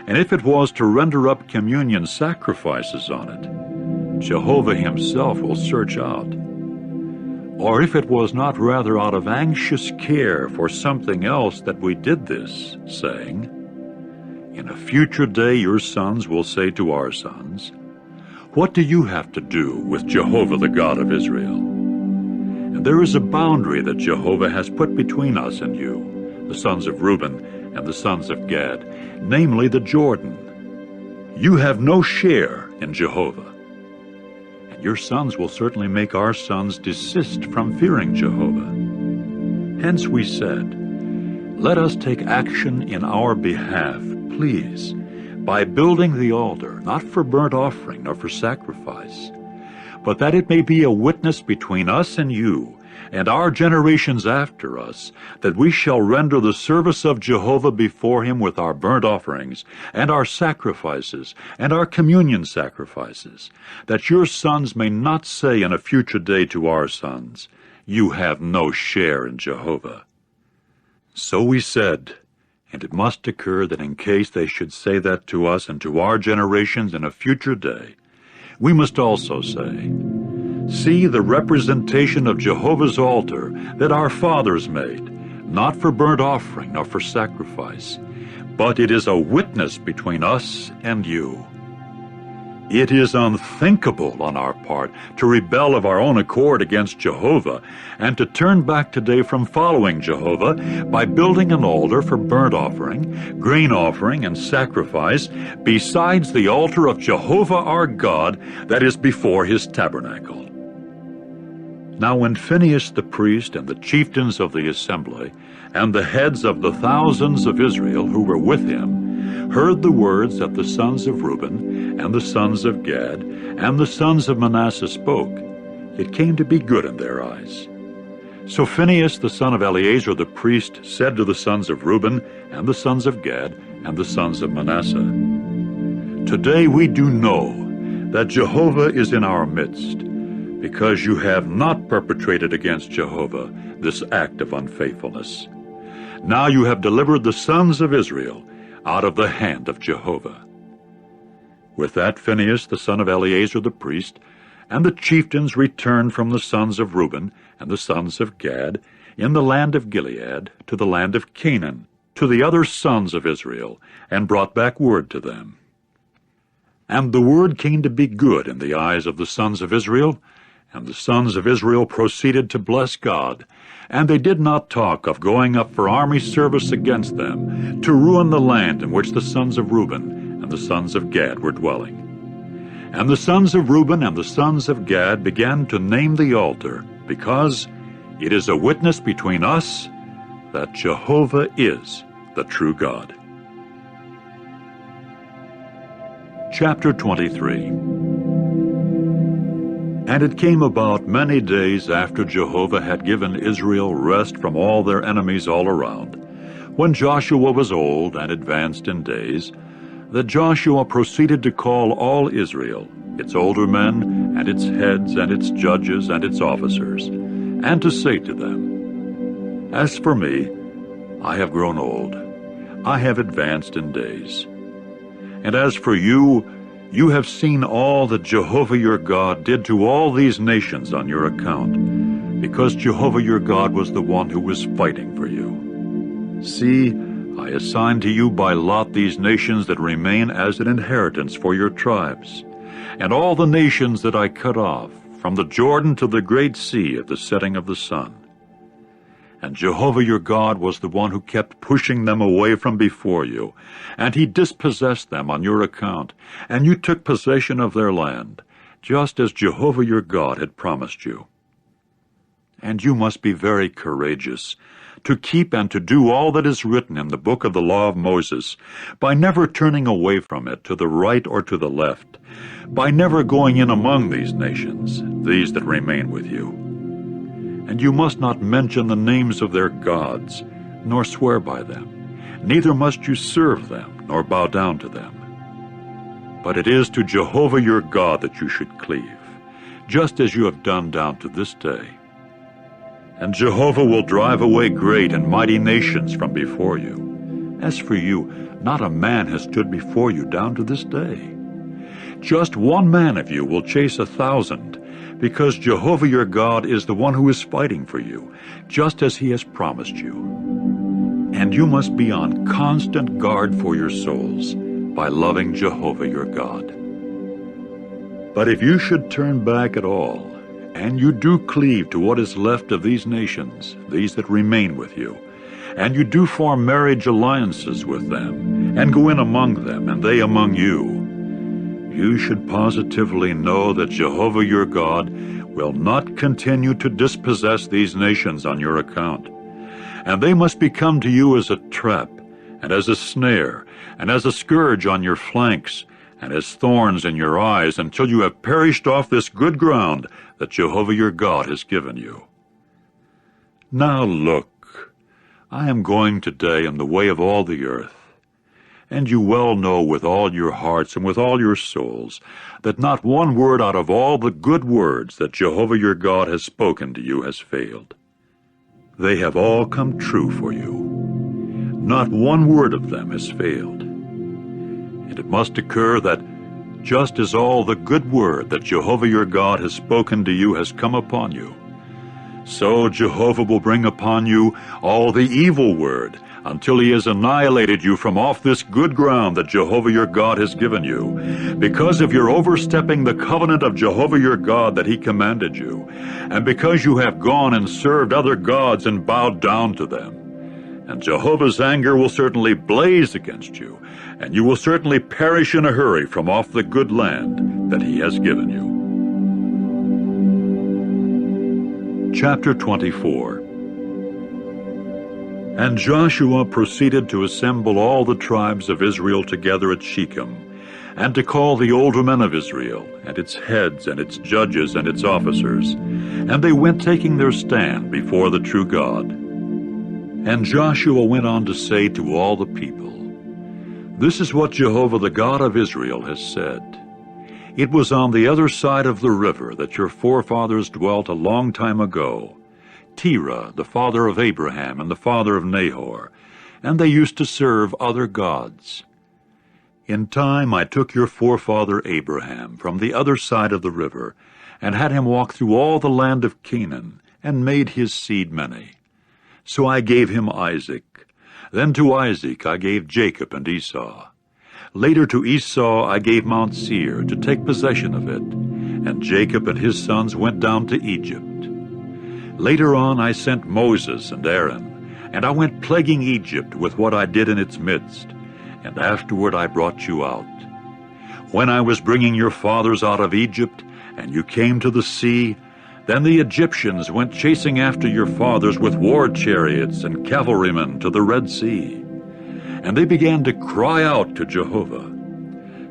Speaker 1: and if it was to render up communion sacrifices on it, Jehovah himself will search out. Or if it was not rather out of anxious care for something else that we did this, saying, in a future day your sons will say to our sons, what do you have to do with Jehovah the God of Israel? And there is a boundary that Jehovah has put between us and you, the sons of Reuben and the sons of Gad, namely the Jordan. You have no share in Jehovah. And your sons will certainly make our sons desist from fearing Jehovah. Hence we said, let us take action in our behalf, please, by building the altar, not for burnt offering nor for sacrifice, but that it may be a witness between us and you, and our generations after us, that we shall render the service of Jehovah before him with our burnt offerings, and our sacrifices, and our communion sacrifices, that your sons may not say in a future day to our sons, you have no share in Jehovah. So we said, and it must occur that in case they should say that to us and to our generations in a future day, we must also say, see the representation of Jehovah's altar that our fathers made, not for burnt offering nor for sacrifice, but it is a witness between us and you. It is unthinkable on our part to rebel of our own accord against Jehovah and to turn back today from following Jehovah by building an altar for burnt offering, grain offering, and sacrifice besides the altar of Jehovah our God that is before his tabernacle. Now when Phinehas the priest and the chieftains of the assembly and the heads of the thousands of Israel who were with him heard the words that the sons of Reuben and the sons of Gad and the sons of Manasseh spoke, it came to be good in their eyes. So Phinehas the son of Eleazar the priest said to the sons of Reuben and the sons of Gad and the sons of Manasseh, today we do know that Jehovah is in our midst, because you have not perpetrated against Jehovah this act of unfaithfulness. Now you have delivered the sons of Israel out of the hand of Jehovah. With that Phinehas the son of Eleazar the priest and the chieftains returned from the sons of Reuben and the sons of Gad in the land of Gilead to the land of Canaan, to the other sons of Israel, and brought back word to them. And the word came to be good in the eyes of the sons of Israel, and the sons of Israel proceeded to bless God, and they did not talk of going up for army service against them, to ruin the land in which the sons of Reuben and the sons of Gad were dwelling. And the sons of Reuben and the sons of Gad began to name the altar, because it is a witness between us that Jehovah is the true God. Chapter 23. And it came about many days after Jehovah had given Israel rest from all their enemies all around, when Joshua was old and advanced in days, that Joshua proceeded to call all Israel, its older men, and its heads, and its judges, and its officers, and to say to them, as for me, I have grown old, I have advanced in days. And as for you, you have seen all that Jehovah your God did to all these nations on your account, because Jehovah your God was the one who was fighting for you. See, I assign to you by lot these nations that remain as an inheritance for your tribes, and all the nations that I cut off, from the Jordan to the great sea at the setting of the sun. And Jehovah your God was the one who kept pushing them away from before you, and he dispossessed them on your account, and you took possession of their land, just as Jehovah your God had promised you. And you must be very courageous, to keep and to do all that is written in the book of the law of Moses, by never turning away from it to the right or to the left, by never going in among these nations, these that remain with you. And you must not mention the names of their gods, nor swear by them, neither must you serve them, nor bow down to them. But it is to Jehovah your God that you should cleave, just as you have done down to this day. And Jehovah will drive away great and mighty nations from before you. As for you, not a man has stood before you down to this day. Just one man of you will chase 1,000, because Jehovah your God is the one who is fighting for you, just as he has promised you. And you must be on constant guard for your souls, by loving Jehovah your God. But if you should turn back at all, and you do cleave to what is left of these nations, these that remain with you, and you do form marriage alliances with them, and go in among them, and they among you, you should positively know that Jehovah your God will not continue to dispossess these nations on your account. And they must become to you as a trap, and as a snare, and as a scourge on your flanks, and as thorns in your eyes, until you have perished off this good ground that Jehovah your God has given you. Now look, I am going today in the way of all the earth, and you well know with all your hearts and with all your souls that not one word out of all the good words that Jehovah your God has spoken to you has failed. They have all come true for you. Not one word of them has failed. And it must occur that just as all the good word that Jehovah your God has spoken to you has come upon you, so Jehovah will bring upon you all the evil word until he has annihilated you from off this good ground that Jehovah your God has given you, because of your overstepping the covenant of Jehovah your God that he commanded you, and because you have gone and served other gods and bowed down to them. And Jehovah's anger will certainly blaze against you, and you will certainly perish in a hurry from off the good land that he has given you. Chapter 24. And Joshua proceeded to assemble all the tribes of Israel together at Shechem, and to call the older men of Israel, and its heads, and its judges, and its officers. And they went taking their stand before the true God. And Joshua went on to say to all the people, "This is what Jehovah the God of Israel has said. It was on the other side of the river that your forefathers dwelt a long time ago, Terah, the father of Abraham and the father of Nahor, and they used to serve other gods. In time I took your forefather Abraham from the other side of the river, and had him walk through all the land of Canaan, and made his seed many. So I gave him Isaac. Then to Isaac I gave Jacob and Esau. Later to Esau I gave Mount Seir to take possession of it, and Jacob and his sons went down to Egypt. Later on I sent Moses and Aaron, and I went plaguing Egypt with what I did in its midst, and afterward I brought you out. When I was bringing your fathers out of Egypt, and you came to the sea, then the Egyptians went chasing after your fathers with war chariots and cavalrymen to the Red Sea. And they began to cry out to Jehovah.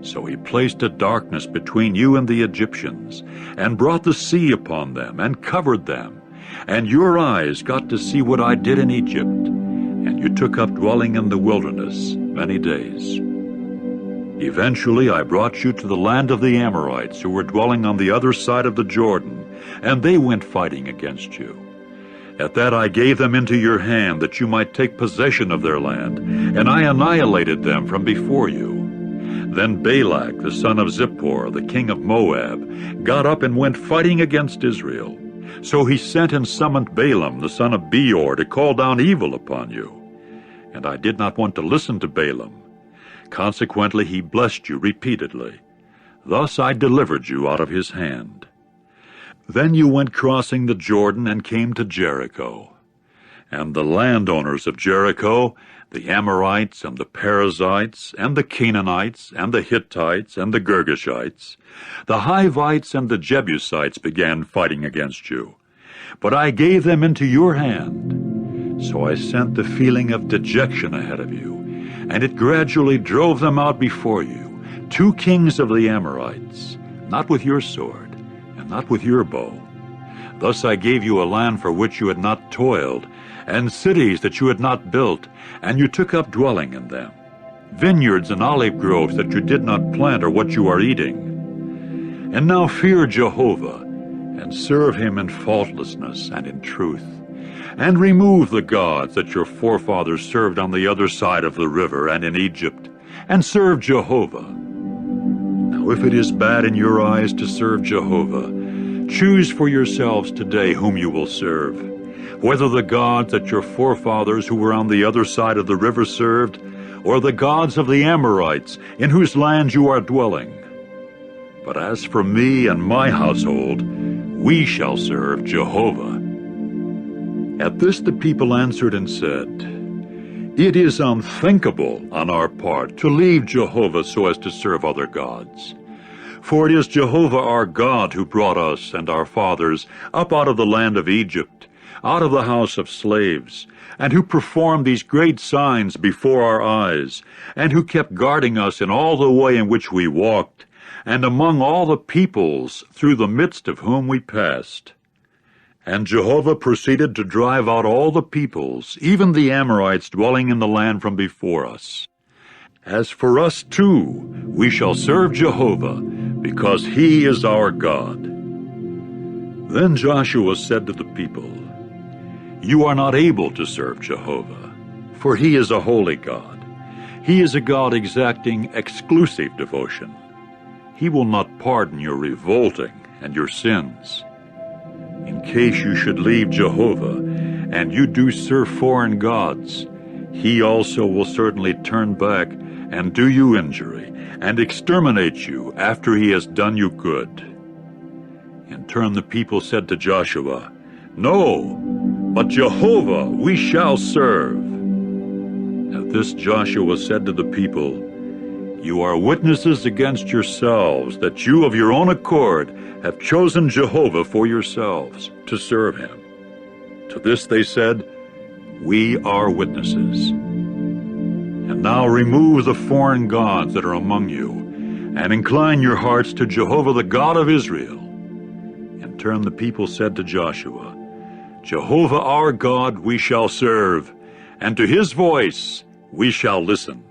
Speaker 1: So he placed a darkness between you and the Egyptians, and brought the sea upon them, and covered them. And your eyes got to see what I did in Egypt, and you took up dwelling in the wilderness many days. Eventually I brought you to the land of the Amorites, who were dwelling on the other side of the Jordan, and they went fighting against you. At that I gave them into your hand, that you might take possession of their land, and I annihilated them from before you. Then Balak, the son of Zippor, the king of Moab, got up and went fighting against Israel. So he sent and summoned Balaam, the son of Beor, to call down evil upon you. And I did not want to listen to Balaam. Consequently he blessed you repeatedly. Thus I delivered you out of his hand. Then you went crossing the Jordan and came to Jericho. And the landowners of Jericho, the Amorites and the Perizzites and the Canaanites and the Hittites and the Girgashites, the Hivites and the Jebusites began fighting against you. But I gave them into your hand. So I sent the feeling of dejection ahead of you, and it gradually drove them out before you, 2 kings of the Amorites, not with your sword, and not with your bow. Thus I gave you a land for which you had not toiled, and cities that you had not built, and you took up dwelling in them, vineyards and olive groves that you did not plant or what you are eating. And now fear Jehovah, and serve him in faultlessness and in truth, and remove the gods that your forefathers served on the other side of the river and in Egypt, and serve Jehovah. Now if it is bad in your eyes to serve Jehovah, choose for yourselves today whom you will serve, whether the gods that your forefathers who were on the other side of the river served, or the gods of the Amorites in whose land you are dwelling. But as for me and my household, we shall serve Jehovah." At this the people answered and said, "It is unthinkable on our part to leave Jehovah so as to serve other gods. For it is Jehovah our God who brought us and our fathers up out of the land of Egypt, out of the house of slaves, and who performed these great signs before our eyes, and who kept guarding us in all the way in which we walked, and among all the peoples through the midst of whom we passed. And Jehovah proceeded to drive out all the peoples, even the Amorites dwelling in the land from before us. As for us too, we shall serve Jehovah, because he is our God." Then Joshua said to the people, "You are not able to serve Jehovah, for he is a holy God. He is a God exacting exclusive devotion. He will not pardon your revolting and your sins. In case you should leave Jehovah, and you do serve foreign gods, he also will certainly turn back and do you injury, and exterminate you after he has done you good." In turn the people said to Joshua, "No, but Jehovah we shall serve." At this Joshua said to the people, "You are witnesses against yourselves that you of your own accord have chosen Jehovah for yourselves to serve him." To this they said, "We are witnesses. And now remove the foreign gods that are among you, and incline your hearts to Jehovah the God of Israel." In turn the people said to Joshua, "Jehovah our God we shall serve, and to his voice we shall listen."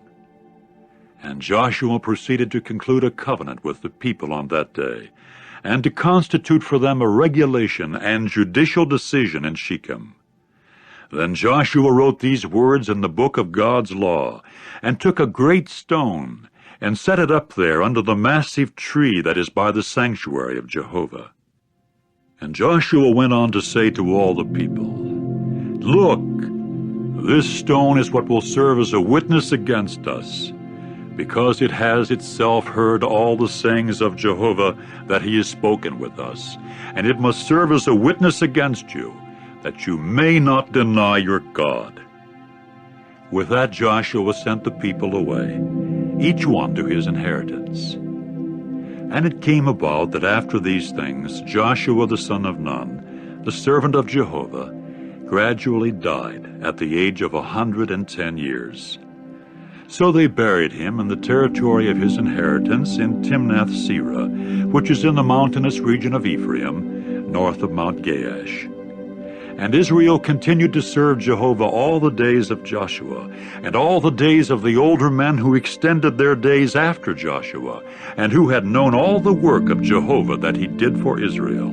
Speaker 1: And Joshua proceeded to conclude a covenant with the people on that day, and to constitute for them a regulation and judicial decision in Shechem. Then Joshua wrote these words in the book of God's law, and took a great stone, and set it up there under the massive tree that is by the sanctuary of Jehovah. And Joshua went on to say to all the people, "Look, this stone is what will serve as a witness against us, because it has itself heard all the sayings of Jehovah that he has spoken with us, and it must serve as a witness against you, that you may not deny your God." With that Joshua sent the people away, each one to his inheritance. And it came about that after these things Joshua the son of Nun, the servant of Jehovah, gradually died at the age of 110 years. So they buried him in the territory of his inheritance in Timnath-Serah, which is in the mountainous region of Ephraim, north of Mount Gaash. And Israel continued to serve Jehovah all the days of Joshua, and all the days of the older men who extended their days after Joshua, and who had known all the work of Jehovah that he did for Israel.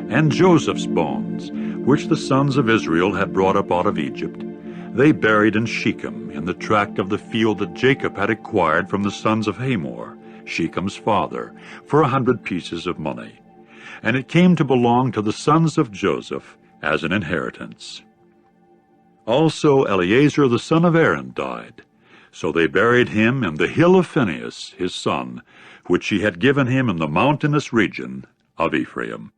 Speaker 1: And Joseph's bones, which the sons of Israel had brought up out of Egypt, they buried in Shechem, in the tract of the field that Jacob had acquired from the sons of Hamor, Shechem's father, for 100 pieces of money. And it came to belong to the sons of Joseph as an inheritance. Also Eleazar the son of Aaron died. So they buried him in the hill of Phinehas, his son, which he had given him in the mountainous region of Ephraim.